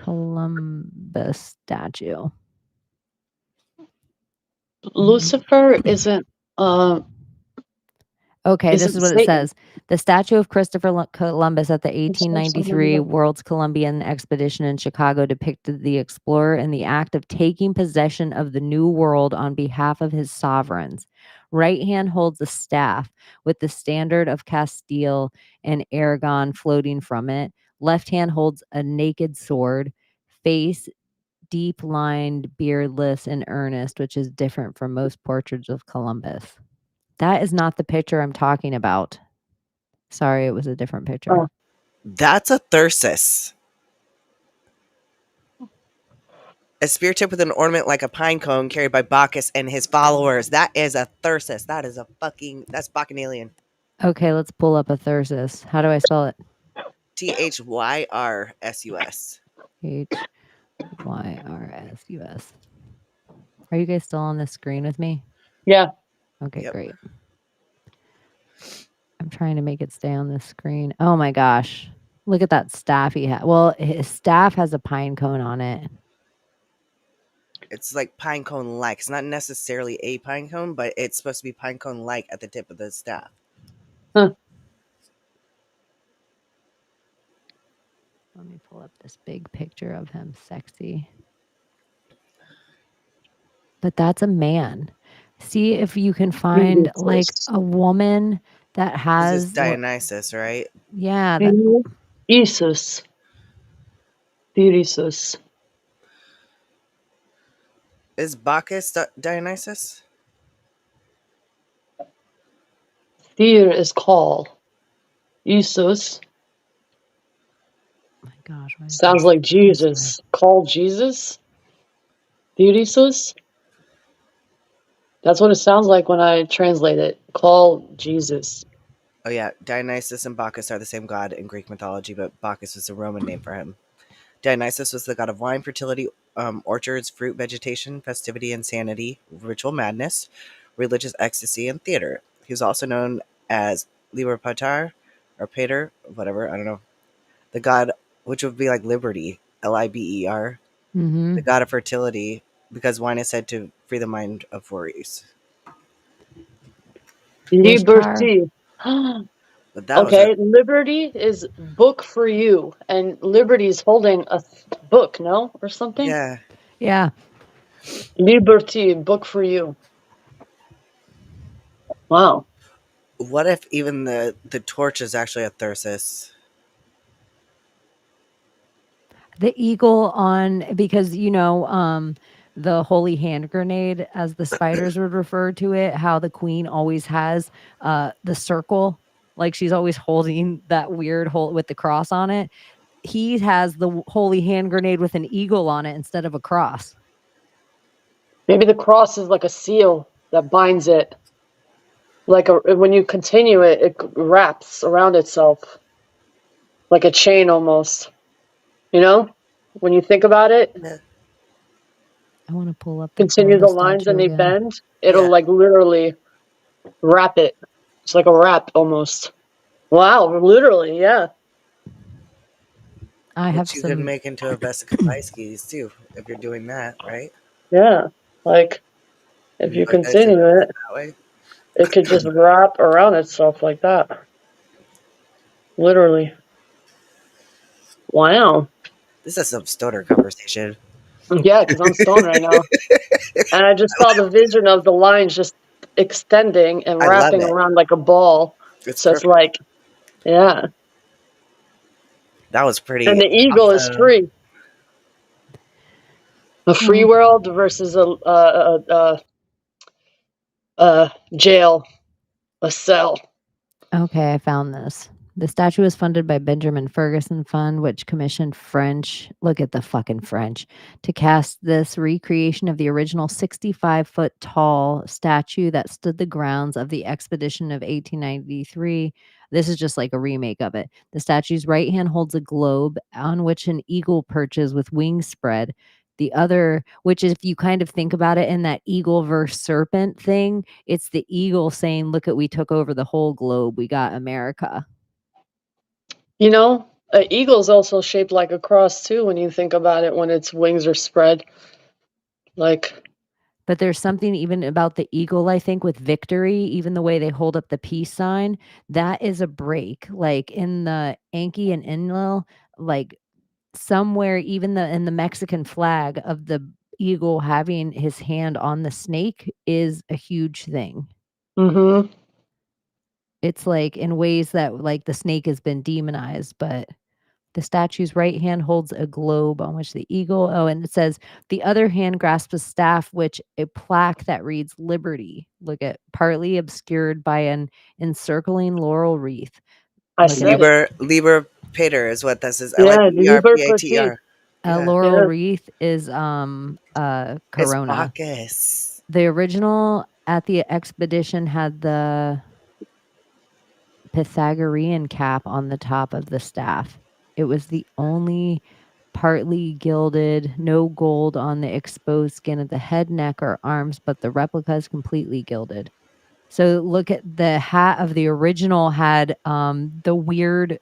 Columbus statue. Lucifer isn't. Okay, this is what it says. The statue of Christopher Columbus at the 1893 World's Columbian Expedition in Chicago depicted the explorer in the act of taking possession of the New World on behalf of his sovereigns. Right hand holds a staff with the standard of Castile and Aragon floating from it. Left hand holds a naked sword, face deep lined, beardless, and earnest, which is different from most portraits of Columbus. That is not the picture I'm talking about. Sorry, it was a different picture. Oh. That's a thyrsus. A spear tip with an ornament like a pine cone carried by Bacchus and his followers. That is a thyrsus. That is that's bacchanalian. Okay, let's pull up a thyrsus. How do I spell it? THYRSUS. HYRSUS. Are you guys still on the screen with me? Yeah. Okay, Yep. great. I'm trying to make it stay on the screen. Oh my gosh. Look at that staff he had. Well, his staff has a pine cone on it. It's like pine cone like. It's not necessarily a pine cone, but it's supposed to be pine cone like at the tip of the staff. Huh. Let me pull up this big picture of him, sexy. But that's a man. See if you can find like a woman that This has is Dionysus, right? yeah, that, Isus. Dionysus. Is Bacchus Dionysus? Fear is call. Isus. my gosh. why is Sounds this like this way? Jesus. Call Jesus? Dionysus? That's what it sounds like when I translate it. Call Jesus. Oh yeah, Dionysus and Bacchus are the same god in Greek mythology, but Bacchus was a Roman name for him. Dionysus was the god of wine, fertility, orchards, fruit vegetation, festivity, insanity, ritual madness, religious ecstasy, and theater. He was also known as Liber Pater, or Pater, whatever, I don't know. The god, which would be like liberty, Liber, Mm-hmm. the god of fertility, because wine is said to free the mind of worries. Liberty. But that was Okay, liberty is book for you, and liberty's holding a book, no? Or something? yeah. Yeah. Liberty, book for you. Wow. What if even the torch is actually a thyrsus? The eagle on because the holy hand grenade, as the spiders would refer to it, how the queen always has the circle, like she's always holding that weird hole with the cross on it. He has the holy hand grenade with an eagle on it instead of a cross. Maybe the cross is like a seal that binds it. Like when you continue it, it wraps around itself. Like a chain almost. You know? When you think about it, I want to pull up the continue the Columbus lines statue and they again. bend, it'll Yeah. like literally wrap it. It's like a wrap almost. Wow, literally, yeah. I have Which you could some. make into a vesica Pisces too, if you're doing that, right? Yeah. Like if you Like that shit continue it, that way. it could just wrap around itself like that. Literally. Wow. This is some stoner conversation. Yeah, because I'm stoned right now. And I just saw the vision of the lines just extending and I love wrapping it. around like a ball. It's So it's perfect. like, yeah. That was pretty And the eagle is awesome. free. A free world versus a jail, a cell. Okay, I found this. The statue was funded by Benjamin Ferguson Fund, which commissioned French, look at the fucking French, to cast this recreation of the original 65-foot tall statue that stood the grounds of the expedition of 1893. This is just like a remake of it. The statue's right hand holds a globe on which an eagle perches with wings spread. The other, which if you kind of think about it in that eagle versus serpent thing, it's the eagle saying, look at, we took over the whole globe. We got America. You know, an eagle's also shaped like a cross too when you think about it when its wings are spread. Like, but there's something even about the eagle, I think, with victory, even the way they hold up the peace sign, that is a break. Like in the Yankee and Enlil, like somewhere, even in the Mexican flag of the eagle having his hand on the snake is a huge thing. mm-hmm. It's like in ways that like the snake has been demonized, but the statue's right hand holds a globe on which the eagle, and it says the other hand grasps a staff, which a plaque that reads liberty. Look at partly obscured by an encircling laurel wreath. I said it. Liber Pater is what this is. Yeah, Liber Pater. Liber. A laurel wreath is corona. It's Bacchus. The original at the expedition had the Pythagorean cap on the top of the staff. It was the only partly gilded, no gold on the exposed skin of the head, neck, or arms, but the replica is completely gilded. So look at the hat of the original had the weird.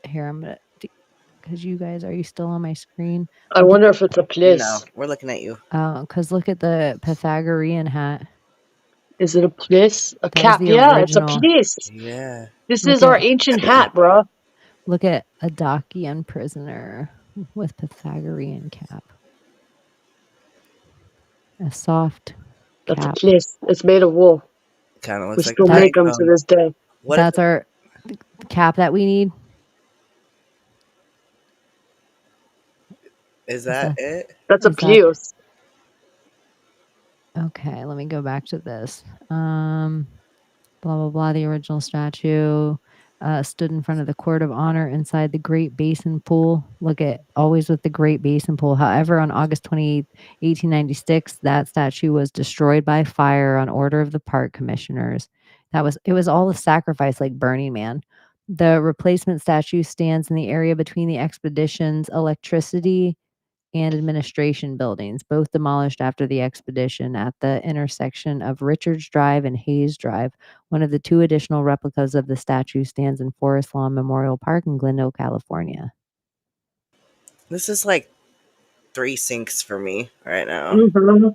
Here, I'm gonna, because you guys, are you still on my screen? I Look wonder if it's a No, place. we're looking at you. because look at the Pythagorean hat. Is it a place? A That was cap? the Yeah, it's a original. place. Yeah. This Look is our at ancient hat, bruh. look at a Dacian prisoner with Pythagorean cap. A soft That's a cap. place. It's made of wool. Kind of We looks like still a make them to iPhone. this day. What That's if our cap that we need. is that it? That's a Is that place. okay? Let me go back to this. Blah blah blah. The original statue stood in front of the court of honor inside the Great Basin Pool. Look at always with the Great Basin Pool. However, on August 28th, 1896, that statue was destroyed by fire on order of the park commissioners. It was all a sacrifice, like Burning Man. The replacement statue stands in the area between the expedition's electricity and administration buildings, both demolished after the expedition at the intersection of Richards Drive and Hayes Drive. One of the two additional replicas of the statue stands in Forest Lawn Memorial Park in Glendale, California. This is like 3 sinks for me right now. Mm-hmm.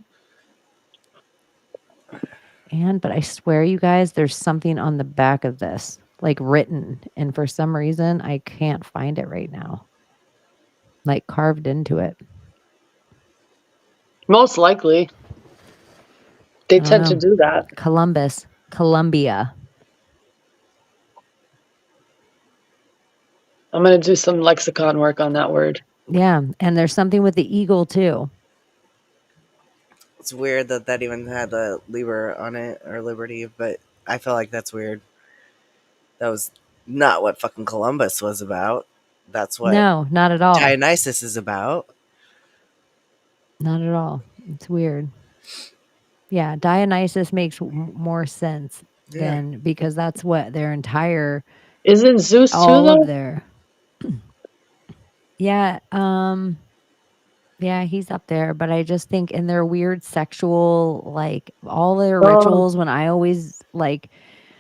But I swear, you guys, there's something on the back of this, like written, and for some reason, I can't find it right now. Like carved into it. Most likely. They tend to do that. Columbia. I'm going to do some lexicon work on that word. Yeah, and there's something with the eagle too. It's weird that even had the Liber on it, or Liberty, but I feel like that's weird. That was not what fucking Columbus was about. That's what No, not at all. Dionysus is about. Not at all. It's weird. Yeah, Dionysus makes more sense than because that's what their entire Isn't Zeus too all though? of their yeah, yeah, he's up there, but I just think in their weird sexual, like all their rituals, when I always like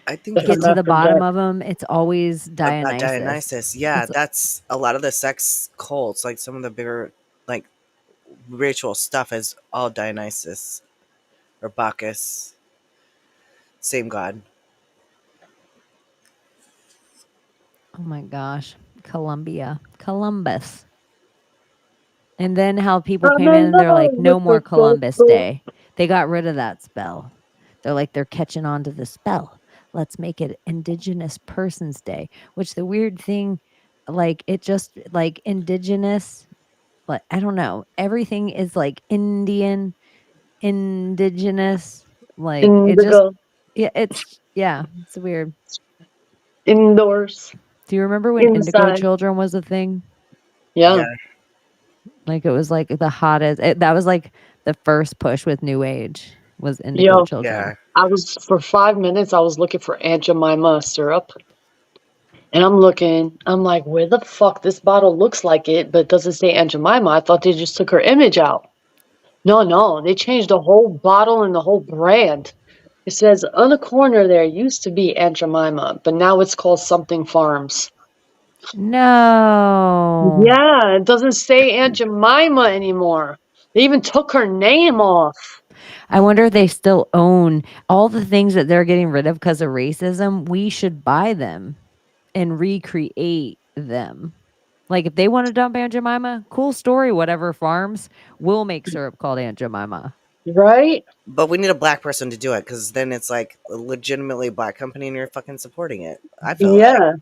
I think get to the bottom of them, it's always about Dionysus. Dionysus. Yeah, that's a lot of the sex cults. Like some of the bigger like ritual stuff is all Dionysus or Bacchus. Same god. Oh my gosh, Columbus. And then how people came in and they're like, no more Columbus Day. They got rid of that spell. They're like, they're catching on to the spell. Let's make it Indigenous Persons Day, which the weird thing, like it just like indigenous, but I don't know. Everything is like Indian, indigenous, like it just, yeah, it's weird. Indoors. Do you remember when Indigo Inside. Children was a thing? Yeah. Like it was like the hottest. That was like the first push with New Age was Indigo Children. Yeah. I was for 5 minutes. I was looking for Aunt Jemima syrup, and I'm like, where the fuck this bottle looks like it, but it doesn't say Aunt Jemima. I thought they just took her image out. No, they changed the whole bottle and the whole brand. It says on the corner there used to be Aunt Jemima, but now it's called something Farms. No. Yeah, it doesn't say Aunt Jemima anymore. They even took her name off. I wonder if they still own all the things that they're getting rid of because of racism. We should buy them and recreate them. Like if they want to dump Aunt Jemima, cool story, whatever Farms, we'll make syrup called Aunt Jemima. Right? But we need a black person to do it because then it's like a legitimately black company and you're fucking supporting it. I feel like.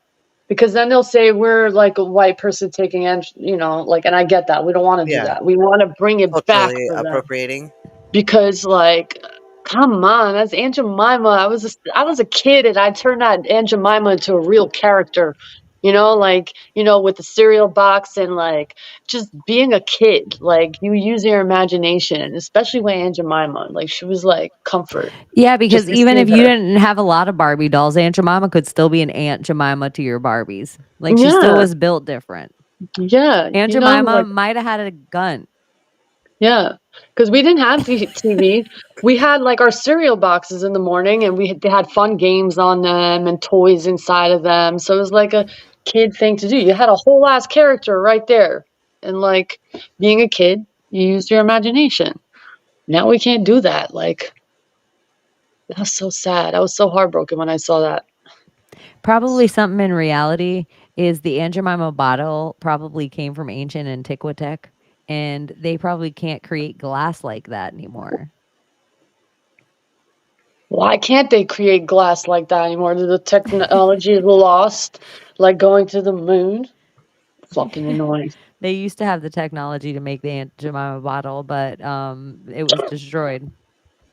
Because then they'll say we're like a white person taking, like, and I get that. We don't want to do that. We want to bring it back Culturally for them. appropriating. Because, like, come on, that's Aunt Jemima. I was a kid and I turned that Aunt Jemima into a real character. With the cereal box and like just being a kid, like you use your imagination, especially with Aunt Jemima. Like she was like comfort. Yeah, because even if you didn't have a lot of Barbie dolls, Aunt Jemima could still be an Aunt Jemima to your Barbies. Like she still was built different. Yeah, Aunt you know, Jemima like might have had a gun. yeah, because we didn't have TV. We had like our cereal boxes in the morning, and they had fun games on them and toys inside of them. So it was like a kid thing to do. You had a whole ass character right there, and like being a kid, you used your imagination. Now we can't do that. Like that was so sad. I was so heartbroken when I saw that. Probably something in reality is the Aunt Jemima bottle probably came from ancient Antiquitech, and they probably can't create glass like that anymore. Why can't they create glass like that anymore? The technology is lost, like going to the moon. Fucking annoying. They used to have the technology to make the Aunt Jemima bottle, but it was destroyed.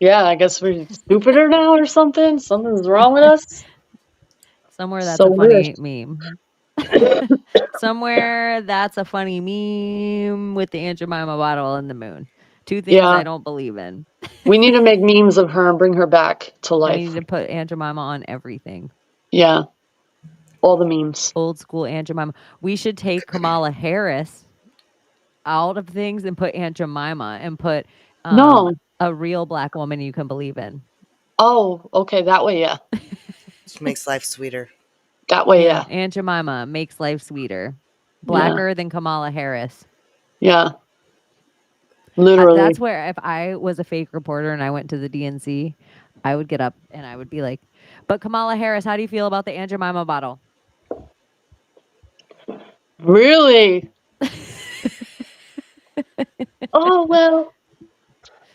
Yeah, I guess we're stupider now or something. Something's wrong with us. Somewhere that's So a weird. funny meme. Somewhere that's a funny meme with the Aunt Jemima bottle and the moon. Two things Yeah, I don't believe in. we need to make memes of her and bring her back to We life. need to put Aunt Jemima on everything. Yeah, all the memes. Old school Aunt Jemima. We should take Kamala Harris out of things and put Aunt Jemima and put No. a real black woman you can believe in. Oh, okay, that way, yeah. Just makes life sweeter. That way, yeah. Aunt Jemima makes life sweeter. Yeah. Blacker than Kamala Harris. Yeah. Literally. That's where if I was a fake reporter and I went to the DNC, I would get up and I would be like, but Kamala Harris, how do you feel about the Aunt Jemima bottle? Really? Oh, well.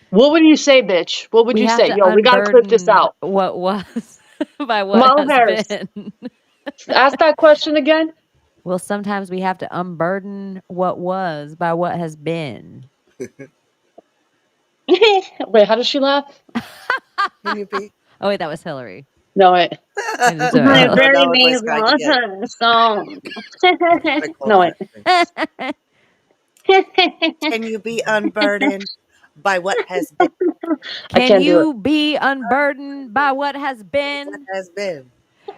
What would you say, bitch? What would We you have say? to Yo, we gotta clip this unburden out. what was by what Kamala has Harris. been. Ask that question again. Well, sometimes we have to unburden what was by what has been. Wait, how does she laugh? Can you be? Oh, wait, that was Hillary. No, wait. I just don't know. Very amazing song. Like, hold No, on. wait. Can you be unburdened by what has been? I Can can't do you be unburdened by what has been? Has been.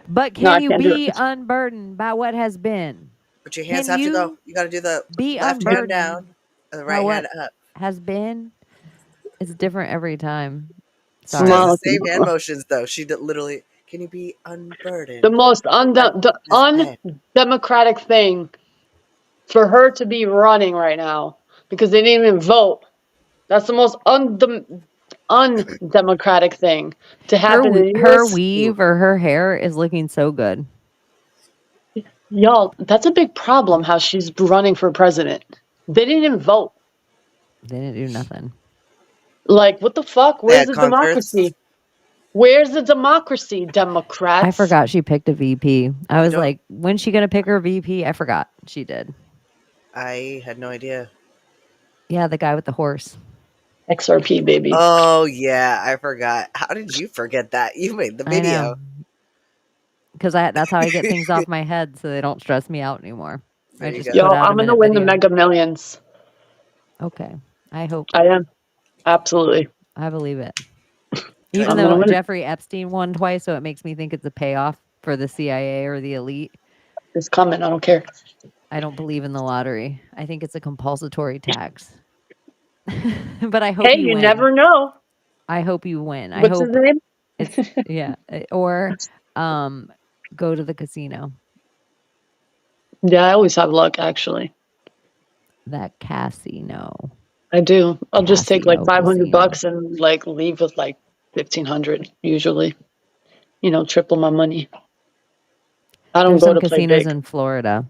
But No, can I you can't do be it. unburdened by what has been? But your hands Can have to go. you You got to do the be left hand unburdened down and the by right what hand up. has been? It's different every time. She Sorry. does Kamala. the same hand motions though. She literally. Can you be unburdened? The most the undemocratic thing for her to be running right now because they didn't even vote. That's the most undemocratic thing to happen in Her US. weave or her hair is looking so good. Y'all, that's a big problem how she's running for president. They didn't even vote. They didn't do nothing. Like, what the fuck? Where's the concerts. democracy? Where's the democracy, Democrats? I forgot she picked a VP. I was don't- like, when's she gonna pick her VP? I forgot. She did. I had no idea. Yeah, the guy with the horse. XRP, baby. Oh yeah, I forgot. How did you forget that? You made the video. Because that's how I get things off my head so they don't stress me out anymore. There I you just go. put Yo, out a I'm gonna minute win the video. Mega Millions. Okay. I hope. I am. Absolutely. I believe it. I'm Even gonna though win it. Jeffrey Epstein won twice, so it makes me think it's a payoff for the CIA or the elite. It's coming. I don't care. I don't believe in the lottery. I think it's a compulsory tax. But I hope Hey, you you win. never know. I hope you win. I What's hope his name? it's yeah. Or go to the casino. Yeah, I always have luck, actually. That casino. I do. I'll just take like Casino, 500 casino. bucks and like leave with like 1,500 usually. You know, triple my money. I don't There's go some to play casinos big. in Florida.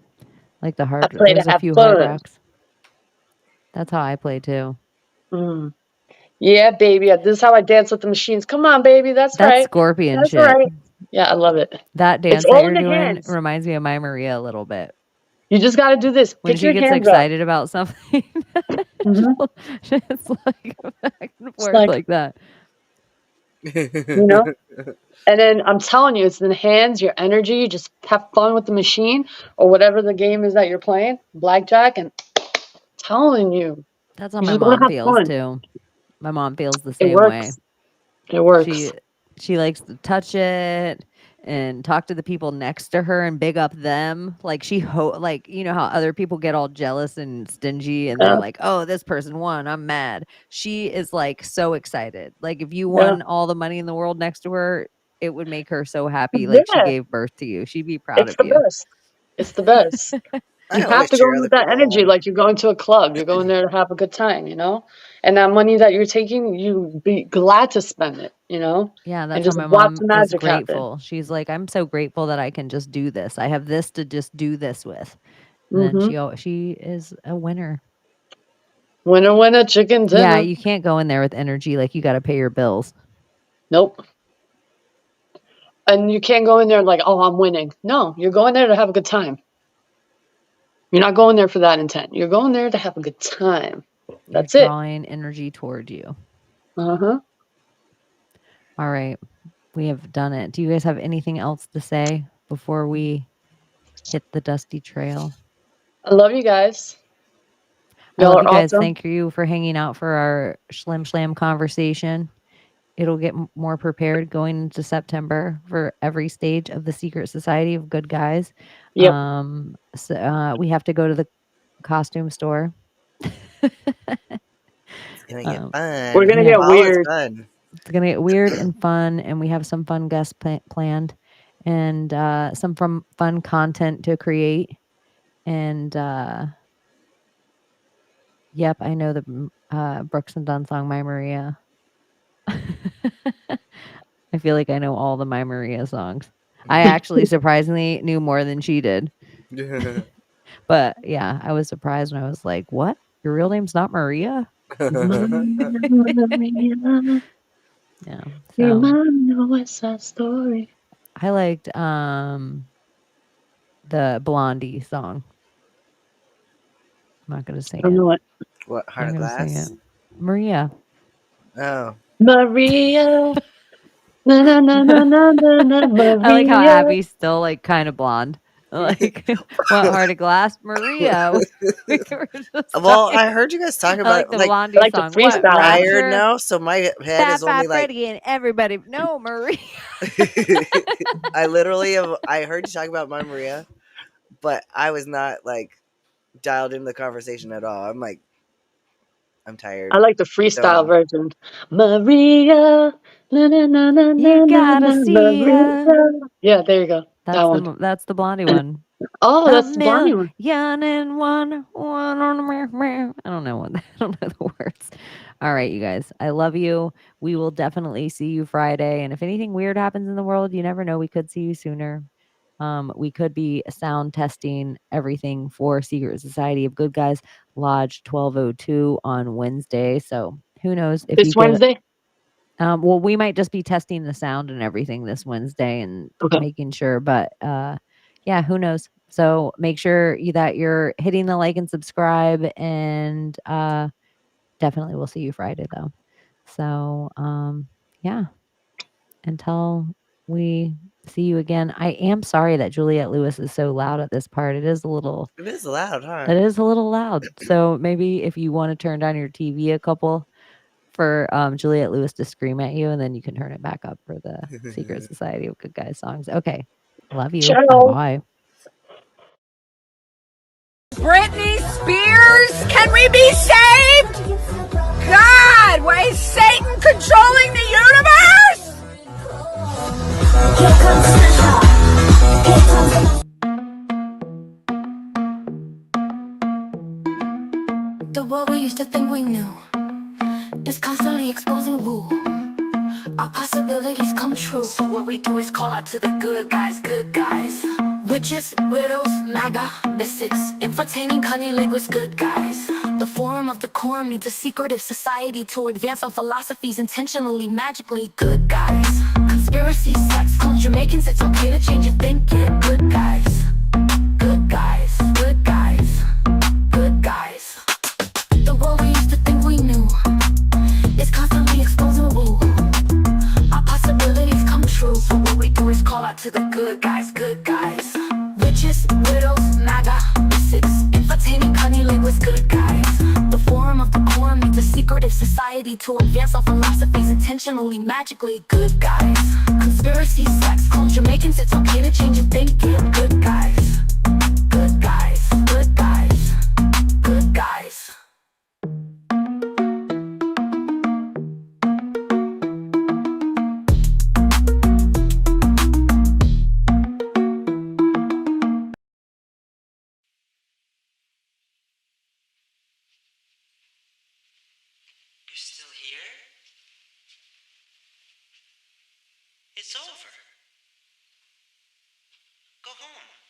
Like the I hard play to there's a have few hard fun. rocks. That's how I play too. Mm. Yeah, baby. This is how I dance with the machines. Come on, baby. That's That's right. scorpion That's shit. right. Yeah, I love it. That dance It's that all you're in the doing hands. reminds me of my Maria a little bit. You just got to do this. When Pick she your gets hands excited about something, Mhm. it's like back and It's forth like, like that. you know? And then I'm telling you, it's in the hands, your energy. You just have fun with the machine or whatever the game is that you're playing, blackjack, and telling you, That's how you my just want mom to have feels fun. too. My mom feels the It same way. works. It works. She likes to touch it and talk to the people next to her and big up them. Like like, you know how other people get all jealous and stingy and they're like, "Oh, this person won. I'm mad." She is like so excited. Like if you won all the money in the world next to her, it would make her so happy. Like she Yeah, gave birth to you. She'd be proud it's of the you. best. It's the best. I You have always to go cheer in other with that people energy on. like you're going to a club. You're going there to have a good time, you know? And that money that you're taking, you be glad to spend it, you know? Yeah, And that's how just my watch mom the is magic happen. grateful. She's like, "I'm so grateful that I can just do this. I have this to just do this with." And then Mm-hmm. she is a winner. Winner, winner, chicken dinner. Yeah, you can't go in there with energy like you got to pay your bills. Nope. And you can't go in there like, oh, I'm winning. No, you're going there to have a good time. You're not going there for that intent. You're going there to have a good time. That's You're it. drawing energy toward you. Uh-huh. All right. We have done it. Do you guys have anything else to say before we hit the dusty trail? I love you guys. I Y'all love are you guys. awesome. Thank you for hanging out for our Schlim Schlam conversation. It'll get more prepared going into September for every stage of the Secret Society of Good Guys. Yep. So, we have to go to the costume store. It's gonna get fun. We're gonna Yeah. get Fall is weird. fun. It's gonna get weird and fun, and we have some fun guests planned, and some fun content to create. And yep, I know the Brooks and Dunn song "My Maria." I feel like I know all the My Maria songs. I actually surprisingly knew more than she did. But yeah, I was surprised when I was like, "What? Your real name's not Maria?" Yeah. You So might know West Side Story. I liked the Blondie song. I'm not gonna sing I don't it. know it. What, Heart I'm of gonna sing Glass? it. Maria. Oh. Maria. Na na na na na na na Maria. I like how Abbie's still like kind of blonde. Like what Heart of Glass? Maria. We were just Well, talking- I heard you guys talking I like about the like Blondie like the song. What freestyle. tired Rapture? now, so my head Fat is only like Freddy and everybody. No, Maria. I literally have I heard you talk about my Maria, but I was not like dialed into the conversation at all. I'm like I'm tired. I like the freestyle Done. version. Maria. Na na na na na You na gotta na see Maria. her. Yeah, there you go. That one. That's the Blondie one. Oh, A that's the Blondie one. million and one on the I don't know I don't know the words. All right, you guys. I love you. We will definitely see you Friday. And if anything weird happens in the world, you never know. We could see you sooner. We could be sound testing everything for Secret Society of Good Guys Lodge 1202 on Wednesday. So who knows if This you get Wednesday? well, we might just be testing the sound and everything this Wednesday and Okay. making sure, but yeah, who knows? So make sure that you're hitting the like and subscribe, and definitely we'll see you Friday though. So yeah, until we see you again. I am sorry that Juliette Lewis is so loud at this part. It is a little Huh? It is a little loud. So maybe if you want to turn down your TV a couple for Juliette Lewis to scream at you, and then you can turn it back up for the Secret Society of Good Guys songs. Okay. Love you. Ciao. Bye. Britney Spears, can we be saved? God, why is Satan controlling the universe? The world we used to think we knew is constantly exposing woo. Our possibilities come true. So what we do is call out to the good guys, good guys. Witches, widows, MAGA, mystics, entertaining cunning linguists, good guys. The forum of the quorum needs a secretive society to advance our philosophies intentionally, magically, good guys. Conspiracy, sex, culture, Jamaicans, it's okay to change your thinking, good guys. Good guys, good guys, good guys. The world we used to think we knew is constantly exposing woo. Our possibilities come true. So what we do is call out to the good guys, good guys. Witches, widows, MAGA, mystics, entertaining cunning linguists, good guys. The forum of the quorum needs a secretive society to advance our philosophies intentionally. intentionally, magically good guys. Conspiracy, sex, culture making it's okay to change your thinking. Good guys, good guys, good guys, good guys. You're still here? It's over. Go home.